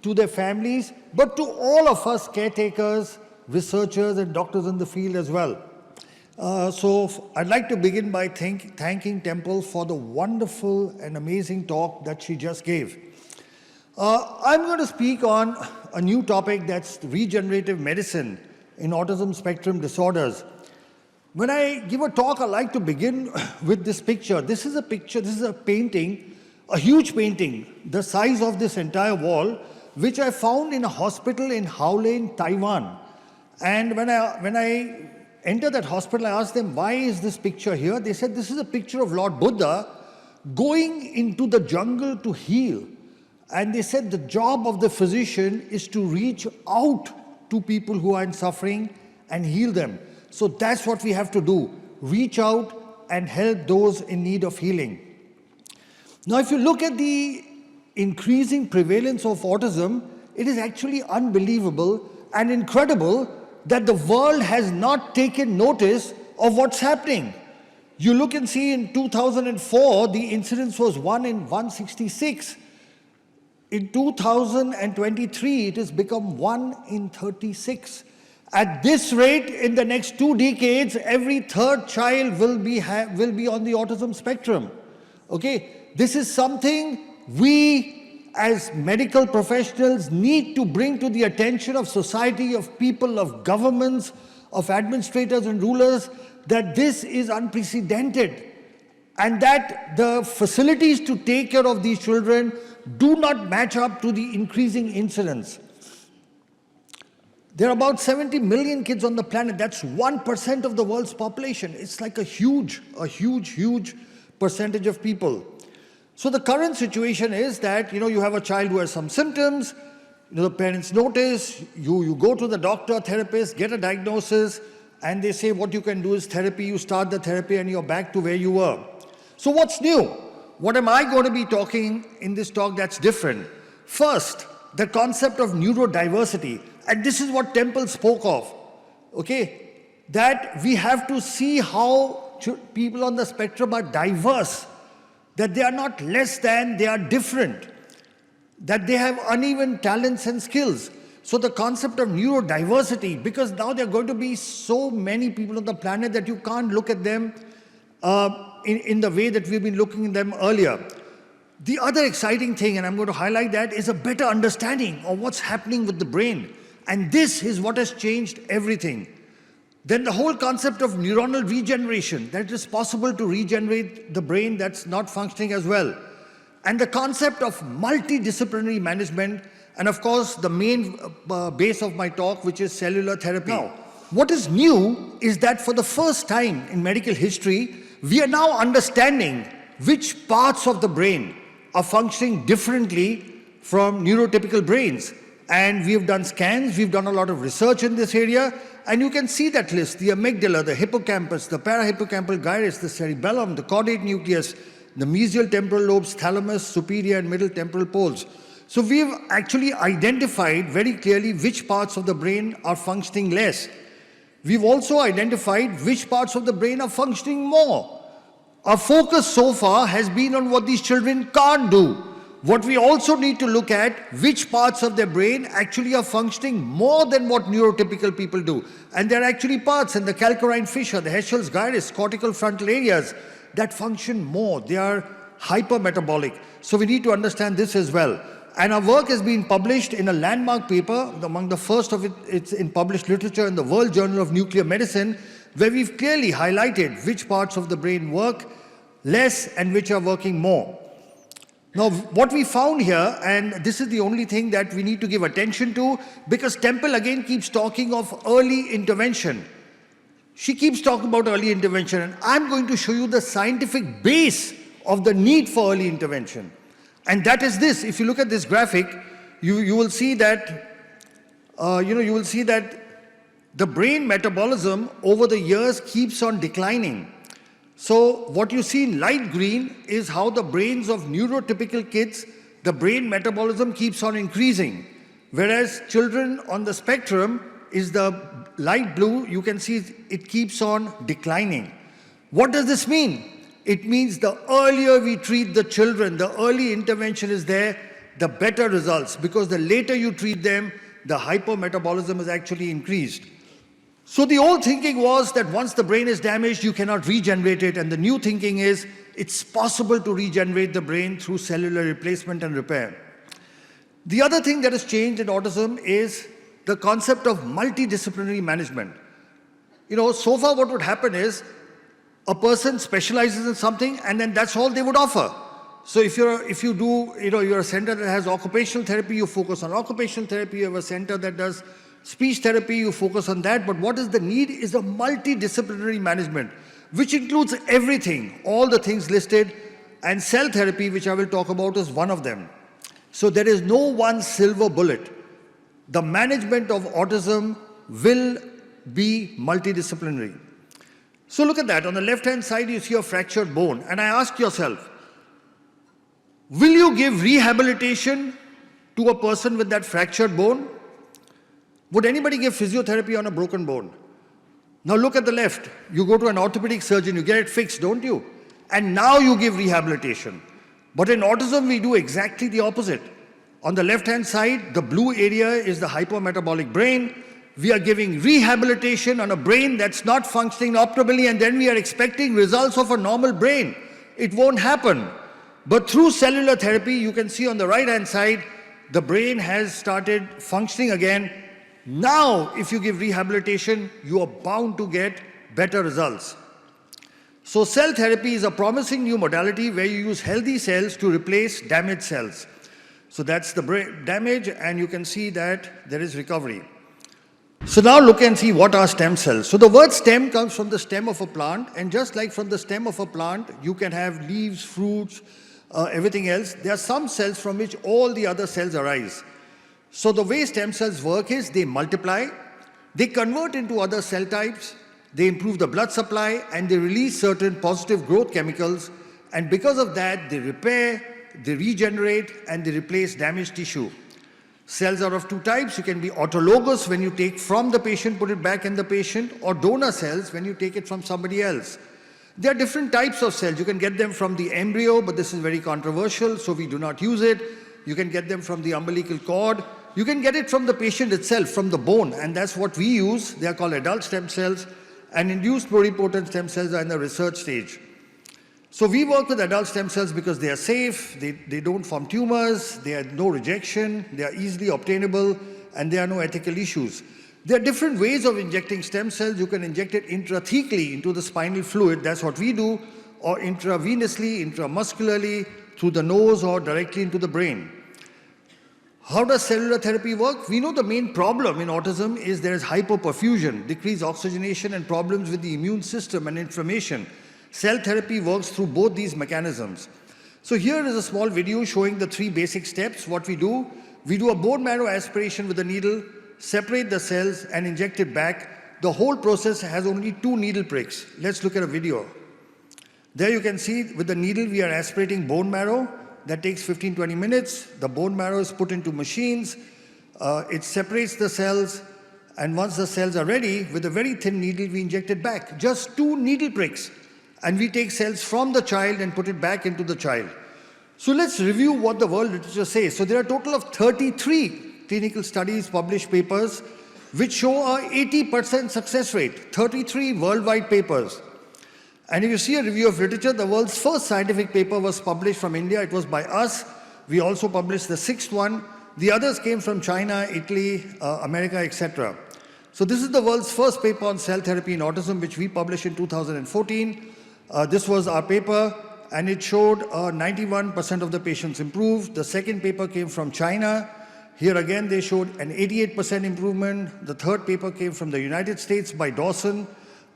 to their families, but to all of us caretakers, researchers, and doctors in the field as well. So I'd like to begin by thanking Temple for the wonderful and amazing talk that she just gave. I'm going to speak on a new topic, that's regenerative medicine in autism spectrum disorders. When I give a talk, I like to begin with this picture. This is a painting, a huge painting, the size of this entire wall, which I found in a hospital in Howlin, Taiwan. And when I entered that hospital, I asked them, why is this picture here? They said, this is a picture of Lord Buddha going into the jungle to heal. And they said the job of the physician is to reach out to people who are in suffering and heal them. So that's what we have to do, reach out and help those in need of healing. Now, if you look at the increasing prevalence of autism, it is actually unbelievable and incredible that the world has not taken notice of what's happening. You look and see in 2004, the incidence was 1 in 166. In 2023, it has become 1 in 36. At this rate, in the next 2 decades, every third child will be on the autism spectrum. Okay, this is something we as medical professionals need to bring to the attention of society, of people, of governments, of administrators and rulers, that this is unprecedented and that the facilities to take care of these children do not match up to the increasing incidence. There are about 70 million kids on the planet. That's 1% of the world's population. It's like a huge percentage of people. So the current situation is that, you have a child who has some symptoms, the parents notice, you go to the doctor, therapist, get a diagnosis, and they say what you can do is therapy. You start the therapy and you're back to where you were. So what's new? What am I going to be talking in this talk that's different? First, the concept of neurodiversity. And this is what Temple spoke of, okay? That we have to see how people on the spectrum are diverse, that they are not less than, they are different, that they have uneven talents and skills. So the concept of neurodiversity, because now there are going to be so many people on the planet that you can't look at them in the way that we've been looking at them earlier. The other exciting thing, and I'm going to highlight that, is a better understanding of what's happening with the brain. And this is what has changed everything. Then the whole concept of neuronal regeneration, that it is possible to regenerate the brain that's not functioning as well. And the concept of multidisciplinary management, and of course the main base of my talk, which is cellular therapy. Now, what is new is that for the first time in medical history, we are now understanding which parts of the brain are functioning differently from neurotypical brains. And we have done scans, we've done a lot of research in this area, and you can see that list: the amygdala, the hippocampus, the parahippocampal gyrus, the cerebellum, the caudate nucleus, the mesial temporal lobes, thalamus, superior and middle temporal poles. So we've actually identified very clearly which parts of the brain are functioning less. We've also identified which parts of the brain are functioning more. Our focus so far has been on what these children can't do. What we also need to look at, which parts of their brain actually are functioning more than what neurotypical people do. And there are actually parts in the calcarine fissure, the Heschel's gyrus, cortical frontal areas that function more. They are hypermetabolic. So we need to understand this as well. And our work has been published in a landmark paper, among the first of it's in published literature in the World Journal of Nuclear Medicine, where we've clearly highlighted which parts of the brain work less and which are working more. Now, what we found here, and this is the only thing that we need to give attention to, because Temple again keeps talking of early intervention. She keeps talking about early intervention, and I'm going to show you the scientific base of the need for early intervention. And that is this. If you look at this graphic, you will see that, you will see that the brain metabolism over the years keeps on declining. So what you see in light green is how the brains of neurotypical kids, the brain metabolism keeps on increasing. Whereas children on the spectrum is the light blue, you can see it keeps on declining. What does this mean? It means the earlier we treat the children, the early intervention is there, the better results, because the later you treat them, the hypermetabolism is actually increased. So the old thinking was that once the brain is damaged, you cannot regenerate it, and the new thinking is it's possible to regenerate the brain through cellular replacement and repair. The other thing that has changed in autism is the concept of multidisciplinary management. So far what would happen is a person specializes in something and then that's all they would offer. So if you're a center that has occupational therapy, you focus on occupational therapy. You have a center that does speech therapy, you focus on that. But what is the need is a multidisciplinary management, which includes everything, all the things listed, and cell therapy, which I will talk about, is one of them. So there is no one silver bullet. The management of autism will be multidisciplinary. So look at that. On the left-hand side, you see a fractured bone. And I ask yourself, will you give rehabilitation to a person with that fractured bone? Would anybody give physiotherapy on a broken bone? Now look at the left. You go to an orthopedic surgeon, you get it fixed, don't you? And now you give rehabilitation. But in autism, we do exactly the opposite. On the left-hand side, the blue area is the hypermetabolic brain. We are giving rehabilitation on a brain that's not functioning optimally, and then we are expecting results of a normal brain. It won't happen. But through cellular therapy, you can see on the right-hand side, the brain has started functioning again. Now, if you give rehabilitation, you are bound to get better results. So cell therapy is a promising new modality where you use healthy cells to replace damaged cells. So that's the brain damage, and you can see that there is recovery. So now look and see what are stem cells. So the word stem comes from the stem of a plant, and just like from the stem of a plant, you can have leaves, fruits, everything else. There are some cells from which all the other cells arise. So the way stem cells work is they multiply, they convert into other cell types, they improve the blood supply, and they release certain positive growth chemicals, and because of that, they repair, they regenerate, and they replace damaged tissue. Cells are of two types. You can be autologous, when you take from the patient, put it back in the patient, or donor cells, when you take it from somebody else. There are different types of cells. You can get them from the embryo, but this is very controversial, so we do not use it. You can get them from the umbilical cord. You can get it from the patient itself, from the bone, and that's what we use. They are called adult stem cells, and induced pluripotent stem cells are in the research stage. So we work with adult stem cells because they are safe, they don't form tumors, they have no rejection, they are easily obtainable, and there are no ethical issues. There are different ways of injecting stem cells. You can inject it intrathecally into the spinal fluid, that's what we do, or intravenously, intramuscularly, through the nose, or directly into the brain. How does cellular therapy work? We know the main problem in autism is there is hypoperfusion, decreased oxygenation, and problems with the immune system and inflammation. Cell therapy works through both these mechanisms. So here is a small video showing the 3 basic steps. What we do a bone marrow aspiration with a needle, separate the cells, and inject it back. The whole process has only 2 needle pricks. Let's look at a video. There you can see with the needle we are aspirating bone marrow. that takes 15-20 minutes. The bone marrow is put into machines. It separates the cells, and once the cells are ready, with a very thin needle, we inject it back. Just 2 needle pricks. And we take cells from the child and put it back into the child. So let's review what the world literature says. So there are a total of 33 clinical studies, published papers, which show a 80% success rate. 33 worldwide papers. And if you see a review of literature, the world's first scientific paper was published from India. It was by us. We also published the 6th one. The others came from China, Italy, America, etc. So this is the world's first paper on cell therapy in autism, which we published in 2014. This was our paper, and it showed 91% of the patients improved. The second paper came from China. Here again, they showed an 88% improvement. The third paper came from the United States by Dawson,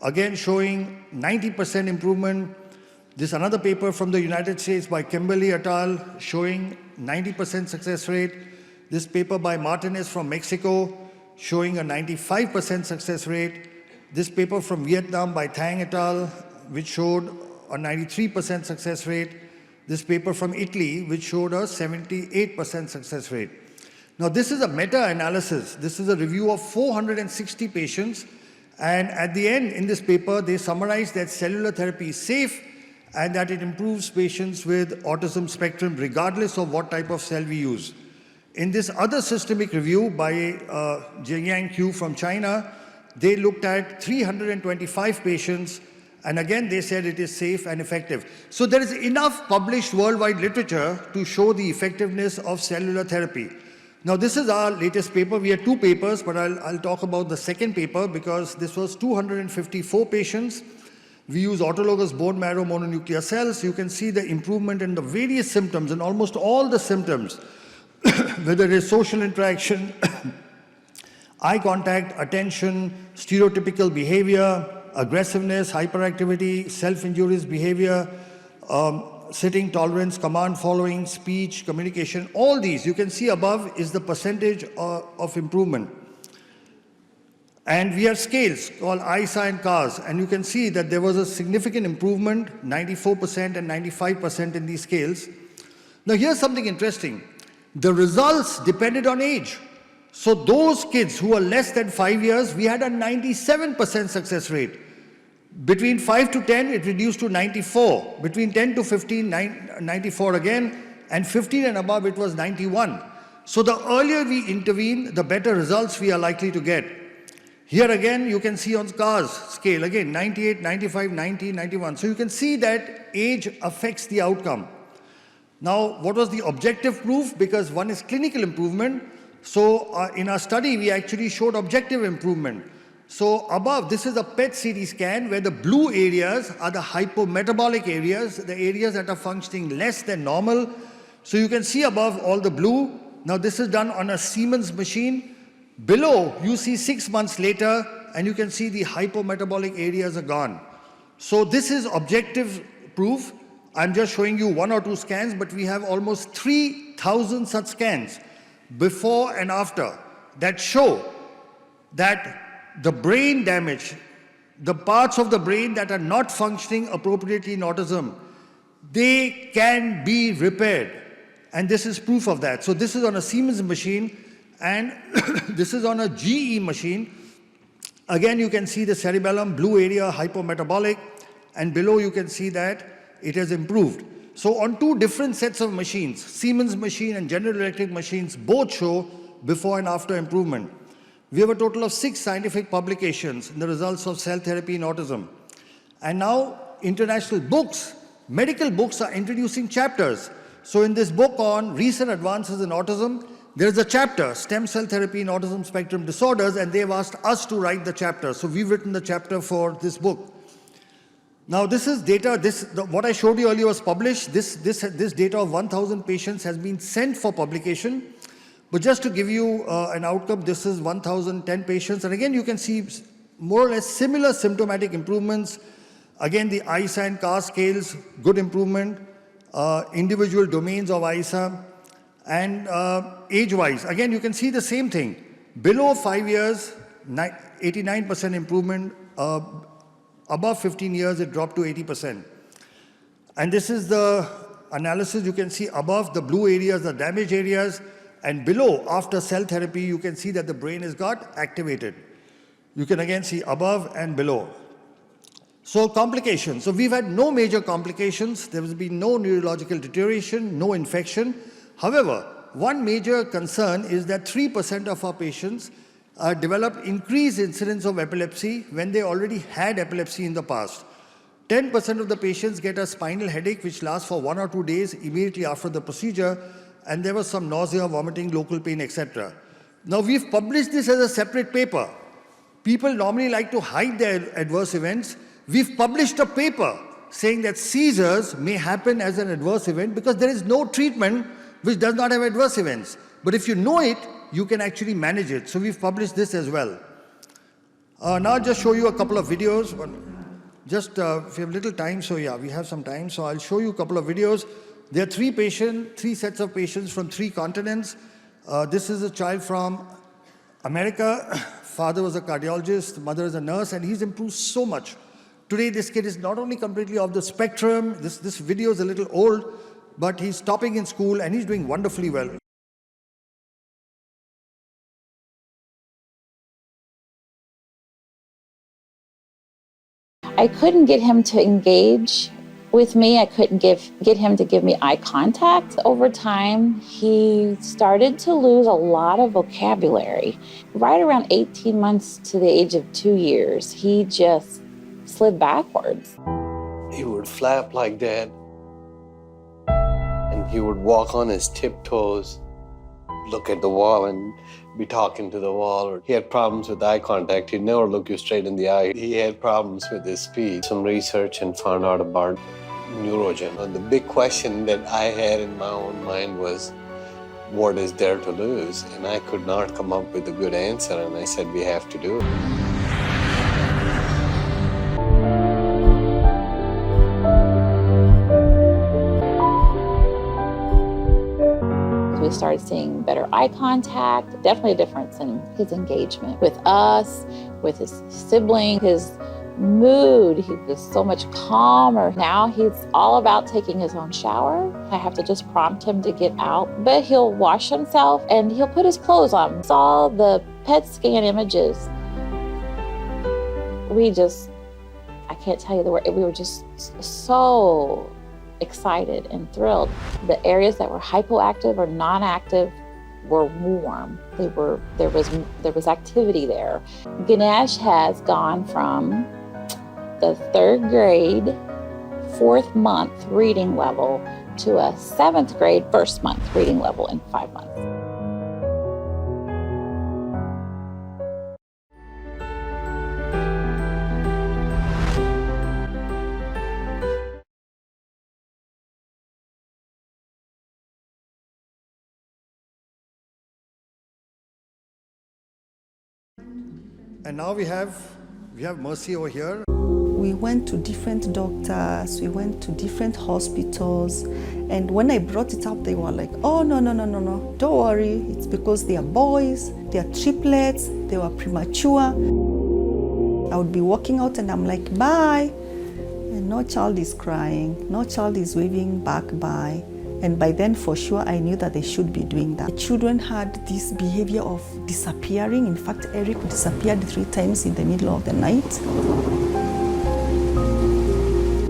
again showing 90% improvement. This another paper from the United States by Kimberly et al. Showing 90% success rate. This paper by Martinez from Mexico showing a 95% success rate. This paper from Vietnam by Thang et al. Which showed a 93% success rate. This paper from Italy, which showed a 78% success rate. Now this is a meta-analysis. This is a review of 460 patients. And at the end, in this paper, they summarize that cellular therapy is safe and that it improves patients with autism spectrum regardless of what type of cell we use. In this other systemic review by Jigyang Q from China, they looked at 325 patients, and again they said it is safe and effective. So there is enough published worldwide literature to show the effectiveness of cellular therapy. Now this is our latest paper. We had 2 papers, but I'll talk about the second paper because this was 254 patients. We use autologous bone marrow mononuclear cells. You can see the improvement in the various symptoms, and almost all the symptoms, whether it is social interaction, eye contact, attention, stereotypical behavior, aggressiveness, hyperactivity, self-injurious behavior, sitting tolerance, command following, speech, communication, all these you can see above is the percentage of improvement. And we have scales called ICAN CARS, and you can see that there was a significant improvement, 94% and 95% in these scales. Now here's something interesting. The results depended on age. So those kids who were less than 5 years, we had a 97% success rate. Between 5 to 10, it reduced to 94. Between 10 to 15, 94 again. And 15 and above, it was 91. So the earlier we intervene, the better results we are likely to get. Here again, you can see on CARS scale, again, 98, 95, 90, 91. So you can see that age affects the outcome. Now, what was the objective proof? Because one is clinical improvement. So in our study, we actually showed objective improvement. So above, this is a PET CT scan where the blue areas are the hypometabolic areas, the areas that are functioning less than normal. So you can see above all the blue. Now this is done on a Siemens machine. Below, you see 6 months later, and you can see the hypometabolic areas are gone. So this is objective proof. I'm just showing you 1 or 2 scans, but we have almost 3,000 such scans before and after that show that the brain damage, the parts of the brain that are not functioning appropriately in autism, they can be repaired. And this is proof of that. So this is on a Siemens machine, and this is on a GE machine. Again, you can see the cerebellum, blue area, hypometabolic, and below you can see that it has improved. So on 2 different sets of machines, Siemens machine and General Electric machines, both show before and after improvement. We have a total of 6 scientific publications in the results of cell therapy in autism. And now international books, medical books are introducing chapters. So in this book on recent advances in autism, there is a chapter, Stem Cell Therapy in Autism Spectrum Disorders, and they've asked us to write the chapter. So we've written the chapter for this book. Now this is data, what I showed you earlier was published. This data of 1,000 patients has been sent for publication. But just to give you an outcome, this is 1,010 patients. And again, you can see more or less similar symptomatic improvements. Again, the ISA and CAR scales, good improvement. Individual domains of ISA. And age-wise, again, you can see the same thing. Below 5 years, 89% improvement. Above 15 years, it dropped to 80%. And this is the analysis, you can see above the blue areas, the damaged areas, and below, after cell therapy, you can see that the brain has got activated. You can again see above and below. So complications. So we've had no major complications. There has been no neurological deterioration, no infection. However, one major concern is that 3% of our patients develop increased incidence of epilepsy when they already had epilepsy in the past. 10% of the patients get a spinal headache which lasts for 1 or 2 days immediately after the procedure, and there was some nausea, vomiting, local pain, etc. Now we've published this as a separate paper. People normally like to hide their adverse events. We've published a paper saying that seizures may happen as an adverse event because there is no treatment which does not have adverse events. But if you know it, you can actually manage it. So we've published this as well. Now I'll just show you a couple of videos. Just if you have little time, so yeah, we have some time. So I'll show you a couple of videos. There are three sets of patients from 3 continents. This is a child from America. Father was a cardiologist, mother is a nurse, and he's improved so much. Today, this kid is not only completely off the spectrum, this video is a little old, but he's topping in school and he's doing wonderfully well. I couldn't get him to engage with me. I couldn't get him to give me eye contact. Over time, he started to lose a lot of vocabulary. Right around 18 months to the age of 2 years, he just slid backwards. He would flap like that, and he would walk on his tiptoes, look at the wall and be talking to the wall. He had problems with eye contact. He'd never look you straight in the eye. He had problems with his speech. Some research and found out about neurogen. And the big question that I had in my own mind was, what is there to lose? And I could not come up with a good answer, and I said, we have to do it. We started seeing better eye contact, definitely a difference in his engagement with us, with his sibling, his mood. He was so much calmer. Now he's all about taking his own shower. I have to just prompt him to get out, but he'll wash himself and he'll put his clothes on. Saw the PET scan images. I can't tell you the word, we were just so excited and thrilled. The areas that were hypoactive or non-active were warm. There was activity there. Ganesh has gone from the 3rd grade, 4th month reading level to a 7th grade, 1st month reading level in 5 months. And now we have Mercy over here. We went to different doctors, we went to different hospitals, and when I brought it up, they were like, oh, no, don't worry, it's because they are boys, they are triplets, they were premature. I would be walking out and I'm like, bye, and no child is crying, no child is waving back bye. And by then, for sure, I knew that they should be doing that. The children had this behavior of disappearing. In fact, Eric disappeared 3 times in the middle of the night.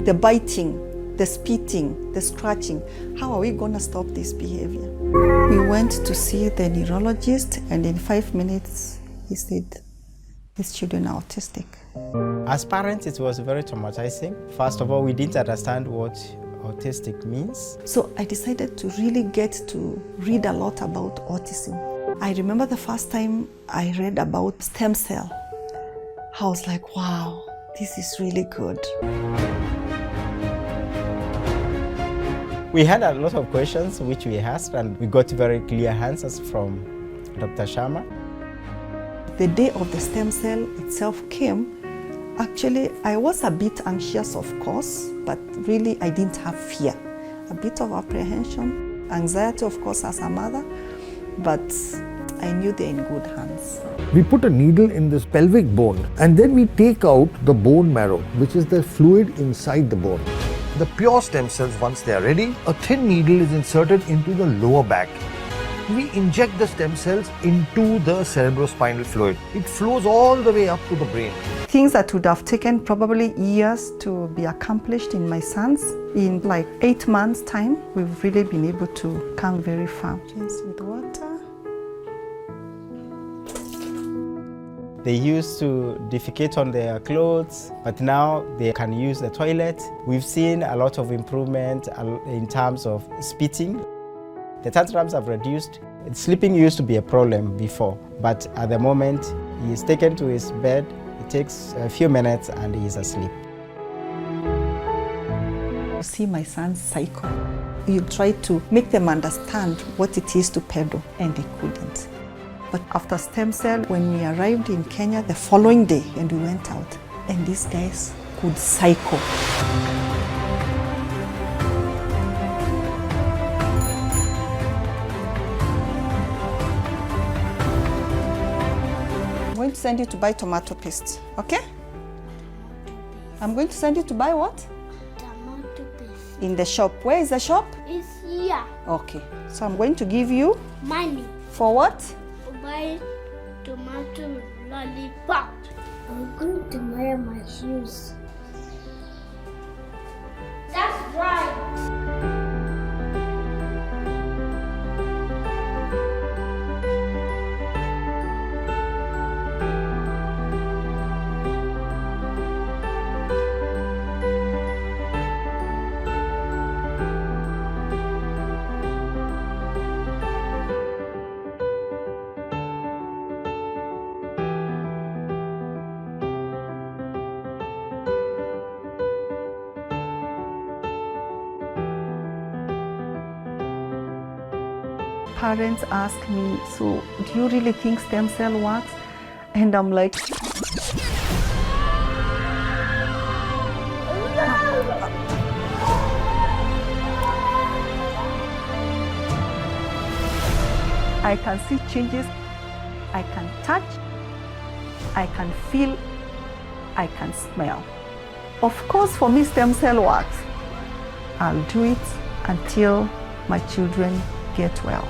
The biting, the spitting, the scratching. How are we going to stop this behavior? We went to see the neurologist, and in 5 minutes, he said, these children are autistic. As parents, it was very traumatizing. First of all, we didn't understand what autistic means. So I decided to really get to read a lot about autism. I remember the first time I read about stem cell. I was like, wow, this is really good. We had a lot of questions which we asked, and we got very clear answers from Dr. Sharma. The day of the stem cell itself came. Actually, I was a bit anxious, of course, but really I didn't have fear. A bit of apprehension, anxiety, of course, as a mother, but I knew they're in good hands. We put a needle in this pelvic bone, and then we take out the bone marrow, which is the fluid inside the bone. the pure stem cells, once they are ready, a thin needle is inserted into the lower back. We inject the stem cells into the cerebrospinal fluid. It flows all the way up to the brain. Things that would have taken probably years to be accomplished in my sons, in like 8 months' time, we've really been able to come very far. Just with water. They used to defecate on their clothes, but now they can use the toilet. We've seen a lot of improvement in terms of spitting. The tantrums have reduced. Sleeping used to be a problem before, but at the moment, he is taken to his bed. It takes a few minutes and he is asleep. You see my sons cycle. You try to make them understand what it is to pedal, and they couldn't. But after stem cell, when we arrived in Kenya the following day and we went out, and these guys could cycle. I'm going to send you to buy tomato paste, okay? I'm going to send you to buy what? Tomato paste. In the shop. Where is the shop? It's here. Okay. So I'm going to give you Money. for what? Buy tomato lollipop. I'm going to wear my shoes. That's right. Parents ask me, so do you really think stem cell works? And I'm like, I can see changes, I can touch, I can feel, I can smell. Of course, for me, stem cell works. I'll do it until my children get well.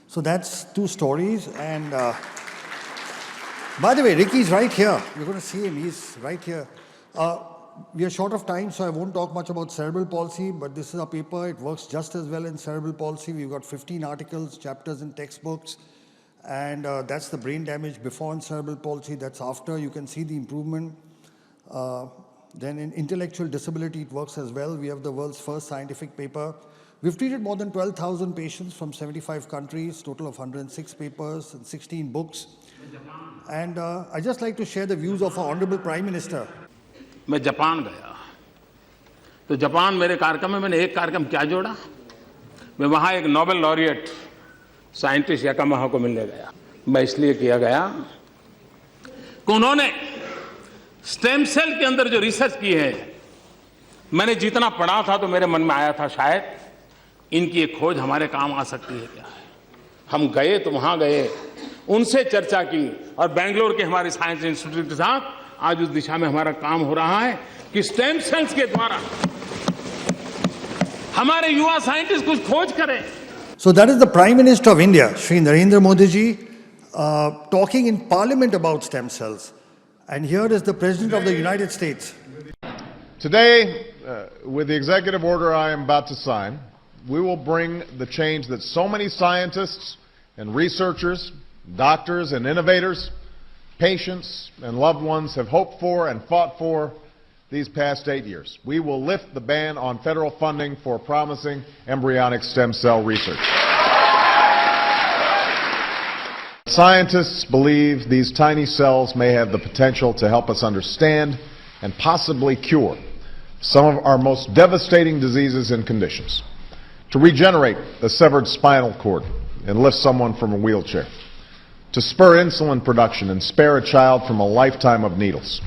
So that's 2 stories. And by the way, Ricky's right here. You're going to see him. He's right here. We are short of time, so I won't talk much about cerebral palsy, but this is a paper. It works just as well in cerebral palsy. We've got 15 articles, chapters in textbooks. And that's the brain damage before in cerebral palsy. That's after. You can see the improvement. Then in intellectual disability, it works as well. We have the world's first scientific paper. We've treated more than 12,000 patients from 75 countries, total of 106 papers and 16 books. And I'd just like to share the views of our Honorable Prime Minister. मैं Japan गया, तो Japan मेरे कार्यक्रम में मैंने एक कार्यक्रम क्या जोड़ा, मैं वहाँ एक नोबेल लॉरिएट साइंटिस्ट याकामाहा को मिलने गया। मैं इसलिए किया गया कि उन्होंने स्टेम सेल के अंदर जो रिसर्च की है, मैंने जितना पढ़ा था तो मेरे मन में आया था शायद इनकी एक खोज हमारे काम आ सकती है क्या है। हम गए तो वहाँ गए, उनसे चर्चा की और बेंगलोर के हमारे साइंस इंस्टीट्यूट के साथ आज उस दिशा में हमारा काम हो रहा है कि स्टेम सेल्स के द्वारा हमारे युवा साइंटिस्ट कुछ खोज करें। So that is the Prime Minister of India, Shri Narendra Modi ji, talking in Parliament about stem cells. And here is the President of the United States. Today, with the executive order I am about to sign, we will bring the change that so many scientists and researchers, doctors and innovators, patients and loved ones have hoped for and fought for these past 8 years. We will lift the ban on federal funding for promising embryonic stem cell research. Scientists believe these tiny cells may have the potential to help us understand and possibly cure some of our most devastating diseases and conditions, to regenerate the severed spinal cord and lift someone from a wheelchair, to spur insulin production and spare a child from a lifetime of needles,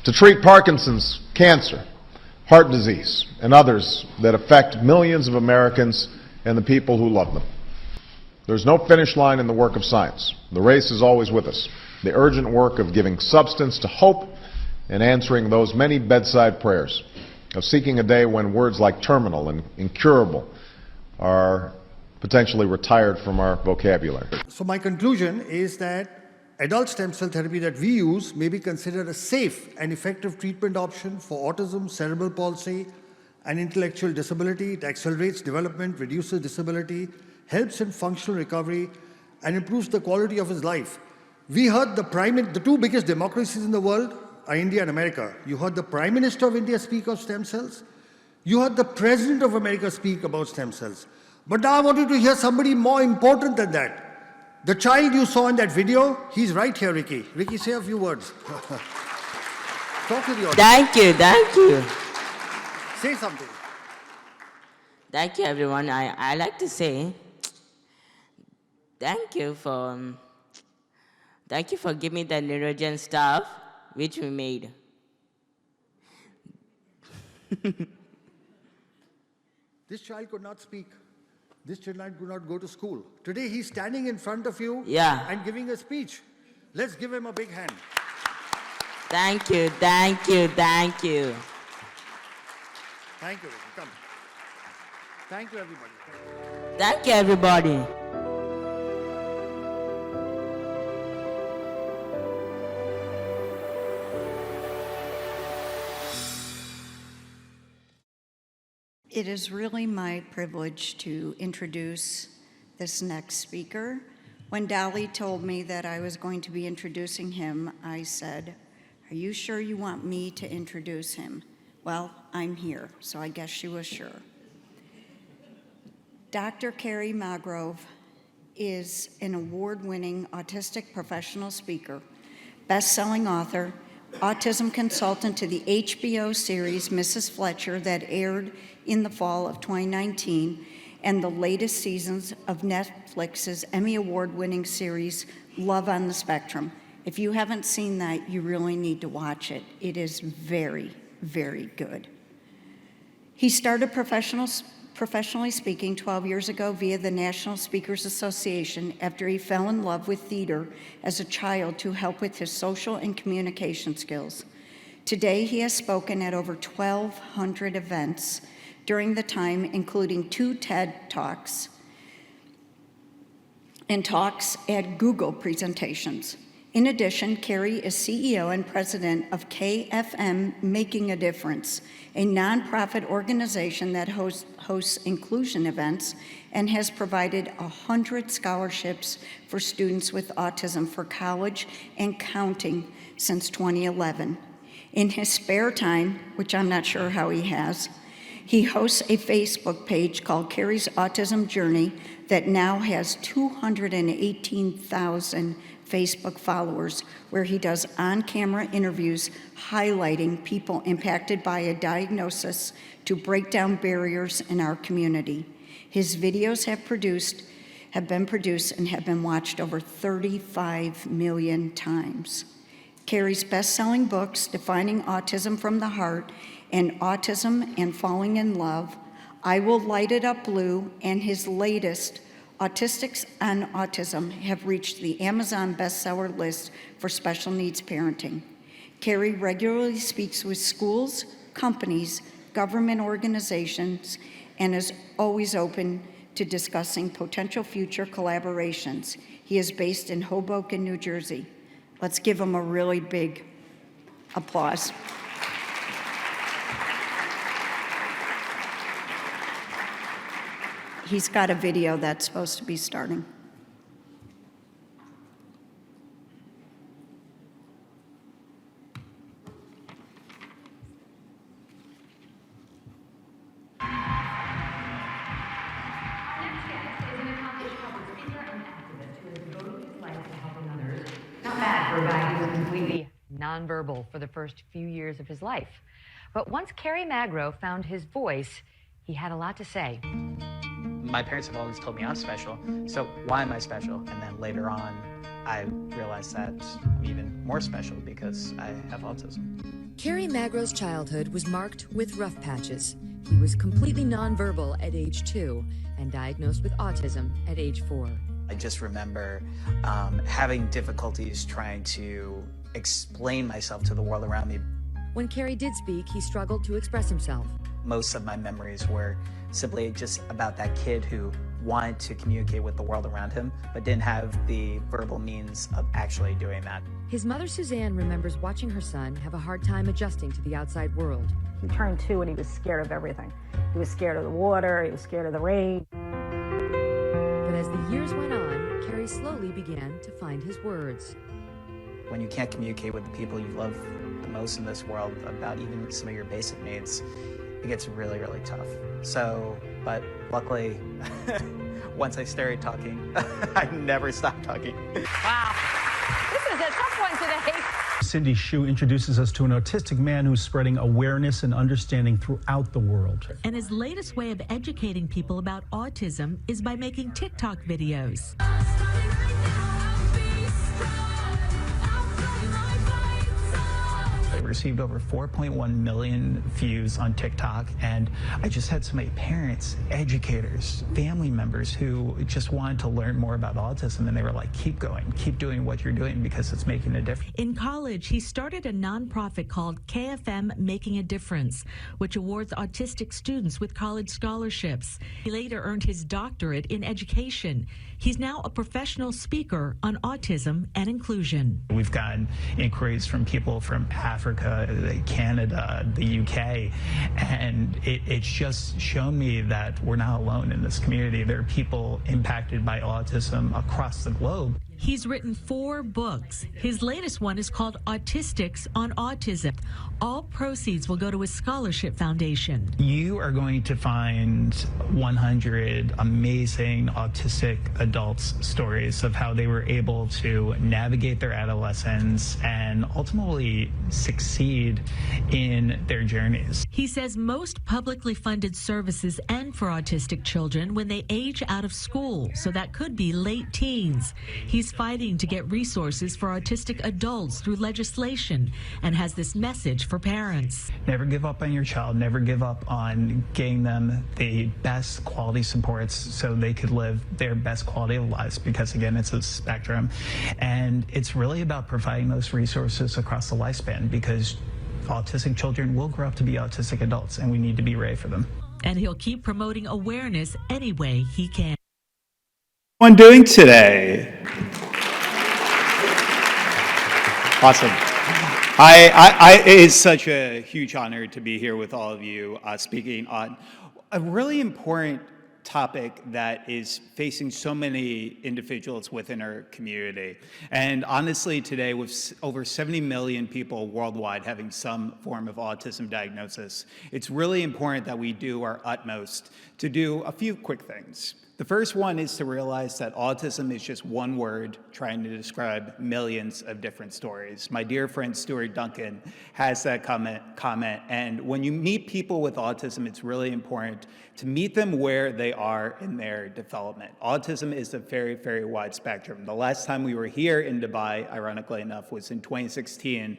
to treat Parkinson's, cancer, heart disease, and others that affect millions of Americans and the people who love them. There's no finish line in the work of science. The race is always with us. The urgent work of giving substance to hope and answering those many bedside prayers of seeking a day when words like terminal and incurable are potentially retired from our vocabulary. So my conclusion is that adult stem cell therapy that we use may be considered a safe and effective treatment option for autism, cerebral palsy, and intellectual disability. It accelerates development, reduces disability, helps in functional recovery, and improves the quality of his life. We heard the two biggest democracies in the world are India and America. You heard the Prime Minister of India speak of stem cells. You heard the President of America speak about stem cells. But now I want you to hear somebody more important than that. The child you saw in that video, he's right here, Ricky. Ricky, say a few words. Talk to the audience. Thank you. Say something. Thank you, everyone. I like to say thank you for giving me the neurogen stuff which we made. This child could not speak. This child could not go to school. Today he's standing in front of you and giving a speech. Let's give him a big hand. Thank you. Thank you, Ricky. Come. Thank you, everybody. Thank you, everybody. It is really my privilege to introduce this next speaker. When Dolly told me that I was going to be introducing him, I said, "Are you sure you want me to introduce him?" Well, I'm here, so I guess she was sure. Dr. Kerry Magro is an award-winning autistic professional speaker, best-selling author, autism consultant to the HBO series Mrs. Fletcher that aired in the fall of 2019, and the latest seasons of Netflix's Emmy Award-winning series Love on the Spectrum. If you haven't seen that, you really need to watch it. It is very, very good. He started professionally speaking 12 years ago via the National Speakers Association after he fell in love with theater as a child to help with his social and communication skills. Today, he has spoken at over 1,200 events during the time, including 2 TED Talks and talks at Google presentations. In addition, Kerry is CEO and president of KFM Making a Difference, a nonprofit organization that hosts inclusion events and has provided 100 scholarships for students with autism for college and counting since 2011. In his spare time, which I'm not sure how he has, he hosts a Facebook page called Kerry's Autism Journey that now has 218,000 Facebook followers, where he does on-camera interviews highlighting people impacted by a diagnosis to break down barriers in our community. His videos have been produced and have been watched over 35 million times. Kerry's best-selling books, Defining Autism from the Heart and Autism and Falling in Love, I Will Light It Up Blue, and his latest, Autistics on Autism, have reached the Amazon bestseller list for special needs parenting. Kerry regularly speaks with schools, companies, government organizations, and is always open to discussing potential future collaborations. He is based in Hoboken, New Jersey. Let's give him a really big applause. He's got a video that's supposed to be starting. Not bad for a guy who was completely nonverbal for the first few years of his life. But once Kerry Magro found his voice, he had a lot to say. My parents have always told me I'm special, so why am I special? And then later on, I realized that I'm even more special because I have autism. Kerry Magro's childhood was marked with rough patches. He was completely nonverbal at age 2 and diagnosed with autism at age 4. I just remember having difficulties trying to explain myself to the world around me. When Kerry did speak, he struggled to express himself. Most of my memories were simply just about that kid who wanted to communicate with the world around him, but didn't have the verbal means of actually doing that. His mother, Suzanne, remembers watching her son have a hard time adjusting to the outside world. He turned 2 and he was scared of everything. He was scared of the water, he was scared of the rain. But as the years went on, Kerry slowly began to find his words. When you can't communicate with the people you love the most in this world about even some of your basic needs, it gets really, really tough. So, but luckily, once I started talking, I never stopped talking. Wow. This is a tough one today. Cindy Hsu introduces us to an autistic man who's spreading awareness and understanding throughout the world. And his latest way of educating people about autism is by making TikTok videos. I received over 4.1 million views on TikTok, and I just had so many parents, educators, family members who just wanted to learn more about autism, and they were like, keep going, keep doing what you're doing because it's making a difference. In college, he started a nonprofit called KFM Making a Difference, which awards autistic students with college scholarships. He later earned his doctorate in education. He's now a professional speaker on autism and inclusion. We've gotten inquiries from people from Africa, Canada, the UK, and it's just shown me that we're not alone in this community. There are people impacted by autism across the globe. He's written 4 books. His latest one is called Autistics on Autism. All proceeds will go to his scholarship foundation. You are going to find 100 amazing autistic adults' stories of how they were able to navigate their adolescence and ultimately succeed in their journeys. He says most publicly funded services end for autistic children when they age out of school, so that could be late teens. He's fighting to get resources for autistic adults through legislation and has this message for parents. Never give up on your child. Never give up on getting them the best quality supports so they could live their best quality of lives, because again, it's a spectrum. And it's really about providing those resources across the lifespan, because autistic children will grow up to be autistic adults, and we need to be ready for them. And he'll keep promoting awareness any way he can. What doing today? Awesome. It's such a huge honor to be here with all of you speaking on a really important topic that is facing so many individuals within our community. And honestly, today, with over 70 million people worldwide having some form of autism diagnosis, it's really important that we do our utmost to do a few quick things. The first one is to realize that autism is just one word trying to describe millions of different stories. My dear friend Stuart Duncan has that comment, and when you meet people with autism, it's really important to meet them where they are in their development. Autism is a very, very wide spectrum. The last time we were here in Dubai, ironically enough, was in 2016.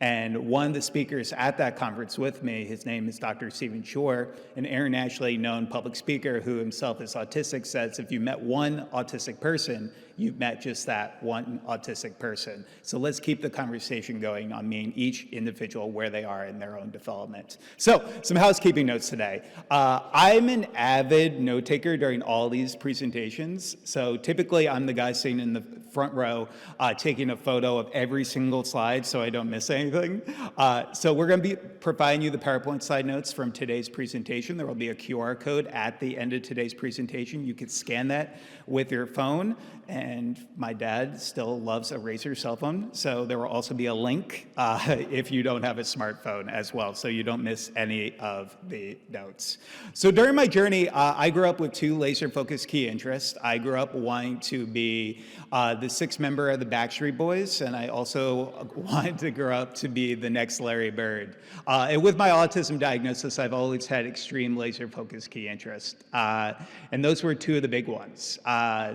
And one of the speakers at that conference with me, his name is Dr. Stephen Shore, an internationally known public speaker who himself is autistic, says if you met one autistic person, you've met just that one autistic person. So let's keep the conversation going on meeting each individual where they are in their own development. So some housekeeping notes today. I'm an avid note taker during all these presentations. So typically I'm the guy sitting in the front row taking a photo of every single slide so I don't miss anything. So we're going to be providing you the PowerPoint slide notes from today's presentation. There will be a QR code at the end of today's presentation. You can scan that with your phone. And my dad still loves a Razr cell phone, so there will also be a link if you don't have a smartphone as well, so you don't miss any of the notes. So during my journey, I grew up with 2 laser-focused key interests. I grew up wanting to be the 6th member of the Backstreet Boys, and I also wanted to grow up to be the next Larry Bird. And with my autism diagnosis, I've always had extreme laser-focused key interests, and those were 2 of the big ones.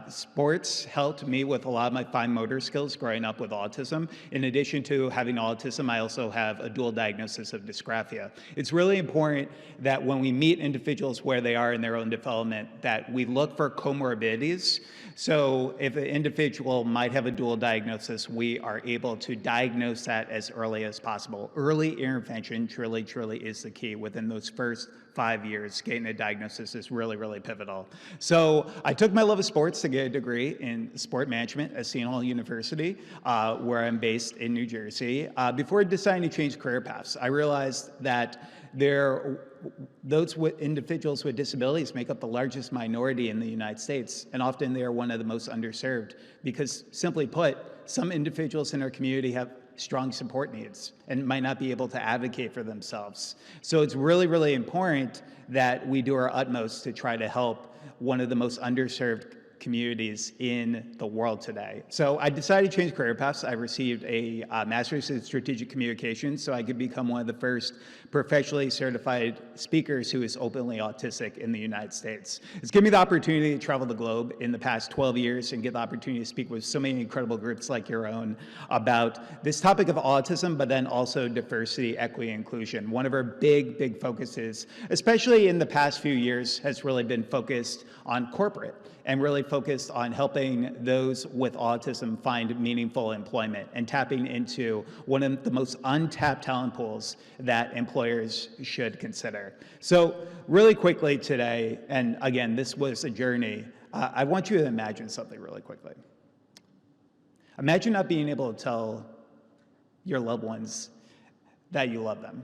Sports, helped me with a lot of my fine motor skills growing up with autism. In addition to having autism, I also have a dual diagnosis of dysgraphia. It's really important that when we meet individuals where they are in their own development, that we look for comorbidities. So if an individual might have a dual diagnosis, we are able to diagnose that as early as possible. Early intervention truly is the key. Within those first 5 years, getting a diagnosis is really pivotal. So I took my love of sports to get a degree in sport management at Seton University, where I'm based in New Jersey. Before deciding to change career paths, I realized that those individuals with disabilities make up the largest minority in the United States, and often they are one of the most underserved because, simply put, some individuals in our community have strong support needs and might not be able to advocate for themselves. So it's really important that we do our utmost to try to help one of the most underserved communities in the world today. So I decided to change career paths. I received a master's in strategic communications so I could become one of the first professionally certified speakers who is openly autistic in the United States. It's given me the opportunity to travel the globe in the past 12 years and get the opportunity to speak with so many incredible groups like your own about this topic of autism, but then also diversity, equity, inclusion. One of our big focuses, especially in the past few years, has really been focused on corporate and really focused on helping those with autism find meaningful employment and tapping into one of the most untapped talent pools that employers should consider. So really quickly today, and again, this was a journey, I want you to imagine something really quickly. Imagine not being able to tell your loved ones that you love them.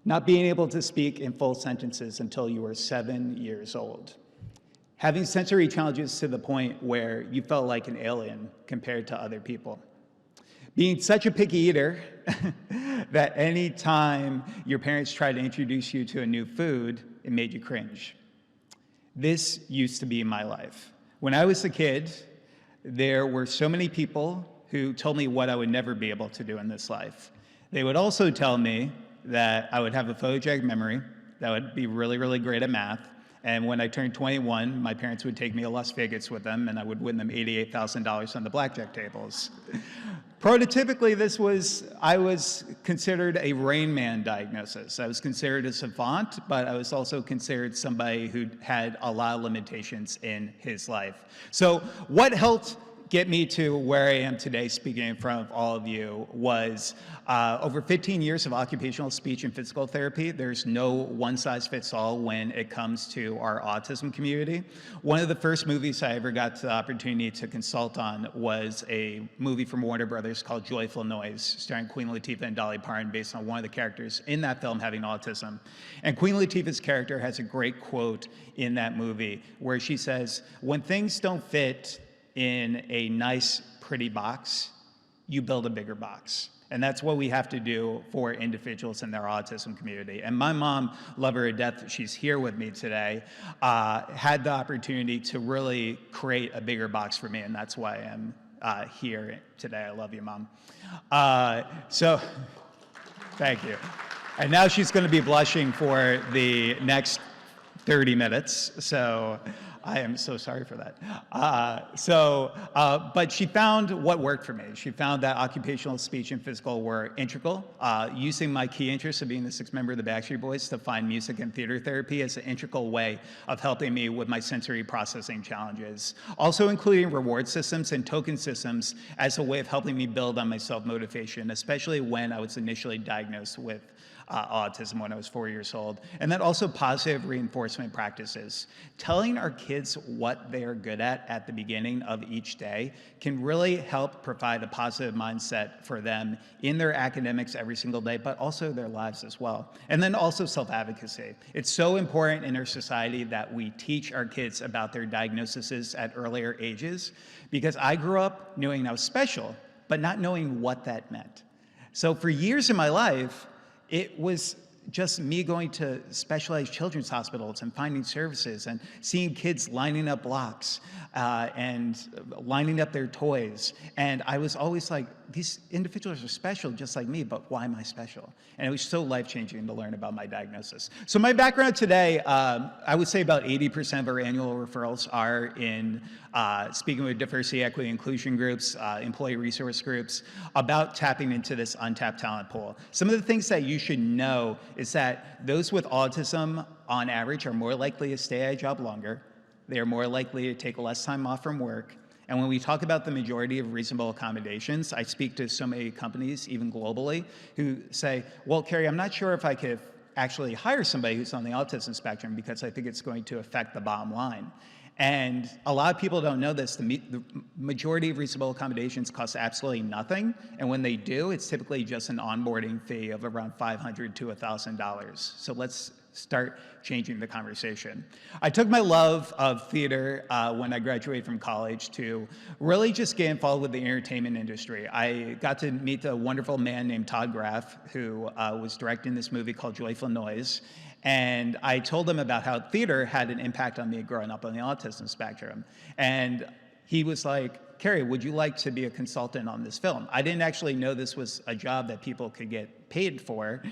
Not being able to speak in full sentences until you were 7 years old. Having sensory challenges to the point where you felt like an alien compared to other people. Being such a picky eater that any time your parents tried to introduce you to a new food, it made you cringe. This used to be my life. When I was a kid, there were so many people who told me what I would never be able to do in this life. They would also tell me that I would have a photogenic memory, that I would be really great at math, and when I turned 21, my parents would take me to Las Vegas with them, and I would win them $88,000 on the blackjack tables. Prototypically, I was considered a Rain Man diagnosis. I was considered a savant, but I was also considered somebody who had a lot of limitations in his life. So what helped get me to where I am today speaking in front of all of you was over 15 years of occupational speech and physical therapy. There's no one-size-fits-all when it comes to our autism community. One of the first movies I ever got the opportunity to consult on was a movie from Warner Brothers called Joyful Noise, starring Queen Latifah and Dolly Parton, based on one of the characters in that film having autism. And Queen Latifah's character has a great quote in that movie where she says, "When things don't fit in a nice, pretty box, you build a bigger box." And that's what we have to do for individuals in their autism community. And my mom, love her to death, she's here with me today, had the opportunity to really create a bigger box for me, and that's why I'm here today. I love you, Mom. So, thank you. And now she's going to be blushing for the next 30 minutes, so I am so sorry for that. But she found what worked for me. She found that occupational speech and physical were integral. Using my key interest of being the sixth member of the Backstreet Boys to find music and theater therapy as an integral way of helping me with my sensory processing challenges. Also including reward systems and token systems as a way of helping me build on my self-motivation, especially when I was initially diagnosed with autism when I was 4 years old. And then also positive reinforcement practices. Telling our kids what they are good at the beginning of each day can really help provide a positive mindset for them in their academics every single day, but also their lives as well. And then also self-advocacy. It's so important in our society that we teach our kids about their diagnoses at earlier ages, because I grew up knowing I was special, but not knowing what that meant. So for years in my life, it was just me going to specialized children's hospitals and finding services and seeing kids lining up blocks and lining up their toys. And I was always like, these individuals are special just like me, but why am I special? And it was so life-changing to learn about my diagnosis. So my background today, I would say about 80% of our annual referrals are in speaking with diversity, equity, inclusion groups, employee resource groups, about tapping into this untapped talent pool. Some of the things that you should know is that those with autism, on average, are more likely to stay at a job longer. They are more likely to take less time off from work. And when we talk about the majority of reasonable accommodations, I speak to so many companies, even globally, who say, well, Kerry, I'm not sure if I could actually hire somebody who's on the autism spectrum because I think it's going to affect the bottom line. And a lot of people don't know this. The majority of reasonable accommodations cost absolutely nothing. And when they do, it's typically just an onboarding fee of around $500 to $1,000. So let's start changing the conversation. I took my love of theater when I graduated from college to really just get involved with the entertainment industry. I got to meet a wonderful man named Todd Graff, who was directing this movie called Joyful Noise. And I told him about how theater had an impact on me growing up on the autism spectrum. And he was like, Kerry, would you like to be a consultant on this film? I didn't actually know this was a job that people could get paid for.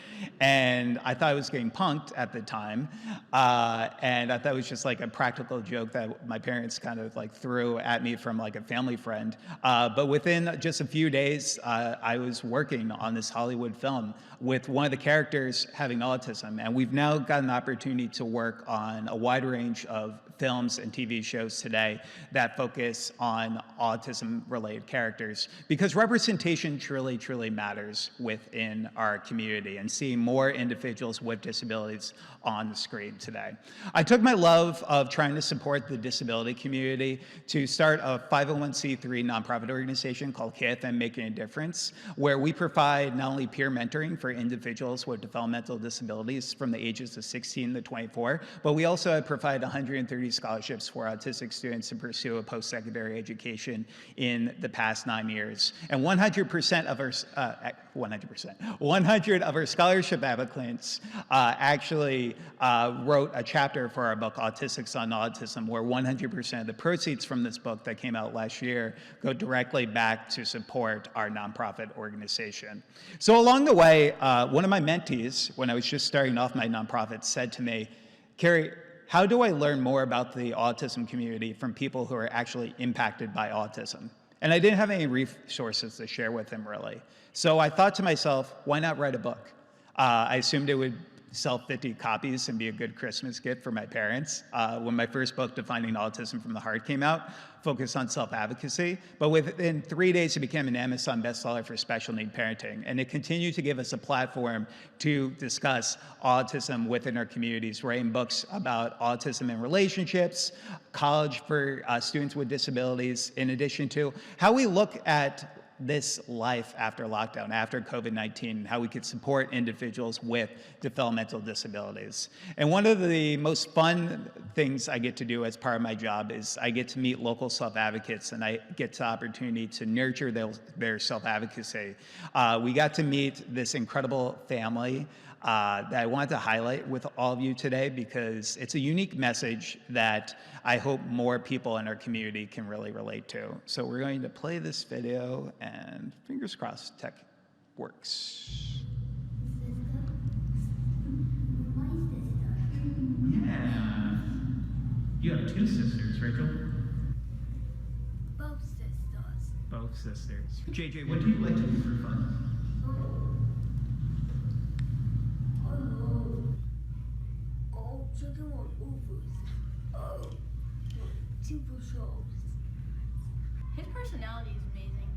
And I thought I was getting punked at the time. And I thought it was just like a practical joke that my parents kind of like threw at me from like a family friend. But within just a few days, I was working on this Hollywood film with one of the characters having autism. And we've now got an opportunity to work on a wide range of films and TV shows today that focus on autism-related characters, because representation truly, truly matters within our community, and seeing more individuals with disabilities on the screen today. I took my love of trying to support the disability community to start a 501c3 nonprofit organization called KFM Making a Difference, where we provide not only peer mentoring for individuals with developmental disabilities from the ages of 16 to 24, but we also have provided 130 scholarships for autistic students to pursue a post-secondary education in the past 9 years. And 100% of our 100 of our scholarship applicants actually wrote a chapter for our book, Autistics on Autism, where 100% of the proceeds from this book that came out last year go directly back to support our nonprofit organization. So along the way, one of my mentees, when I was just starting off my nonprofit, said to me, Kerry, how do I learn more about the autism community from people who are actually impacted by autism? And I didn't have any resources to share with him, really. So I thought to myself, why not write a book? I assumed it would sell 50 copies and be a good Christmas gift for my parents. When my first book, Defining Autism from the Heart, came out, focused on self-advocacy. But within 3 days, it became an Amazon bestseller for special need parenting. And it continued to give us a platform to discuss autism within our communities, writing books about autism in relationships, college for students with disabilities, in addition to how we look at this life after lockdown, after COVID-19, and how we could support individuals with developmental disabilities. And one of the most fun things I get to do as part of my job is I get to meet local self-advocates, and I get the opportunity to nurture their self-advocacy. We got to meet this incredible family that I wanted to highlight with all of you today, because it's a unique message that I hope more people in our community can really relate to. So we're going to play this video, and fingers crossed tech works. Yeah. You have two sisters, Rachel? Both sisters. Both sisters. JJ, what do you like to do for fun? Chicken on overs. Super shows. His personality is amazing.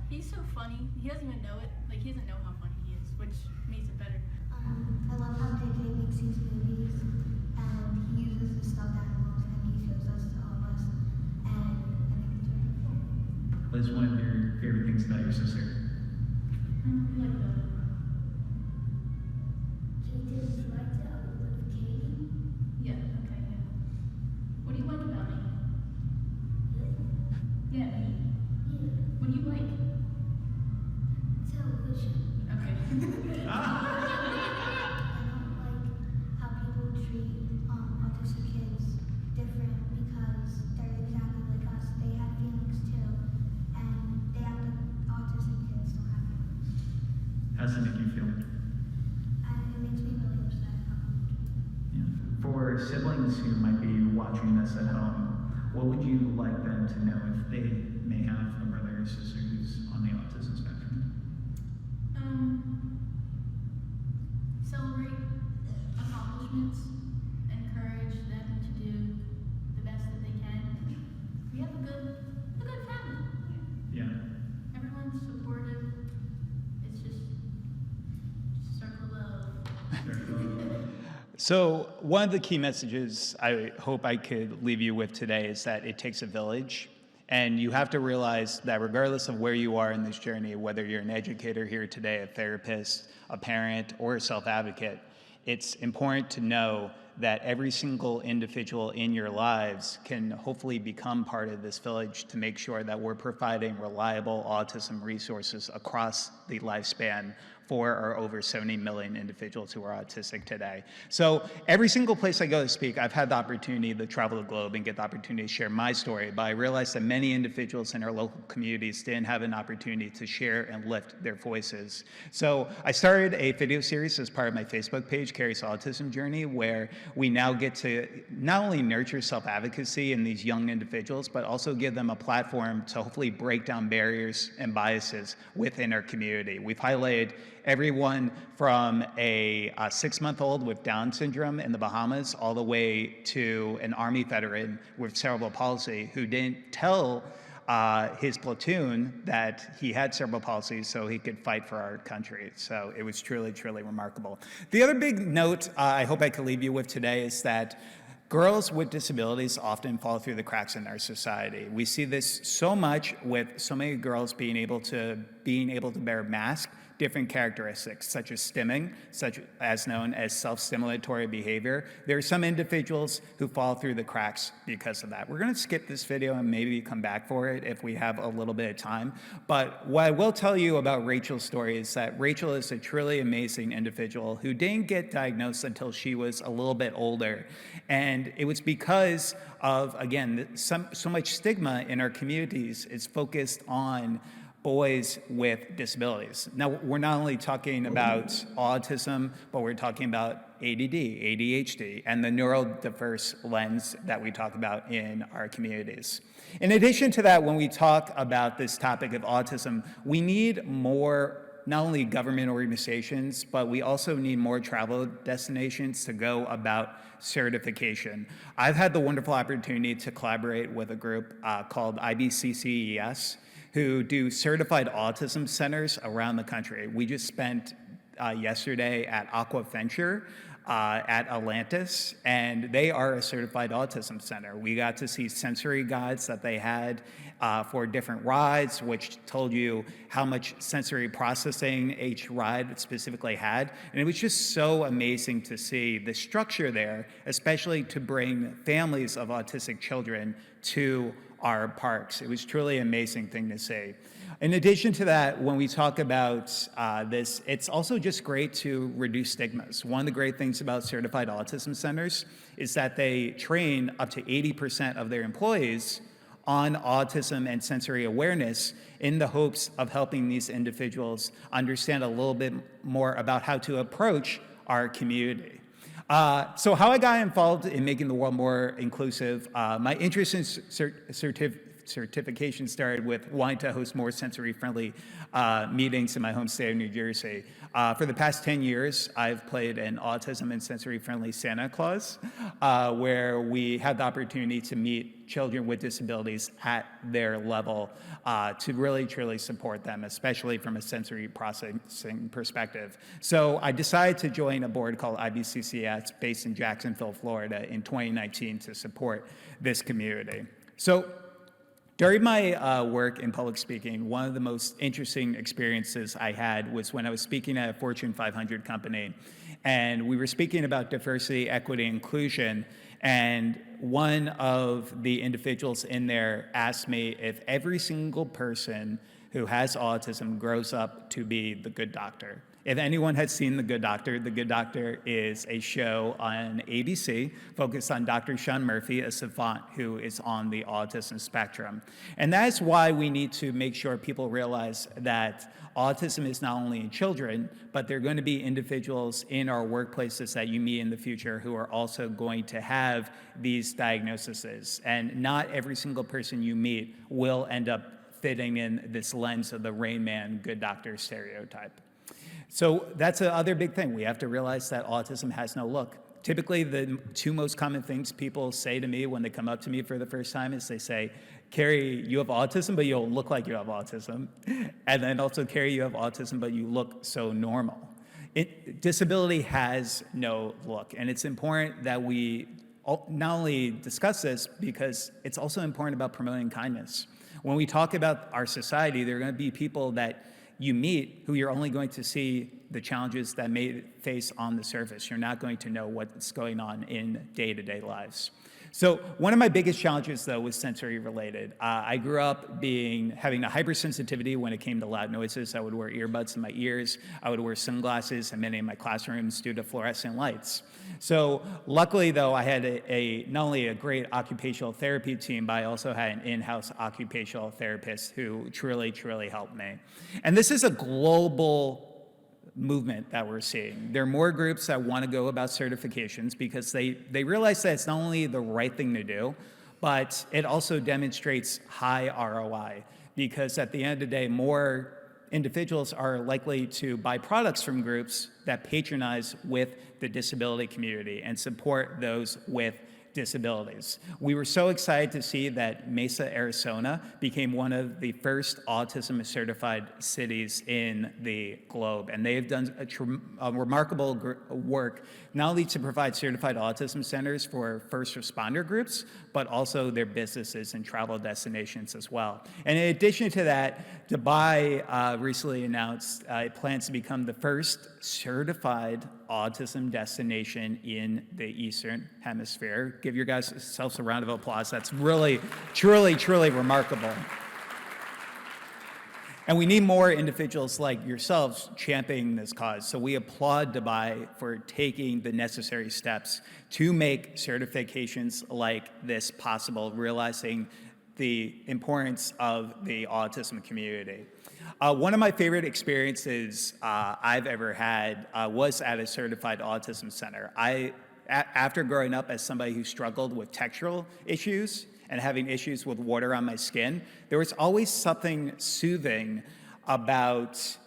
He's so funny. He doesn't even know it. Like, he doesn't know how funny he is, which makes it better. I love how JJ makes these movies, and he uses the stuffed animals, and he shows us to all of us, and I think it's really cool. What is one of your favorite things about your sister? Like JJ's lights out with Katie. yeah, okay, yeah. What do you like about me? Yeah, me. Yeah. What do you like? Television. Okay. How's that make you feel? It makes me really upset. Yeah. For siblings who might be watching this at home, what would you like them to know if they may have a brother or sister who's on the autism spectrum? Celebrate accomplishments, encourage them to do the best that they can. We have a good family. Yeah. Everyone's supportive. It's just circle love. So one of the key messages I hope I could leave you with today is that it takes a village. And you have to realize that regardless of where you are in this journey, whether you're an educator here today, a therapist, a parent, or a self-advocate, it's important to know that every single individual in your lives can hopefully become part of this village to make sure that we're providing reliable autism resources across the lifespan for our over 70 million individuals who are autistic today. So every single place I go to speak, I've had the opportunity to travel the globe and get the opportunity to share my story, but I realized that many individuals in our local communities didn't have an opportunity to share and lift their voices. So I started a video series as part of my Facebook page, Kerry's Autism Journey, where we now get to not only nurture self-advocacy in these young individuals, but also give them a platform to hopefully break down barriers and biases within our community. We've highlighted everyone from a 6-month-old with Down syndrome in the Bahamas all the way to an Army veteran with cerebral palsy who didn't tell his platoon that he had cerebral palsy so he could fight for our country. So it was truly, truly remarkable. The other big note I hope I could leave you with today is that girls with disabilities often fall through the cracks in our society. We see this so much with so many girls being able to bear masks, different characteristics, such as stimming, such as known as self-stimulatory behavior. There are some individuals who fall through the cracks because of that. We're gonna skip this video and maybe come back for it if we have a little bit of time. But what I will tell you about Rachel's story is that Rachel is a truly amazing individual who didn't get diagnosed until she was a little bit older. And it was because of, again, so much stigma in our communities is focused on boys with disabilities. Now, we're not only talking about autism, but we're talking about ADD, ADHD, and the neurodiverse lens that we talk about in our communities. In addition to that, when we talk about this topic of autism, we need more not only government organizations, but we also need more travel destinations to go about certification. I've had the wonderful opportunity to collaborate with a group called IBCCES, who do certified autism centers around the country. We just spent yesterday at Aquaventure at Atlantis, and they are a certified autism center. We got to see sensory guides that they had for different rides, which told you how much sensory processing each ride specifically had. And it was just so amazing to see the structure there, especially to bring families of autistic children to our parks. It was truly an amazing thing to see. In addition to that, when we talk about this, it's also just great to reduce stigmas. One of the great things about certified autism centers is that they train up to 80% of their employees on autism and sensory awareness in the hopes of helping these individuals understand a little bit more about how to approach our community. So how I got involved in making the world more inclusive, my interest in certification started with wanting to host more sensory-friendly meetings in my home state of New Jersey. For the past 10 years, I've played an autism and sensory-friendly Santa Claus, where we had the opportunity to meet children with disabilities at their level to really, truly support them, especially from a sensory processing perspective. So I decided to join a board called IBCCS based in Jacksonville, Florida in 2019 to support this community. So during my work in public speaking, one of the most interesting experiences I had was when I was speaking at a Fortune 500 company, and we were speaking about diversity, equity, inclusion, and one of the individuals in there asked me if every single person who has autism grows up to be the good doctor. If anyone has seen The Good Doctor is a show on ABC focused on Dr. Sean Murphy, a savant who is on the autism spectrum. And that is why we need to make sure people realize that autism is not only in children, but there are going to be individuals in our workplaces that you meet in the future who are also going to have these diagnoses. And not every single person you meet will end up fitting in this lens of the Rain Man, good doctor stereotype. So that's the other big thing. We have to realize that autism has no look. Typically, the two most common things people say to me when they come up to me for the first time is they say, Kerry, you have autism, but you don't look like you have autism. And then also, Kerry, you have autism, but you look so normal. Disability has no look. And it's important that we not only discuss this, because it's also important about promoting kindness. When we talk about our society, there are going to be people that you meet who you're only going to see the challenges that may face on the surface. You're not going to know what's going on in day-to-day lives. So one of my biggest challenges, though, was sensory related. I grew up having a hypersensitivity when it came to loud noises. I would wear earbuds in my ears. I would wear sunglasses in many of my classrooms due to fluorescent lights. So luckily, though, I had not only a great occupational therapy team, but I also had an in-house occupational therapist who truly, truly helped me. And this is a global movement that we're seeing. There are more groups that want to go about certifications because they realize that it's not only the right thing to do, but it also demonstrates high ROI, because at the end of the day, more individuals are likely to buy products from groups that patronize with the disability community and support those with disabilities. We were so excited to see that Mesa, Arizona became one of the first autism certified cities in the globe. And they have done a remarkable work, not only to provide certified autism centers for first responder groups, but also their businesses and travel destinations as well. And in addition to that, Dubai recently announced it plans to become the first certified autism destination in the Eastern Hemisphere. Give your guys yourselves a round of applause. That's really, truly, truly remarkable. And we need more individuals like yourselves championing this cause. So we applaud Dubai for taking the necessary steps to make certifications like this possible, realizing the importance of the autism community. One of my favorite experiences I've ever had was at a certified autism center. After growing up as somebody who struggled with textural issues and having issues with water on my skin, there was always something soothing about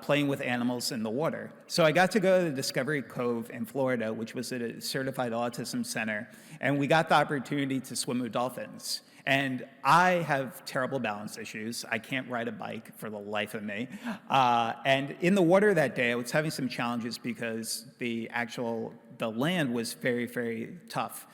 playing with animals in the water. So I got to go to the Discovery Cove in Florida, which was at a certified autism center, and we got the opportunity to swim with dolphins. And I have terrible balance issues. I can't ride a bike for the life of me. And in the water that day, I was having some challenges because the land was very, very tough.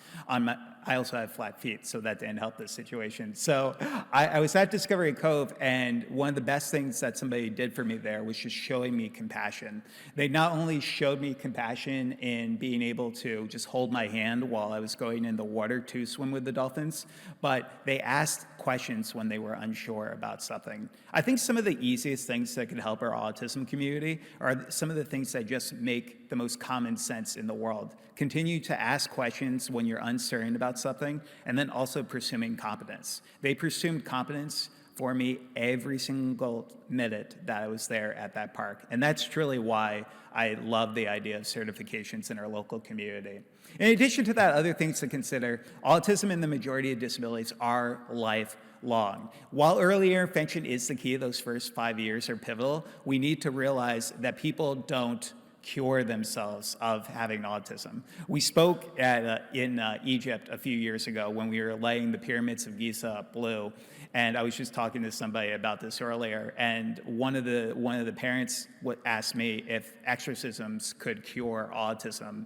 I also have flat feet, so that didn't help the situation. So I was at Discovery Cove, and one of the best things that somebody did for me there was just showing me compassion. They not only showed me compassion in being able to just hold my hand while I was going in the water to swim with the dolphins, but they asked questions when they were unsure about something. I think some of the easiest things that could help our autism community are some of the things that just make the most common sense in the world. Continue to ask questions when you're uncertain about something, and then also pursuing competence. They pursued competence for me every single minute that I was there at that park. And that's truly why I love the idea of certifications in our local community. In addition to that, other things to consider, autism and the majority of disabilities are lifelong. While early intervention is the key, those first 5 years are pivotal, we need to realize that people don't cure themselves of having autism. We spoke in Egypt a few years ago when we were laying the pyramids of Giza blue, and I was just talking to somebody about this earlier, and one of the parents asked me if exorcisms could cure autism,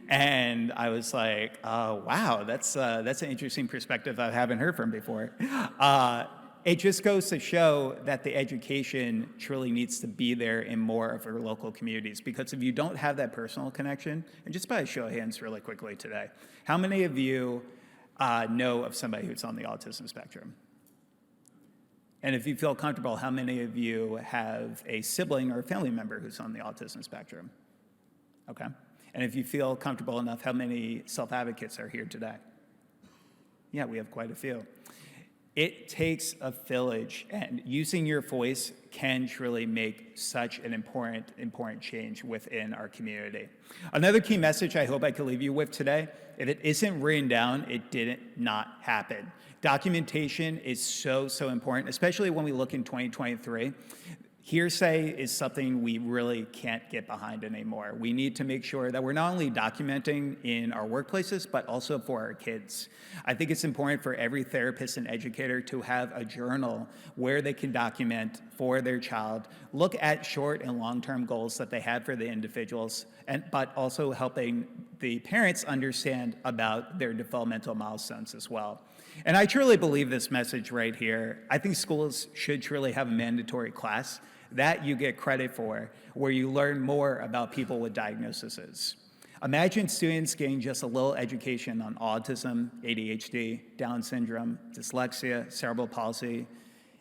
and I was like, oh, wow, that's an interesting perspective I haven't heard from before. It just goes to show that the education truly needs to be there in more of our local communities, because if you don't have that personal connection, and just by a show of hands really quickly today, how many of you know of somebody who's on the autism spectrum? And if you feel comfortable, how many of you have a sibling or a family member who's on the autism spectrum? Okay. And if you feel comfortable enough, how many self-advocates are here today? Yeah, we have quite a few. It takes a village, and using your voice can truly make such an important change within our community. Another key message I hope I can leave you with today, if it isn't written down, it didn't not happen. Documentation is so important, especially when we look in 2023. Hearsay is something we really can't get behind anymore. We need to make sure that we're not only documenting in our workplaces, but also for our kids. I think it's important for every therapist and educator to have a journal where they can document for their child, look at short and long-term goals that they have for the individuals, but also helping the parents understand about their developmental milestones as well. And I truly believe this message right here. I think schools should truly have a mandatory class that you get credit for, where you learn more about people with diagnoses. Imagine students getting just a little education on autism, ADHD, Down syndrome, dyslexia, cerebral palsy.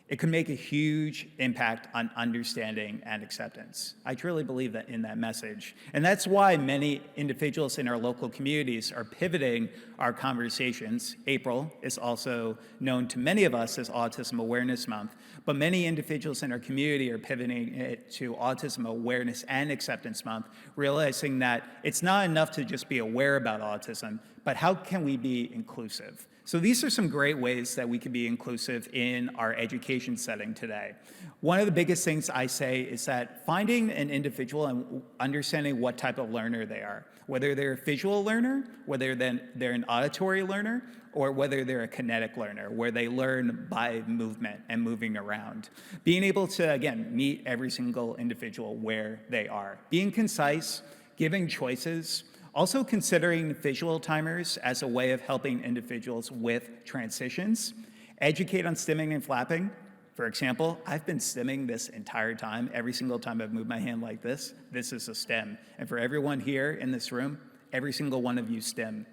It could make a huge impact on understanding and acceptance. I truly believe that in that message. And that's why many individuals in our local communities are pivoting our conversations. April is also known to many of us as Autism Awareness Month, but many individuals in our community are pivoting it to Autism Awareness and Acceptance Month, realizing that it's not enough to just be aware about autism, but how can we be inclusive? So these are some great ways that we can be inclusive in our education setting today. One of the biggest things I say is that finding an individual and understanding what type of learner they are, whether they're a visual learner, whether they're an auditory learner, or whether they're a kinetic learner, where they learn by movement and moving around. Being able to, again, meet every single individual where they are. Being concise, giving choices, also considering visual timers as a way of helping individuals with transitions. Educate on stimming and flapping. For example, I've been stimming this entire time. Every single time I've moved my hand like this is a stim. And for everyone here in this room, every single one of you stim.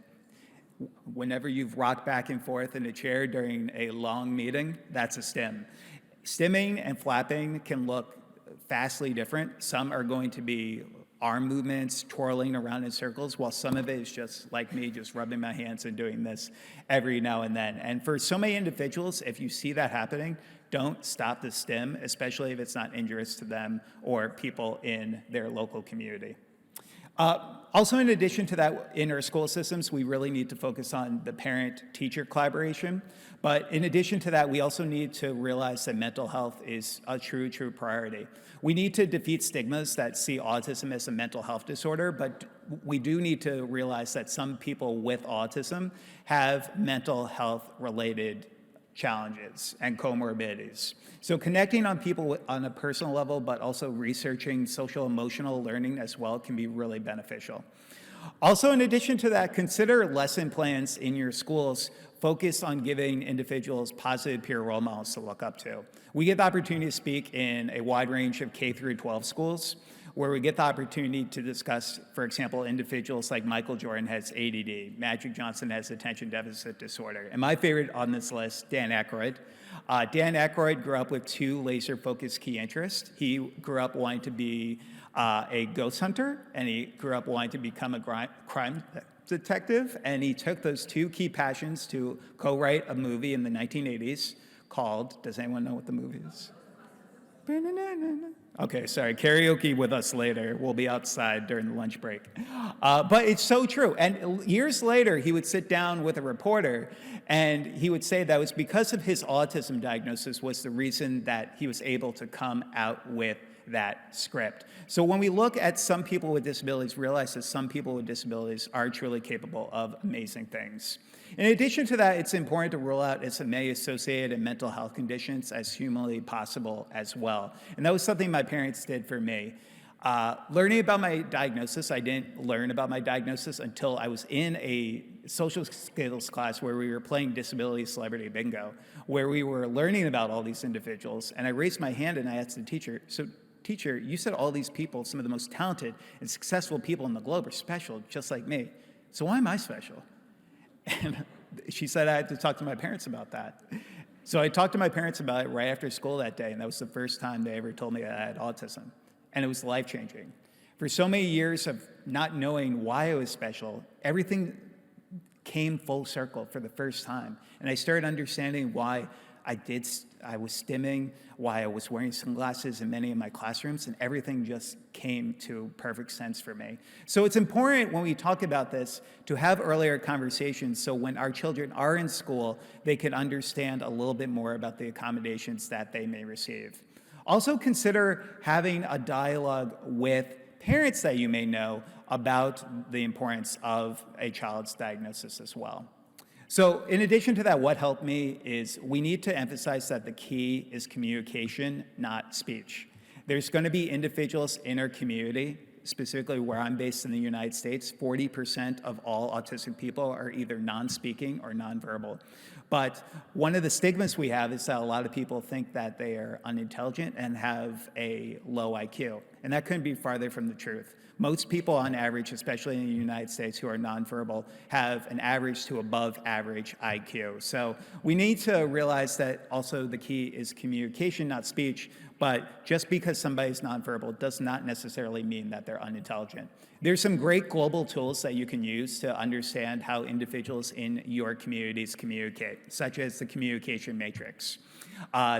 Whenever you've rocked back and forth in a chair during a long meeting, that's a stim. Stimming and flapping can look vastly different. Some are going to be arm movements, twirling around in circles, while some of it is just like me, just rubbing my hands and doing this every now and then. And for so many individuals, if you see that happening, don't stop the stim, especially if it's not injurious to them or people in their local community. Also, in addition to that, in our school systems, we really need to focus on the parent-teacher collaboration. But in addition to that, we also need to realize that mental health is a true priority. We need to defeat stigmas that see autism as a mental health disorder, but we do need to realize that some people with autism have mental health-related challenges and comorbidities. So connecting on people on a personal level, but also researching social emotional learning as well can be really beneficial. Also, in addition to that, consider lesson plans in your schools focused on giving individuals positive peer role models to look up to. We get the opportunity to speak in a wide range of K through 12 schools, where we get the opportunity to discuss, for example, individuals like Michael Jordan has ADD, Magic Johnson has attention deficit disorder, and my favorite on this list, Dan Aykroyd. Dan Aykroyd grew up with two laser-focused key interests. He grew up wanting to be a ghost hunter, and he grew up wanting to become a crime detective, and he took those two key passions to co-write a movie in the 1980s called, does anyone know what the movie is? Okay, sorry, karaoke with us later. We'll be outside during the lunch break. But it's so true. And years later, he would sit down with a reporter and he would say that it was because of his autism diagnosis was the reason that he was able to come out with that script. So when we look at some people with disabilities, realize that some people with disabilities are truly capable of amazing things. In addition to that, it's important to rule out SMA-associated and mental health conditions as humanly possible as well. And that was something my parents did for me. Learning about my diagnosis, I didn't learn about my diagnosis until I was in a social skills class where we were playing Disability Celebrity Bingo, where we were learning about all these individuals. And I raised my hand and I asked the teacher, so teacher, you said all these people, some of the most talented and successful people in the globe are special, just like me. So why am I special? And she said I had to talk to my parents about that. So I talked to my parents about it right after school that day, and that was the first time they ever told me that I had autism. And it was life-changing. For so many years of not knowing why I was special, everything came full circle for the first time. And I started understanding why I was stimming, why I was wearing sunglasses in many of my classrooms, and everything just came to perfect sense for me. So it's important when we talk about this to have earlier conversations so when our children are in school, they can understand a little bit more about the accommodations that they may receive. Also consider having a dialogue with parents that you may know about the importance of a child's diagnosis as well. So in addition to that, what helped me is we need to emphasize that the key is communication, not speech. There's going to be individuals in our community, specifically where I'm based in the United States, 40% of all autistic people are either non-speaking or nonverbal. But one of the stigmas we have is that a lot of people think that they are unintelligent and have a low IQ. And that couldn't be farther from the truth. Most people on average, especially in the United States who are nonverbal, have an average to above average IQ. So we need to realize that also the key is communication, not speech, but just because somebody's nonverbal does not necessarily mean that they're unintelligent. There's some great global tools that you can use to understand how individuals in your communities communicate, such as the communication matrix.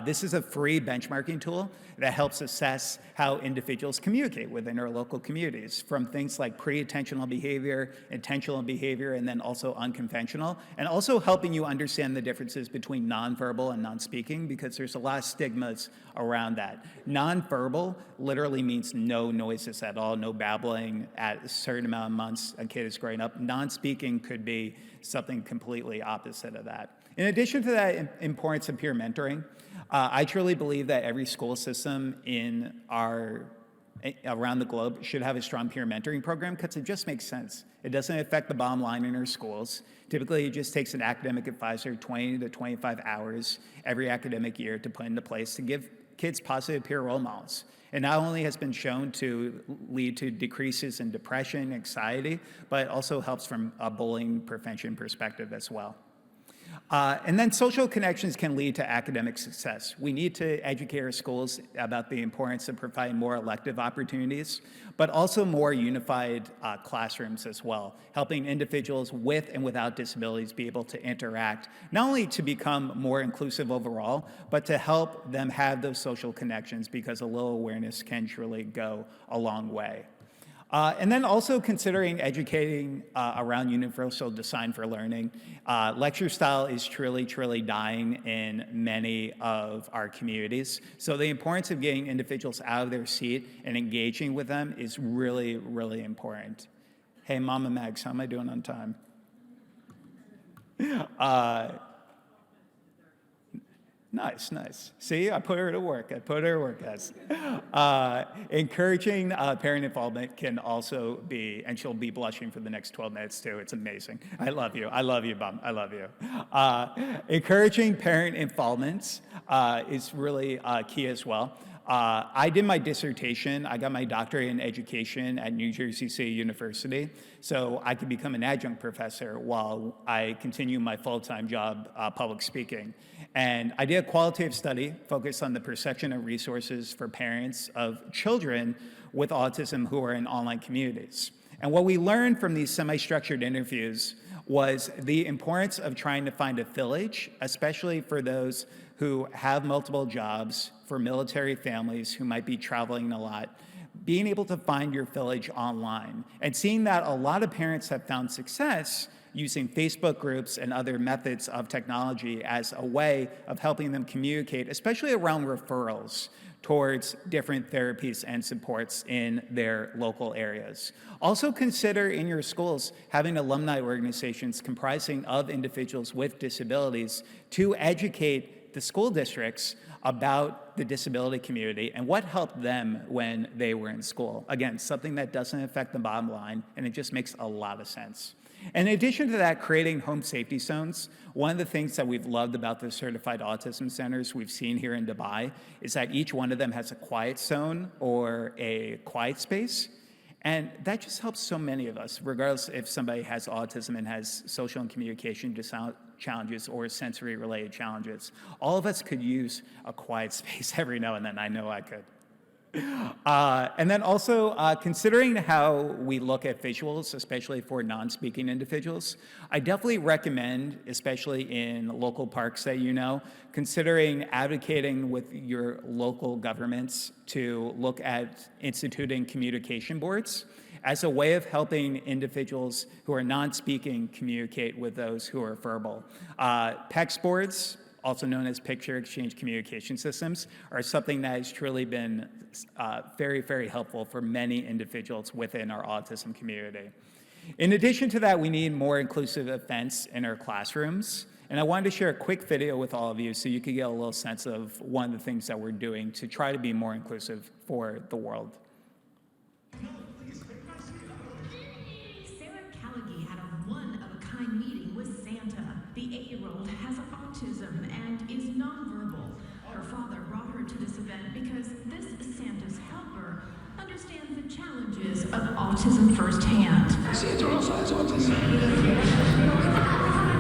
This is a free benchmarking tool that helps assess how individuals communicate within our local communities, from things like pre-attentional behavior, intentional behavior, and then also unconventional, and also helping you understand the differences between nonverbal and non-speaking, because there's a lot of stigmas around that. Nonverbal literally means no noises at all, no babbling at a certain amount of months a kid is growing up. Non-speaking could be something completely opposite of that. In addition to that importance of peer mentoring, I truly believe that every school system around the globe should have a strong peer mentoring program because it just makes sense. It doesn't affect the bottom line in our schools. Typically, it just takes an academic advisor 20 to 25 hours every academic year to put into place to give kids positive peer role models. It not only has been shown to lead to decreases in depression, anxiety, but it also helps from a bullying prevention perspective as well. And then social connections can lead to academic success. We need to educate our schools about the importance of providing more elective opportunities, but also more unified classrooms as well, helping individuals with and without disabilities be able to interact, not only to become more inclusive overall, but to help them have those social connections, because a little awareness can truly go a long way. And then also considering educating around universal design for learning. Lecture style is truly, truly dying in many of our communities. So the importance of getting individuals out of their seat and engaging with them is really, really important. Hey, Mama Mags, how am I doing on time? Nice, nice. See, I put her to work. Guys. Encouraging parent involvement can also be, and she'll be blushing for the next 12 minutes too. It's amazing. I love you, Mom. I love you. Encouraging parent involvement is really key as well. I did my dissertation. I got my doctorate in education at New Jersey City University, so I could become an adjunct professor while I continue my full-time job public speaking. And I did a qualitative study focused on the perception of resources for parents of children with autism who are in online communities. And what we learned from these semi-structured interviews was the importance of trying to find a village, especially for those who have multiple jobs, for military families who might be traveling a lot, being able to find your village online. And seeing that a lot of parents have found success using Facebook groups and other methods of technology as a way of helping them communicate, especially around referrals towards different therapies and supports in their local areas. Also consider in your schools having alumni organizations comprising of individuals with disabilities to educate the school districts about the disability community and what helped them when they were in school. Again, something that doesn't affect the bottom line, and it just makes a lot of sense. In addition to that, creating home safety zones, one of the things that we've loved about the certified autism centers we've seen here in Dubai is that each one of them has a quiet zone or a quiet space. And that just helps so many of us, regardless if somebody has autism and has social and communication challenges or sensory-related challenges. All of us could use a quiet space every now and then. I know I could. And then also considering how we look at visuals, especially for non-speaking individuals, I definitely recommend, especially in local parks that you know, considering advocating with your local governments to look at instituting communication boards as a way of helping individuals who are non-speaking communicate with those who are verbal. PECS boards, also known as Picture Exchange Communication Systems, are something that has truly been very, very helpful for many individuals within our autism community. In addition to that, we need more inclusive events in our classrooms. And I wanted to share a quick video with all of you so you could get a little sense of one of the things that we're doing to try to be more inclusive for the world. Meeting with Santa. The 8-year-old has autism and is nonverbal. Her father brought her to this event because this Santa's helper understands the challenges of autism firsthand. Santa also has autism.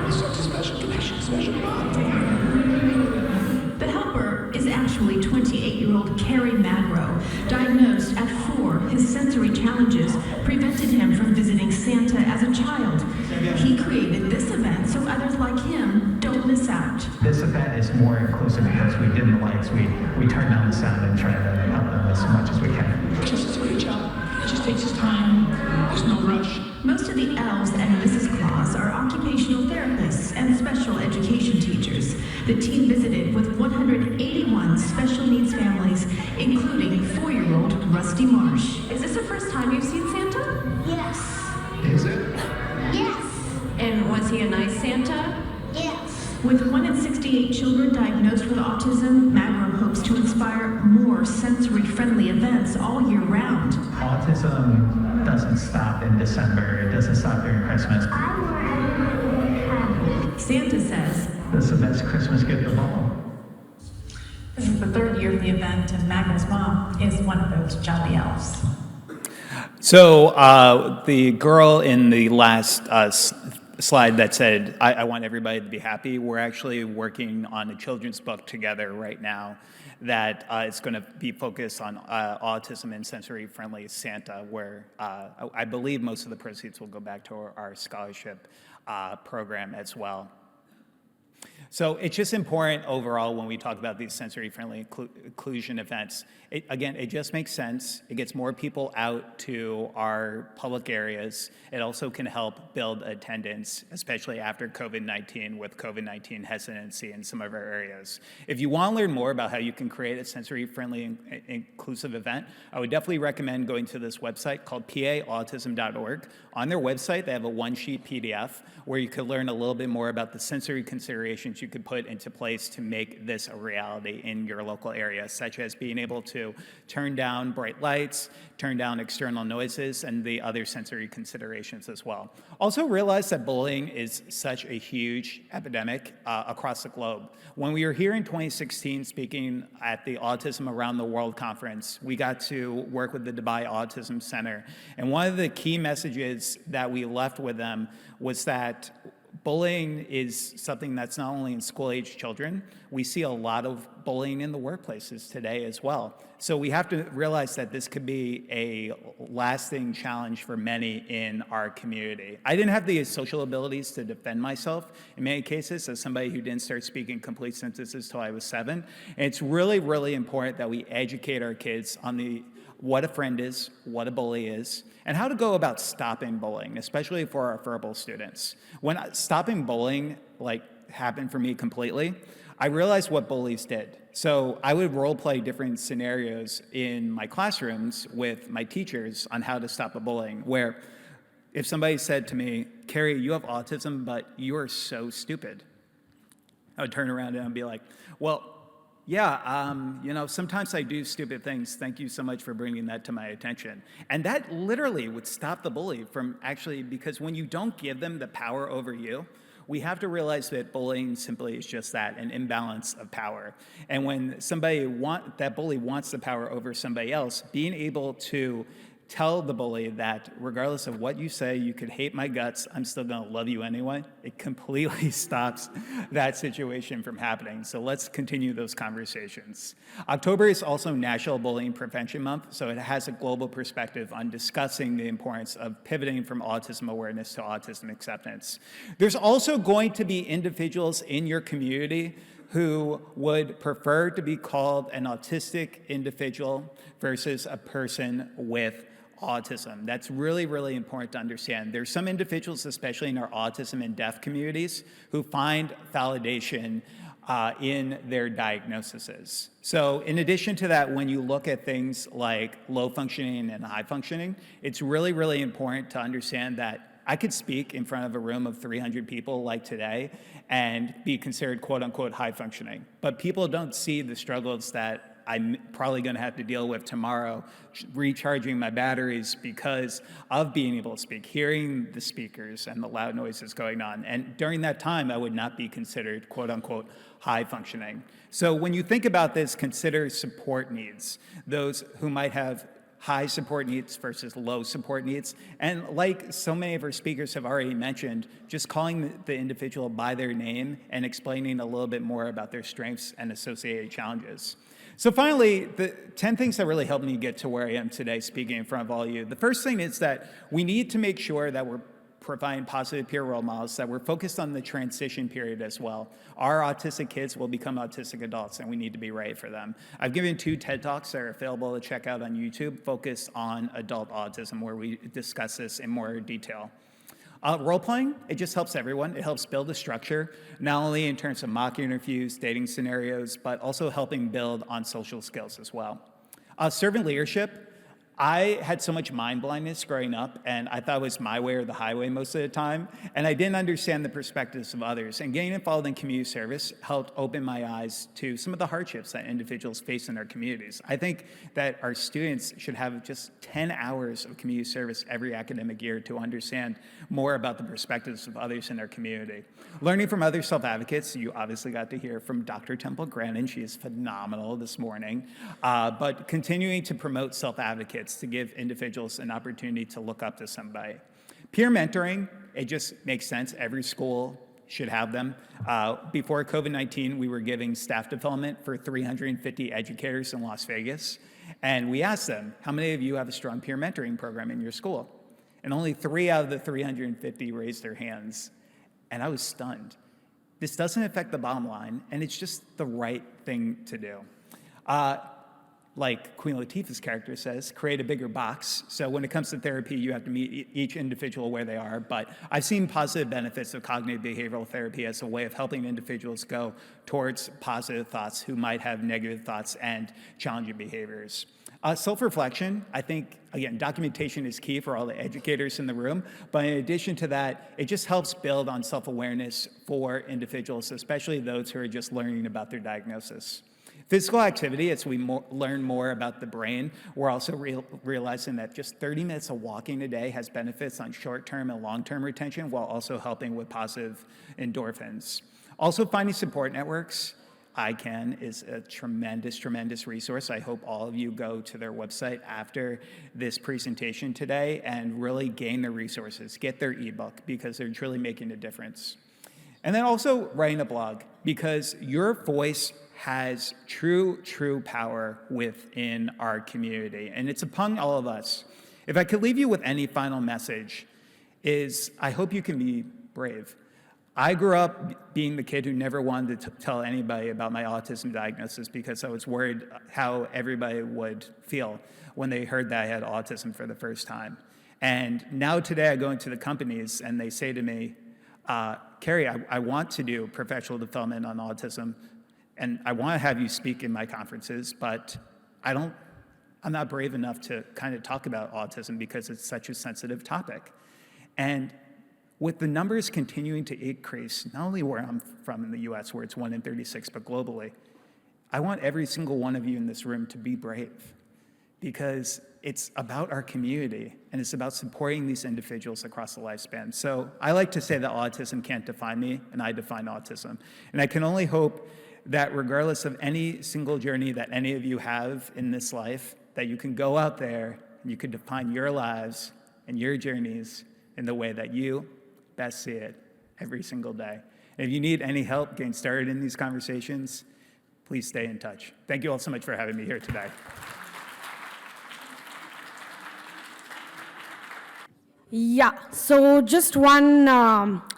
It's such a special connection, special bond. The helper is actually 28-year-old Kerry Magro. Diagnosed at 4, his sensory challenges prevented him from visiting Santa as a child. He created this event so others like him don't miss out. This event is more inclusive because we dim the lights, we turn down the sound and try to help them as much as we can. Just does a great job. It just takes his time. There's no rush. Most of the elves and Mrs. Claus are occupational therapists and special education teachers. The team visited with 181 special needs families, including 4-year-old Rusty Marsh. Is this the first time you've seen Santa? Yes. Is it? Yes. And was he a nice Santa? Yes. With 1 in 68 children diagnosed with autism, Magro hopes to inspire more sensory-friendly events all year round. Autism doesn't stop in December. It doesn't stop during Christmas. Santa says, This is the best Christmas gift of all. This is the 3rd year of the event, and Magro's mom is one of those jolly elves. So the girl in the last slide that said, I want everybody to be happy, we're actually working on a children's book together right now that is going to be focused on autism and sensory-friendly Santa, where I believe most of the proceeds will go back to our scholarship program as well. So it's just important overall when we talk about these sensory-friendly inclusion events. Again, it just makes sense. It gets more people out to our public areas. It also can help build attendance, especially after COVID-19, with COVID-19 hesitancy in some of our areas. If you want to learn more about how you can create a sensory-friendly inclusive event, I would definitely recommend going to this website called paautism.org. On their website, they have a one-sheet PDF where you could learn a little bit more about the sensory considerations you could put into place to make this a reality in your local area, such as being able to turn down bright lights, turn down external noises, and the other sensory considerations as well. Also realize that bullying is such a huge epidemic across the globe. When we were here in 2016 speaking at the Autism Around the World conference, we got to work with the Dubai Autism Center. And one of the key messages that we left with them was that bullying is something that's not only in school-age children. We see a lot of bullying in the workplaces today as well. So we have to realize that this could be a lasting challenge for many in our community. I didn't have the social abilities to defend myself in many cases as somebody who didn't start speaking complete sentences till I was 7. And it's really, really important that we educate our kids on what a friend is, what a bully is, and how to go about stopping bullying, especially for our verbal students. When stopping bullying happened for me completely, I realized what bullies did. So I would role play different scenarios in my classrooms with my teachers on how to stop a bullying, where if somebody said to me, Kerry, you have autism, but you are so stupid, I would turn around and I'd be like, well, yeah, sometimes I do stupid things. Thank you so much for bringing that to my attention. And that literally would stop the bully from because when you don't give them the power over you, we have to realize that bullying simply is just that, an imbalance of power. And when that bully wants the power over somebody else, being able to tell the bully that regardless of what you say, you could hate my guts, I'm still gonna love you anyway, it completely stops that situation from happening. So let's continue those conversations. October is also National Bullying Prevention Month, so it has a global perspective on discussing the importance of pivoting from autism awareness to autism acceptance. There's also going to be individuals in your community who would prefer to be called an autistic individual versus a person with autism. That's really, really important to understand. There's some individuals, especially in our autism and deaf communities, who find validation in their diagnoses. So in addition to that, when you look at things like low functioning and high functioning, it's really, really important to understand that I could speak in front of a room of 300 people like today and be considered quote unquote high functioning. But people don't see the struggles that I'm probably going to have to deal with tomorrow, recharging my batteries because of being able to speak, hearing the speakers and the loud noises going on. And during that time, I would not be considered quote unquote high functioning. So when you think about this, consider support needs, those who might have high support needs versus low support needs. And like so many of our speakers have already mentioned, just calling the individual by their name and explaining a little bit more about their strengths and associated challenges. So finally, the 10 things that really helped me get to where I am today speaking in front of all of you. The first thing is that we need to make sure that we're providing positive peer role models, that we're focused on the transition period as well. Our autistic kids will become autistic adults, and we need to be ready for them. I've given 2 TED Talks that are available to check out on YouTube, focused on adult autism, where we discuss this in more detail. Role-playing, it just helps everyone. It helps build a structure, not only in terms of mock interviews, dating scenarios, but also helping build on social skills as well. Servant leadership, I had so much mind blindness growing up, and I thought it was my way or the highway most of the time, and I didn't understand the perspectives of others. And getting involved in community service helped open my eyes to some of the hardships that individuals face in their communities. I think that our students should have just 10 hours of community service every academic year to understand more about the perspectives of others in our community. Learning from other self-advocates, you obviously got to hear from Dr. Temple Grandin. She is phenomenal this morning. But continuing to promote self-advocates to give individuals an opportunity to look up to somebody. Peer mentoring, it just makes sense. Every school should have them. Before COVID-19, we were giving staff development for 350 educators in Las Vegas. And we asked them, how many of you have a strong peer mentoring program in your school? And only 3 out of the 350 raised their hands. And I was stunned. This doesn't affect the bottom line, and it's just the right thing to do. Like Queen Latifah's character says, create a bigger box. So when it comes to therapy, you have to meet each individual where they are. But I've seen positive benefits of cognitive behavioral therapy as a way of helping individuals go towards positive thoughts who might have negative thoughts and challenging behaviors. Self-reflection, I think, again, documentation is key for all the educators in the room. But in addition to that, it just helps build on self-awareness for individuals, especially those who are just learning about their diagnosis. Physical activity, as we learn more about the brain, we're also realizing that just 30 minutes of walking a day has benefits on short-term and long-term retention, while also helping with positive endorphins. Also, finding support networks. ICAN is a tremendous, tremendous resource. I hope all of you go to their website after this presentation today and really gain the resources, get their ebook, because they're truly making a difference. And then also writing a blog, because your voice has true power within our community, and it's upon all of us. If I could leave you with any final message, is I hope you can be brave. I grew up being the kid who never wanted to tell anybody about my autism diagnosis because I was worried how everybody would feel when they heard that I had autism for the first time. And now today I go into the companies and they say to me, Kerry, I want to do professional development on autism, and I want to have you speak in my conferences, but I'm not brave enough to kind of talk about autism because it's such a sensitive topic. And with the numbers continuing to increase, not only where I'm from in the US, where it's 1 in 36, but globally, I want every single one of you in this room to be brave, because it's about our community and it's about supporting these individuals across the lifespan. So I like to say that autism can't define me, and I define autism. And I can only hope that regardless of any single journey that any of you have in this life, that you can go out there You could define your lives and your journeys in the way that you best see it every single day. And if you need any help getting started in these conversations, please stay in touch. Thank you all so much for having me here today. Yeah, so just one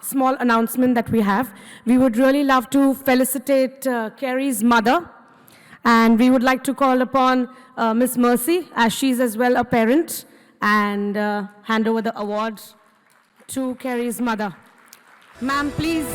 small announcement that we have. We would really love to felicitate Kerry's mother, and we would like to call upon Miss Mercy, as she's as well a parent, and hand over the award to Kerry's mother. Ma'am, please.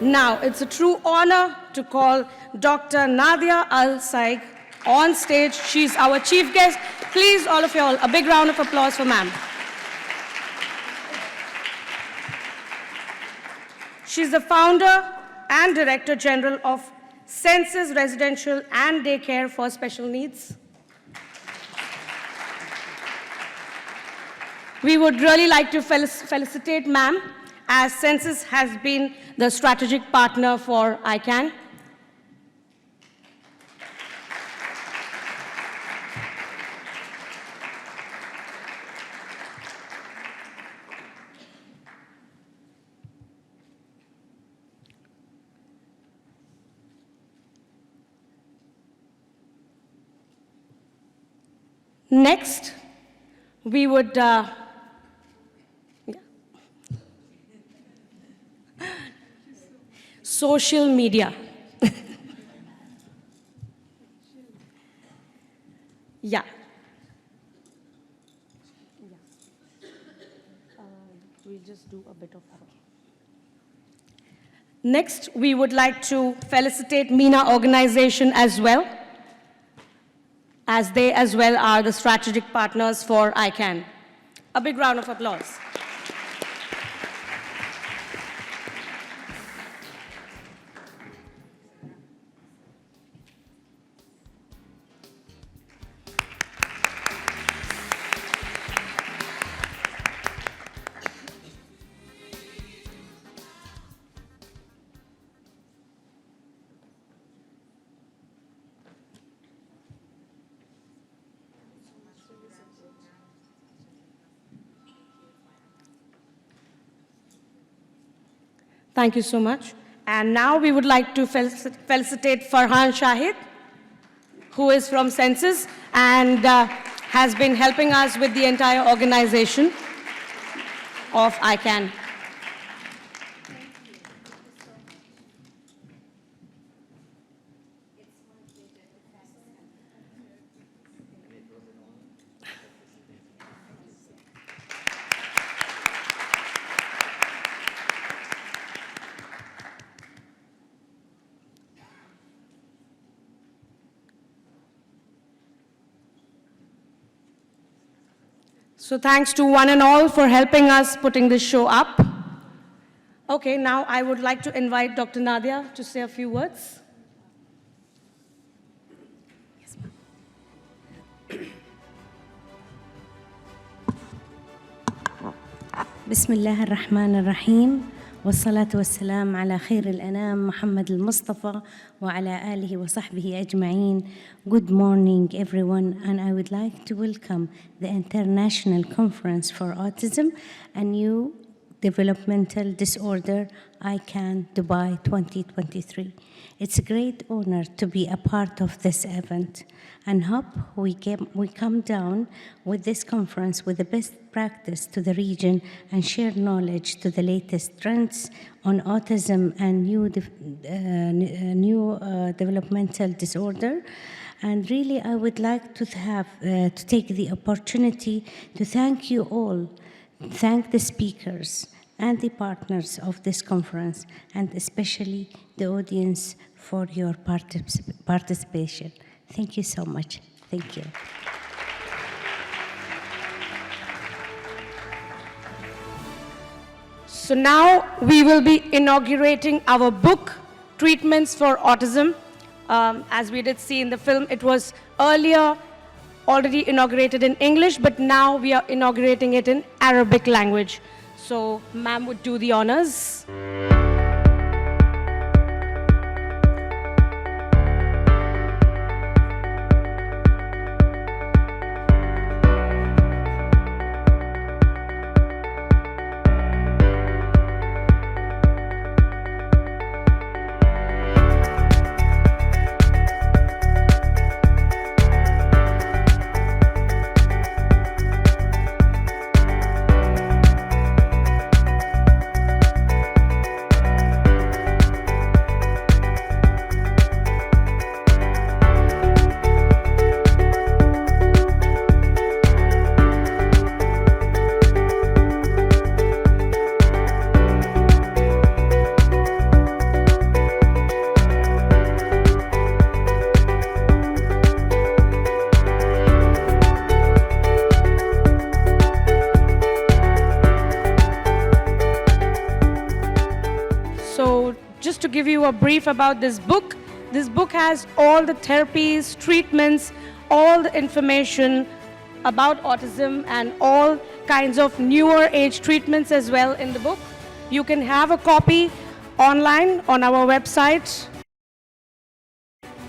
Now, it's a true honor to call Dr. Nadia Al-Saig on stage. She's our chief guest. Please, all of you all, a big round of applause for ma'am. She's the founder and director general of Senses Residential and Daycare for Special Needs. We would really like to felicitate ma'am, as Senses has been the strategic partner for ICAN. Next, we would social media. Yeah. We'll just do a bit of that. Next, we would like to felicitate MENA organization as well, as they as well are the strategic partners for ICAN. A big round of applause. Thank you so much. And now we would like to felicitate Farhan Shahid, who is from Senses and has been helping us with the entire organization of ICAN. So thanks to one and all for helping us putting this show up. Okay, now I would like to invite Dr. Nadia to say a few words. Yes, ma'am. Bismillah ar-Rahman ar-Rahim. والصلاة والسلام على خير الأنام محمد المصطفى وعلى آله وصحبه أجمعين. Good morning everyone, and I would like to welcome the International Conference for Autism and New Developmental Disorder, ICAN Dubai 2023. It's a great honor to be a part of this event, and hope we come down with this conference with the best practice to the region and share knowledge to the latest trends on autism and new developmental disorder. And really, I would like to take the opportunity to thank you all, thank the speakers and the partners of this conference, and especially the audience for your participation. Thank you so much. Thank you. So now we will be inaugurating our book, Treatments for Autism. As we did see in the film, it was earlier already inaugurated in English, but now we are inaugurating it in Arabic language. So ma'am would do the honors. Just to give you a brief about this book has all the therapies, treatments, all the information about autism and all kinds of newer age treatments as well in the book. You can have a copy online on our website.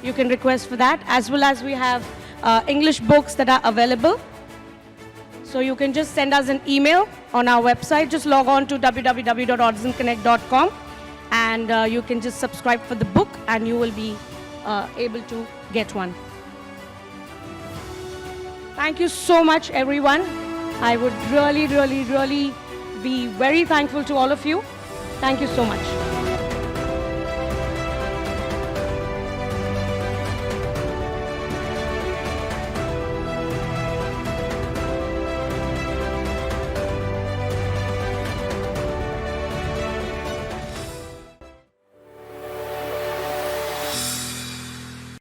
You can request for that, as well as we have English books that are available. So you can just send us an email on our website. Just log on to www.autismconnect.com. And you can just subscribe for the book and you will be able to get one. Thank you so much, everyone. I would really be very thankful to all of you. Thank you so much.